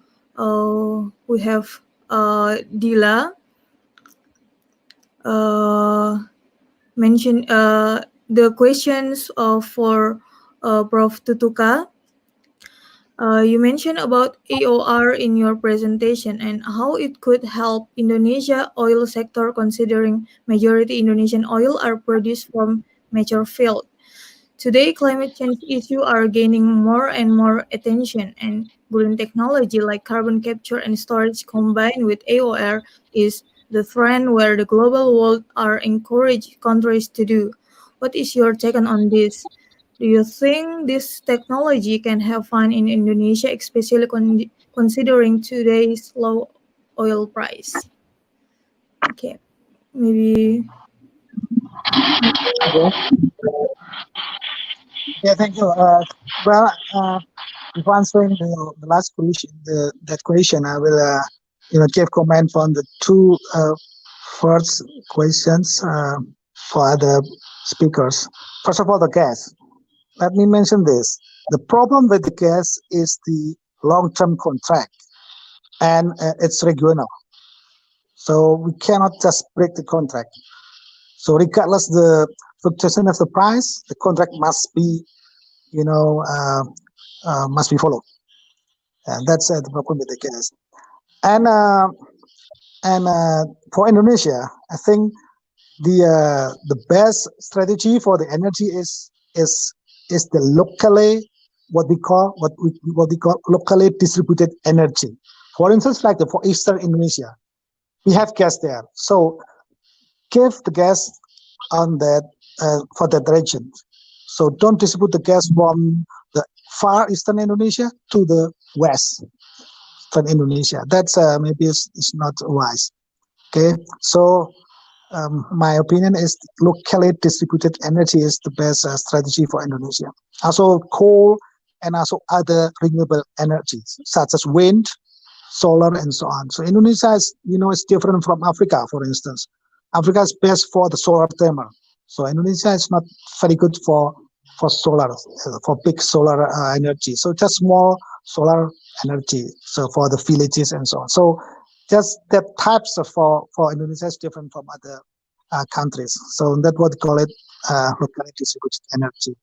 we have Dila mention the questions for Prof. Tutuka. You mentioned about AOR in your presentation and how it could help Indonesia oil sector, considering majority Indonesian oil are produced from mature field. Today, climate change issues are gaining more and more attention, and green technology like carbon capture and storage combined with AOR is the trend where the global world are encouraged countries to do. What is your take on this? Do you think this technology can have fun in Indonesia, especially considering today's low oil price? Okay, maybe. Yeah, thank you. Before answering the last question, that question, I will give comment on the two first questions for other speakers. First of all, the gas. Let me mention this. The problem with the gas is the long-term contract, and it's regional. So we cannot just break the contract. So regardless the fluctuation of the price, the contract must be, must be followed. And that's the problem with the gas. And for Indonesia, I think the best strategy for the energy is the locally what we call locally distributed energy. For instance, like for Eastern Indonesia, we have gas there. So give the gas on that for that region. So don't distribute the gas from the far Eastern Indonesia to the west. from Indonesia. That's maybe it's not wise. Okay, so my opinion is locally distributed energy is the best strategy for Indonesia. Also coal and also other renewable energies such as wind, solar, and so on. So Indonesia is, it's different from Africa, for instance. Africa is best for the solar thermal. So Indonesia is not very good for solar, for big solar energy. So just small solar energy. So for the villages and so on. So just that types of for Indonesia is different from other countries. So that's what we call it locally distributed energy.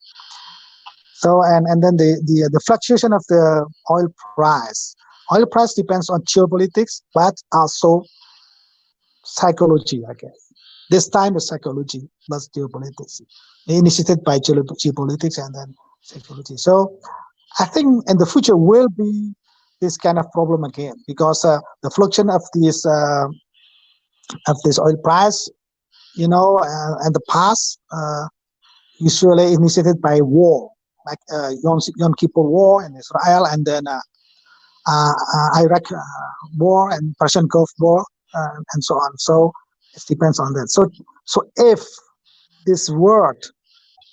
So and then the fluctuation of the oil price. Oil price depends on geopolitics, but also psychology, I guess. This time is psychology plus geopolitics, initiated by geopolitics and then psychology. So I think in the future will be this kind of problem again, because the fluctuation of this oil price, and the past usually initiated by war, like Yom Kippur War in Israel, and then Iraq war and Persian Gulf War, and so on. So it depends on that. So if this world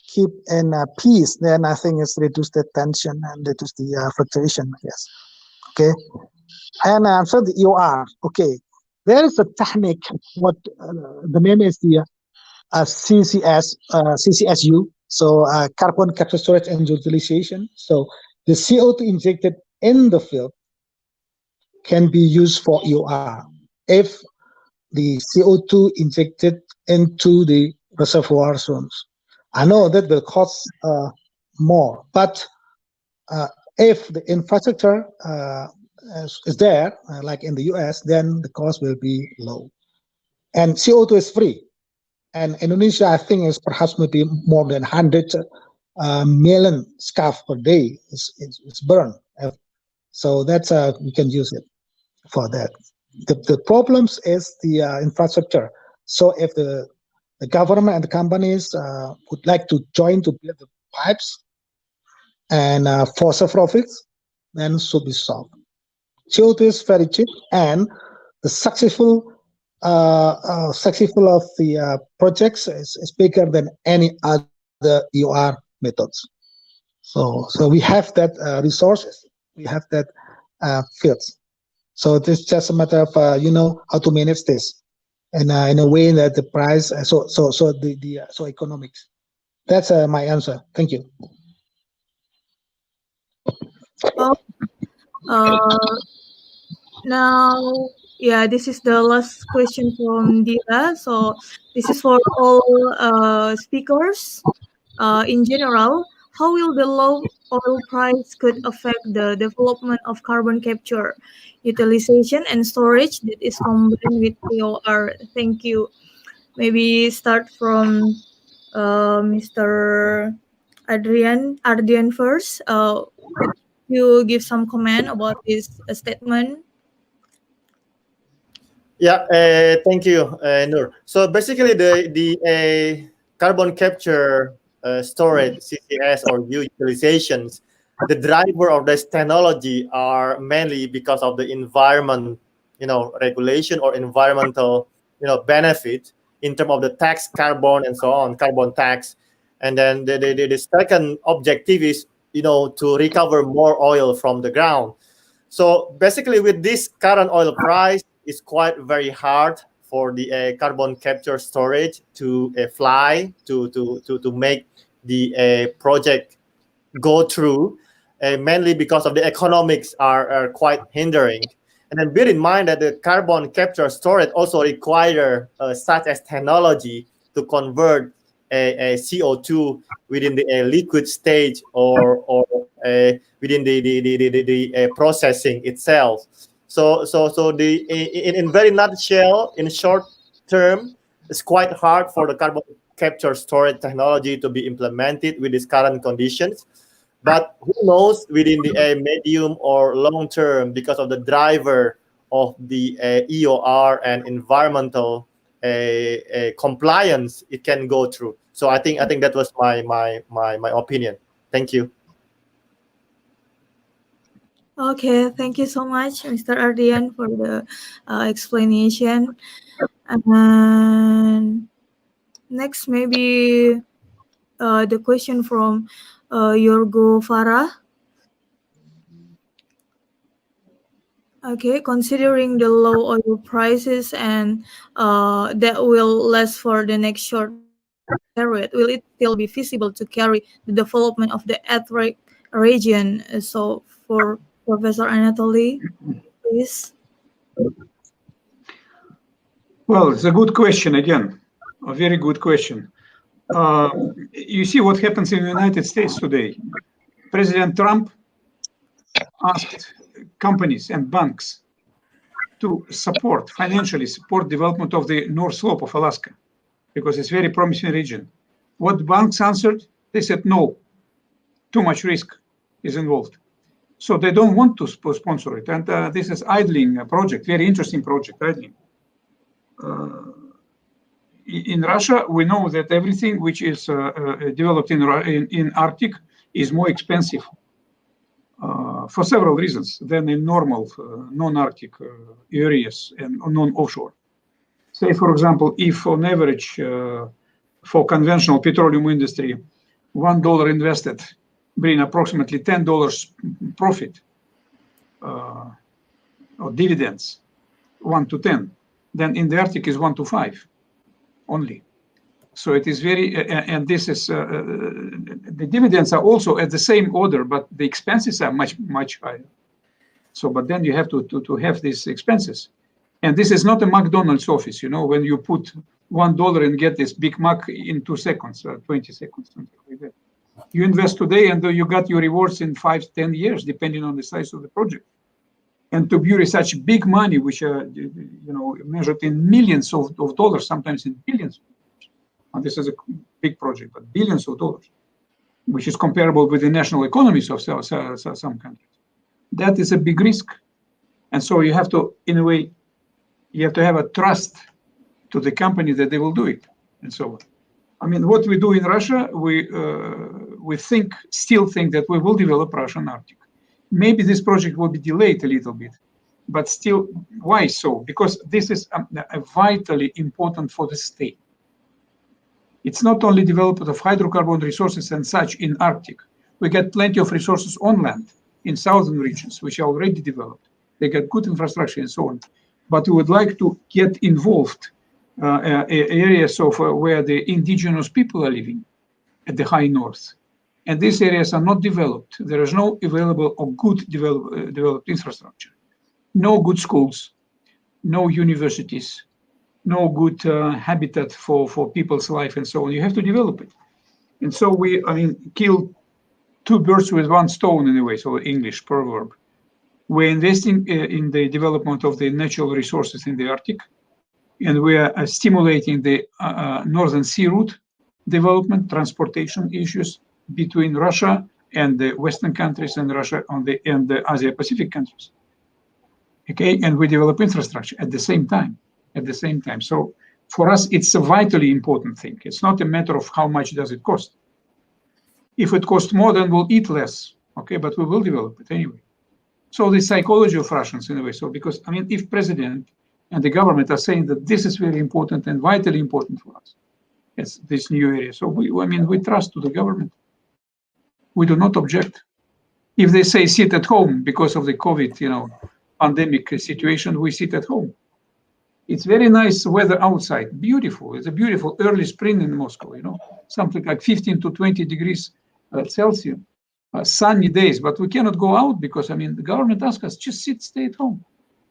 keep in peace, then I think it's reduce the tension and reduce the fluctuation. Yes. Okay. And answer the EOR. Okay. There is a technique. What the name is the CCSU. So carbon capture, storage, and utilization. So the CO2 injected in the field can be used for EOR if the CO2 injected into the reservoir zones. I know that will cost more, but if the infrastructure is there, like in the US, then the cost will be low. And CO2 is free. And Indonesia, I think, is perhaps maybe more than 100 million scarf per day. It's burned. So that's we can use it for that. The problems is the infrastructure. So if the government and the companies would like to join to build the pipes and for profits, then should be solved. CO2 is very cheap, and the successful of the projects is bigger than any other EOR methods. So we have that resources, we have that fields. So it's just a matter of how to manage this, and in a way that the price so economics. That's my answer. Thank you. Now, yeah, this is the last question from Dila. So this is for all speakers. In general, how will the low oil price could affect the development of carbon capture, utilization, and storage that is combined with EOR? Thank you. Maybe start from Mr. Ardian first. Could you give some comment about this statement? Yeah, thank you, Nur. So basically, the carbon capture, storage, CCS or utilizations, the driver of this technology are mainly because of the environment, regulation or environmental, benefit in terms of the tax, carbon, and so on, carbon tax. And then the second objective is, to recover more oil from the ground. So basically, with this current oil price, it's quite very hard for the carbon capture storage to fly, to make the project go through, mainly because of the economics are quite hindering. And then bear in mind that the carbon capture storage also require such as technology to convert a CO2 within the liquid stage or within the processing itself. So in very nutshell, in short term, it's quite hard for the carbon capture storage technology to be implemented with these current conditions. But who knows, within the medium or long term, because of the driver of the EOR and environmental compliance, it can go through. So I think that was my opinion. Thank you. Okay, thank you so much, Mr. Ardian, for the explanation. And next, maybe the question from Yorgo Farah. Okay, considering the low oil prices and that will last for the next short period, will it still be feasible to carry the development of the ethnic region? So for Professor Anatoly, please. Well, it's a good question again, a very good question. You see what happens in the United States today. President Trump asked companies and banks to financially support development of the North Slope of Alaska, because it's a very promising region. What banks answered? They said, no, too much risk is involved. So they don't want to sponsor it. And this is idling project, very interesting project, idling. In Russia, we know that everything which is developed in Arctic is more expensive for several reasons than in normal non-Arctic areas and non-offshore. Say, for example, if on average for conventional petroleum industry, $1 invested bring approximately $10 profit or dividends, 1 to 10, then in the Arctic is 1 to 5 only. So it is very, and this is, the dividends are also at the same order, but the expenses are much, much higher. So, but then you have to have these expenses. And this is not a McDonald's office, you know, when you put $1 and get this Big Mac in 2 seconds, 20 seconds, something like that. You invest today and you got your rewards in 5, 10 years, depending on the size of the project. And to bury such big money, which are, you know, measured in millions of dollars, sometimes in billions. And this is a big project, but billions of dollars, which is comparable with the national economies of some countries. That is a big risk. And so you have to, in a way, you have to have a trust to the company that they will do it, and so on. I mean, what we do in Russia, we still think that we will develop Russian Arctic. Maybe this project will be delayed a little bit, but still, why so? Because this is vitally important for the state. It's not only development of hydrocarbon resources and such in Arctic. We get plenty of resources on land in southern regions, which are already developed. They get good infrastructure and so on. But we would like to get involved areas of where the indigenous people are living at the high north. And these areas are not developed. There is no available or good developed infrastructure. No good schools, no universities, no good habitat for people's life and so on. You have to develop it. And so we, kill 2 birds with 1 stone in a way, so English proverb. We're investing in the development of the natural resources in the Arctic, and we are stimulating the Northern Sea Route development, transportation issues between Russia and the Western countries and Russia and the Asia-Pacific countries. Okay, and we develop infrastructure at the same time. So for us, it's a vitally important thing. It's not a matter of how much does it cost. If it costs more, then we'll eat less. Okay, but we will develop it anyway. So the psychology of Russians in a way. So because, if president and the government are saying that this is very important and vitally important for us, it's this new area. So we trust to the government. We do not object. If they say sit at home because of the COVID, pandemic situation, we sit at home. It's very nice weather outside, beautiful. It's a beautiful early spring in Moscow, something like 15 to 20 degrees Celsius. Sunny days, but we cannot go out because, the government asks us, just stay at home.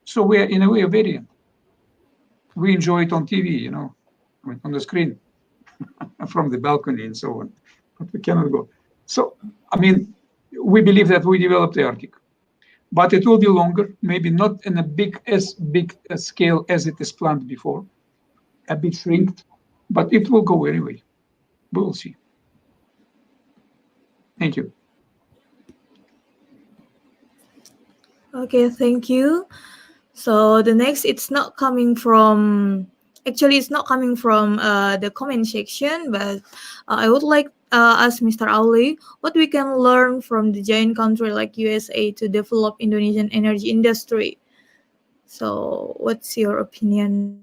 So we are, in a way, a variant. We enjoy it on TV, on the screen, from the balcony and so on, but we cannot go. So, we believe that we developed the Arctic, but it will be longer, maybe not in as big a scale as it is planned before, a bit shrinked, but it will go anyway. We will see. Thank you. Okay, thank you. So the next, it's not coming from the comment section, but I would like ask Mr. Ali what we can learn from the giant country like USA to develop Indonesian energy industry. So, what's your opinion,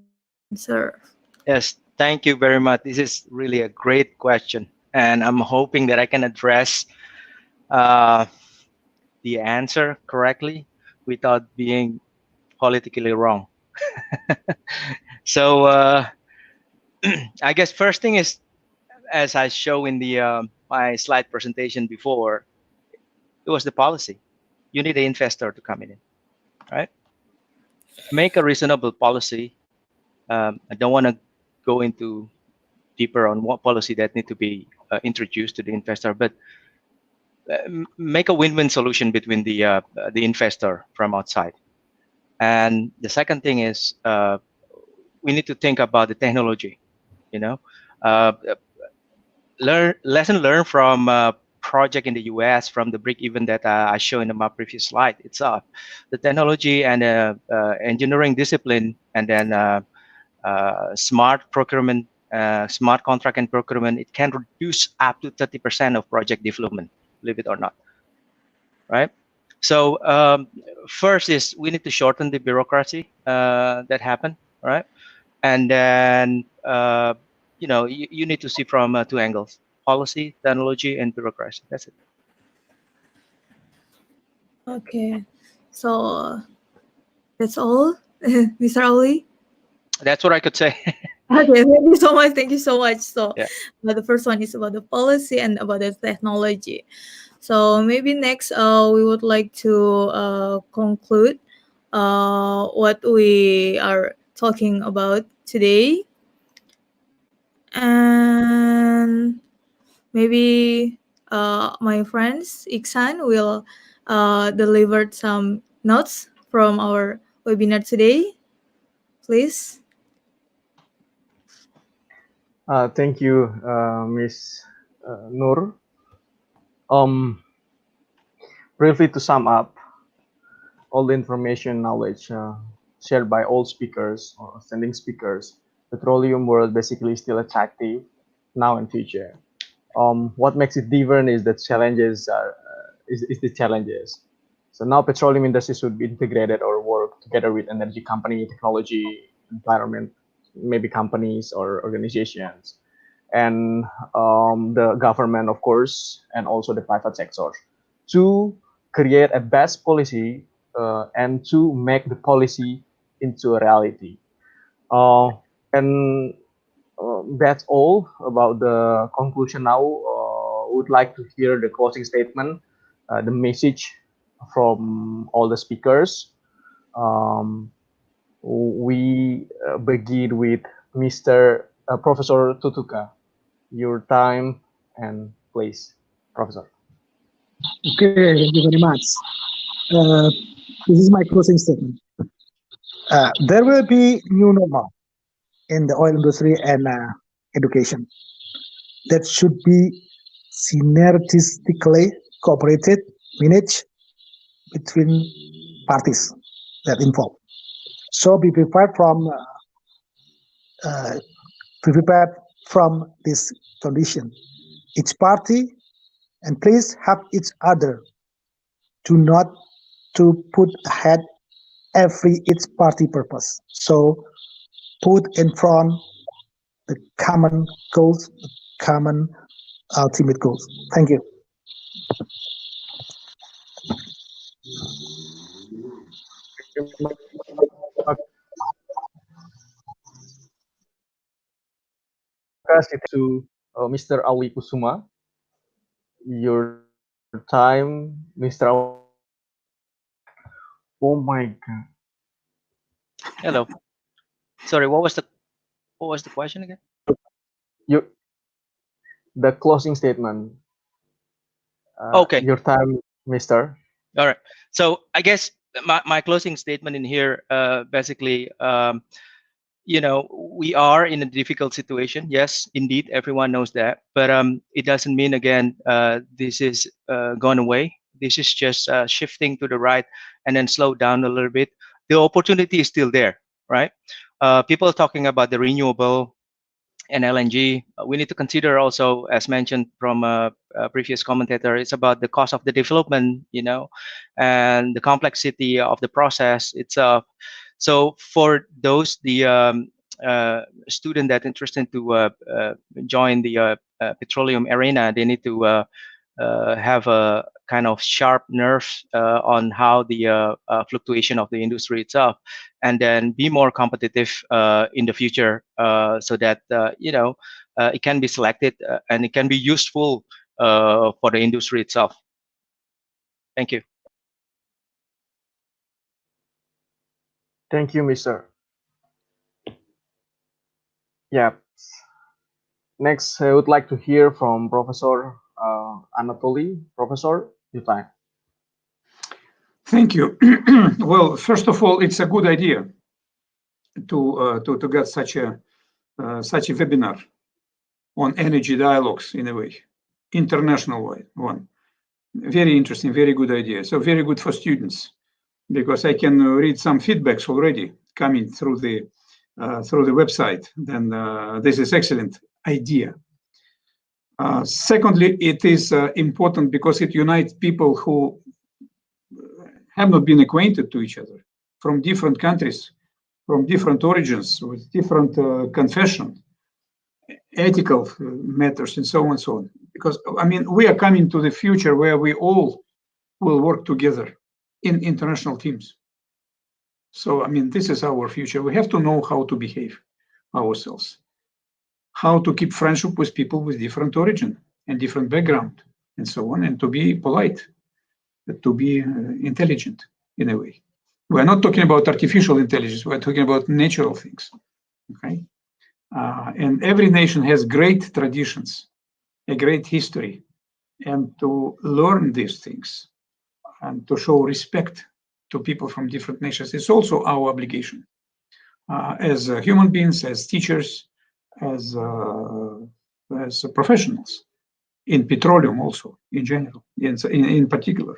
sir? Yes, thank you very much. This is really a great question, and I'm hoping that I can address the answer correctly without being politically wrong. So I guess first thing is, as I show in the my slide presentation before, it was the policy. You need an investor to come in, right? Make a reasonable policy. I don't want to go into deeper on what policy that need to be introduced to the investor, but make a win-win solution between the investor from outside. And the second thing is we need to think about the technology. You know, lesson learned from project in the US from the break-even that I showed in my previous slide. It's the technology and engineering discipline, and then smart procurement, smart contract and procurement. It can reduce up to 30% of project development, believe it or not, right? So first is we need to shorten the bureaucracy that happen, right? And then you know, you need to see from two angles: policy, technology, and bureaucracy. That's it. Okay, so that's all, Mr. Ali. That's what I could say. Okay, thank you so much. Thank you so much. So, Yeah. the first one is about the policy and about the technology. So maybe next, we would like to conclude what we are talking about today, and maybe my friends Iksan will deliver some notes from our webinar today, please. Thank you, Miss Nur. Briefly to sum up, all the information, knowledge shared by all speakers or standing speakers, petroleum world basically still attractive now and future. What makes it different is that challenges are is the challenges. So now petroleum industry should be integrated or work together with energy company, technology, environment, maybe companies or organizations, and the government, of course, and also the private sector, to create a best policy and to make the policy into a reality. And that's all about the conclusion now. Would like to hear the closing statement, the message from all the speakers. We begin with Mr. Professor Tutuka. Your time and place, Professor. Okay, thank you very much. This is my closing statement. There will be new normal in the oil industry and education that should be synergistically cooperated, managed between parties that involved. So be prepared from this condition. Each party and please help each other. Do not to put ahead each party purpose. So put in front the common goals, the common ultimate goals. Thank you. To Mr. Ali Kusuma. Your time, Mr. Ali. Oh my God. Hello. Sorry, what was the question again? The closing statement. Okay. Your time, Mister. All right. So I guess my closing statement in here, basically, you know, we are in a difficult situation. Yes, indeed, everyone knows that. But it doesn't mean, again, this is gone away. This is just shifting to the right and then slow down a little bit. The opportunity is still there, right? People are talking about the renewable and LNG. We need to consider also, as mentioned from a previous commentator, it's about the cost of the development, and the complexity of the process itself. So for those student that interested to join the petroleum arena, they need to have a kind of sharp nerves on how the fluctuation of the industry itself, and then be more competitive in the future, so that it can be selected and it can be useful for the industry itself. Thank you. Thank you, Mr. Yeah. Next, I would like to hear from Professor Anatoly. Professor, your time. Thank you. Well, first of all, it's a good idea to get such a webinar on energy dialogues, in a way, international one. Very interesting, very good idea. So very good for students, because I can read some feedbacks already coming through the website. Then this is excellent idea. Secondly, it is important because it unites people who have not been acquainted to each other, from different countries, from different origins, with different confession, ethical matters, and so on and so on. Because, I mean, we are coming to the future where we all will work together in international teams. So, I mean, this is our future. We have to know how to behave ourselves, how to keep friendship with people with different origin and different background, and so on, and to be polite, to be intelligent in a way. We're not talking about artificial intelligence, we're talking about natural things, okay? And every nation has great traditions, a great history, and to learn these things and to show respect to people from different nations is also our obligation as human beings, as teachers, as professionals in petroleum, also in general, in particular.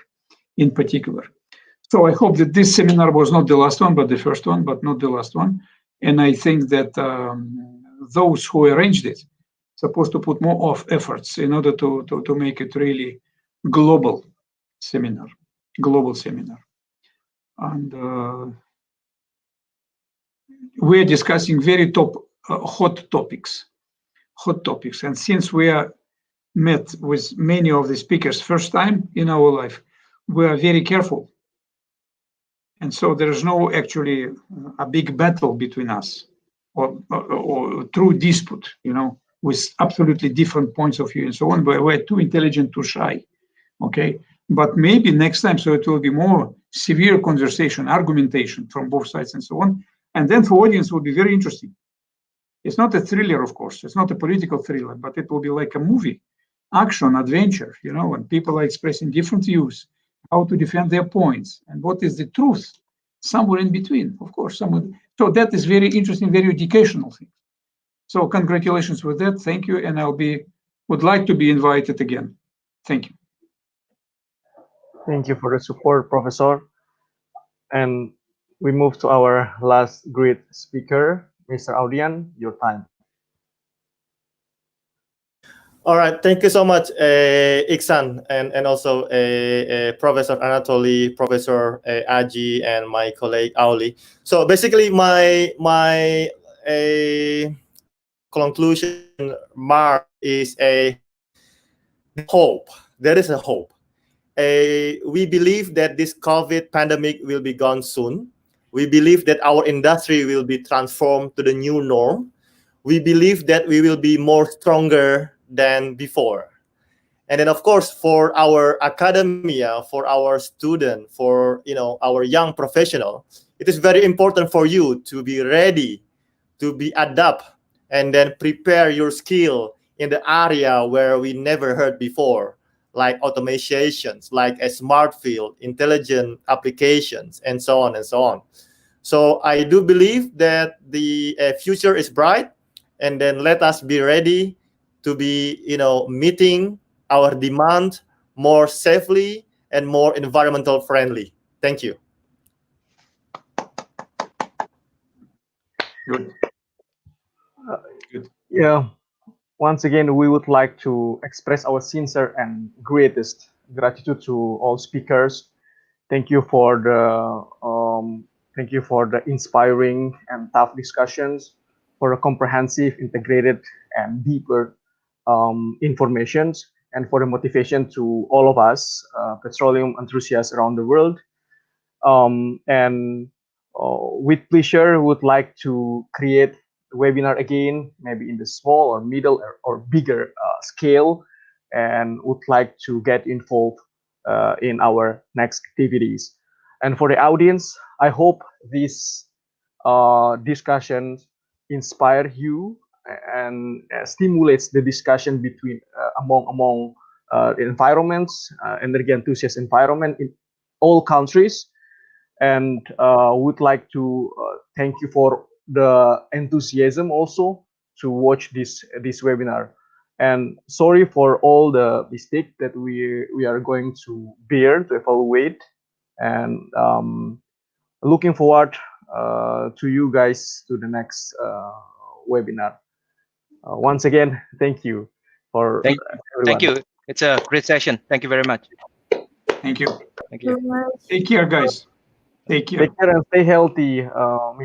So I hope that this seminar was not the last one, but the first one, but not the last one. And I think that those who arranged it supposed to put more of efforts in order to make it really global seminar. And we're discussing very hot topics. And since we are met with many of the speakers first time in our life, we are very careful. And so there is no actually a big battle between us or true dispute, with absolutely different points of view and so on, but we're too intelligent, too shy, okay? But maybe next time, so it will be more severe conversation, argumentation from both sides and so on. And then for audience will be very interesting. It's not a thriller, of course. It's not a political thriller, but it will be like a movie, action, adventure, and people are expressing different views, how to defend their points, and what is the truth, somewhere in between, of course. So that is very interesting, very educational thing. So congratulations with that. Thank you, and would like to be invited again. Thank you. Thank you for the support, Professor. And we move to our last great speaker, Mr. Audian, your time. All right, thank you so much, Iksan, and also Professor Anatoly, Professor Aji, and my colleague Auli. So basically, my conclusion mark is a hope. There is a hope. We believe that this COVID pandemic will be gone soon. We believe that our industry will be transformed to the new norm. We believe that we will be more stronger than before. And then, of course, for our academia, for our student, for our young professional, it is very important for you to be ready, to be adapt, and then prepare your skill in the area where we never heard before, like automations, like a smart field, intelligent applications, and so on and so on. So I do believe that the future is bright, and then let us be ready to be, meeting our demand more safely and more environmental friendly. Thank you. Good. Yeah. Once again, we would like to express our sincere and greatest gratitude to all speakers. Thank you for the inspiring and tough discussions, for the comprehensive, integrated, and deeper informations, and for the motivation to all of us petroleum enthusiasts around the world. And with pleasure, would like to create a webinar again, maybe in the small or middle or bigger scale, and would like to get involved in our next activities. And for the audience, I hope this discussion inspire you and stimulates the discussion between among environments, energy enthusiast environment in all countries, and would like to thank you for the enthusiasm also to watch this webinar. And sorry for all the mistakes that we are going to bear to evaluate, and looking forward to you guys to the next webinar. Once again, thank you for Thank everyone. you. It's a great session. Thank you very much. Thank you. Thank you. Take care, guys. Take care. Take care and stay healthy.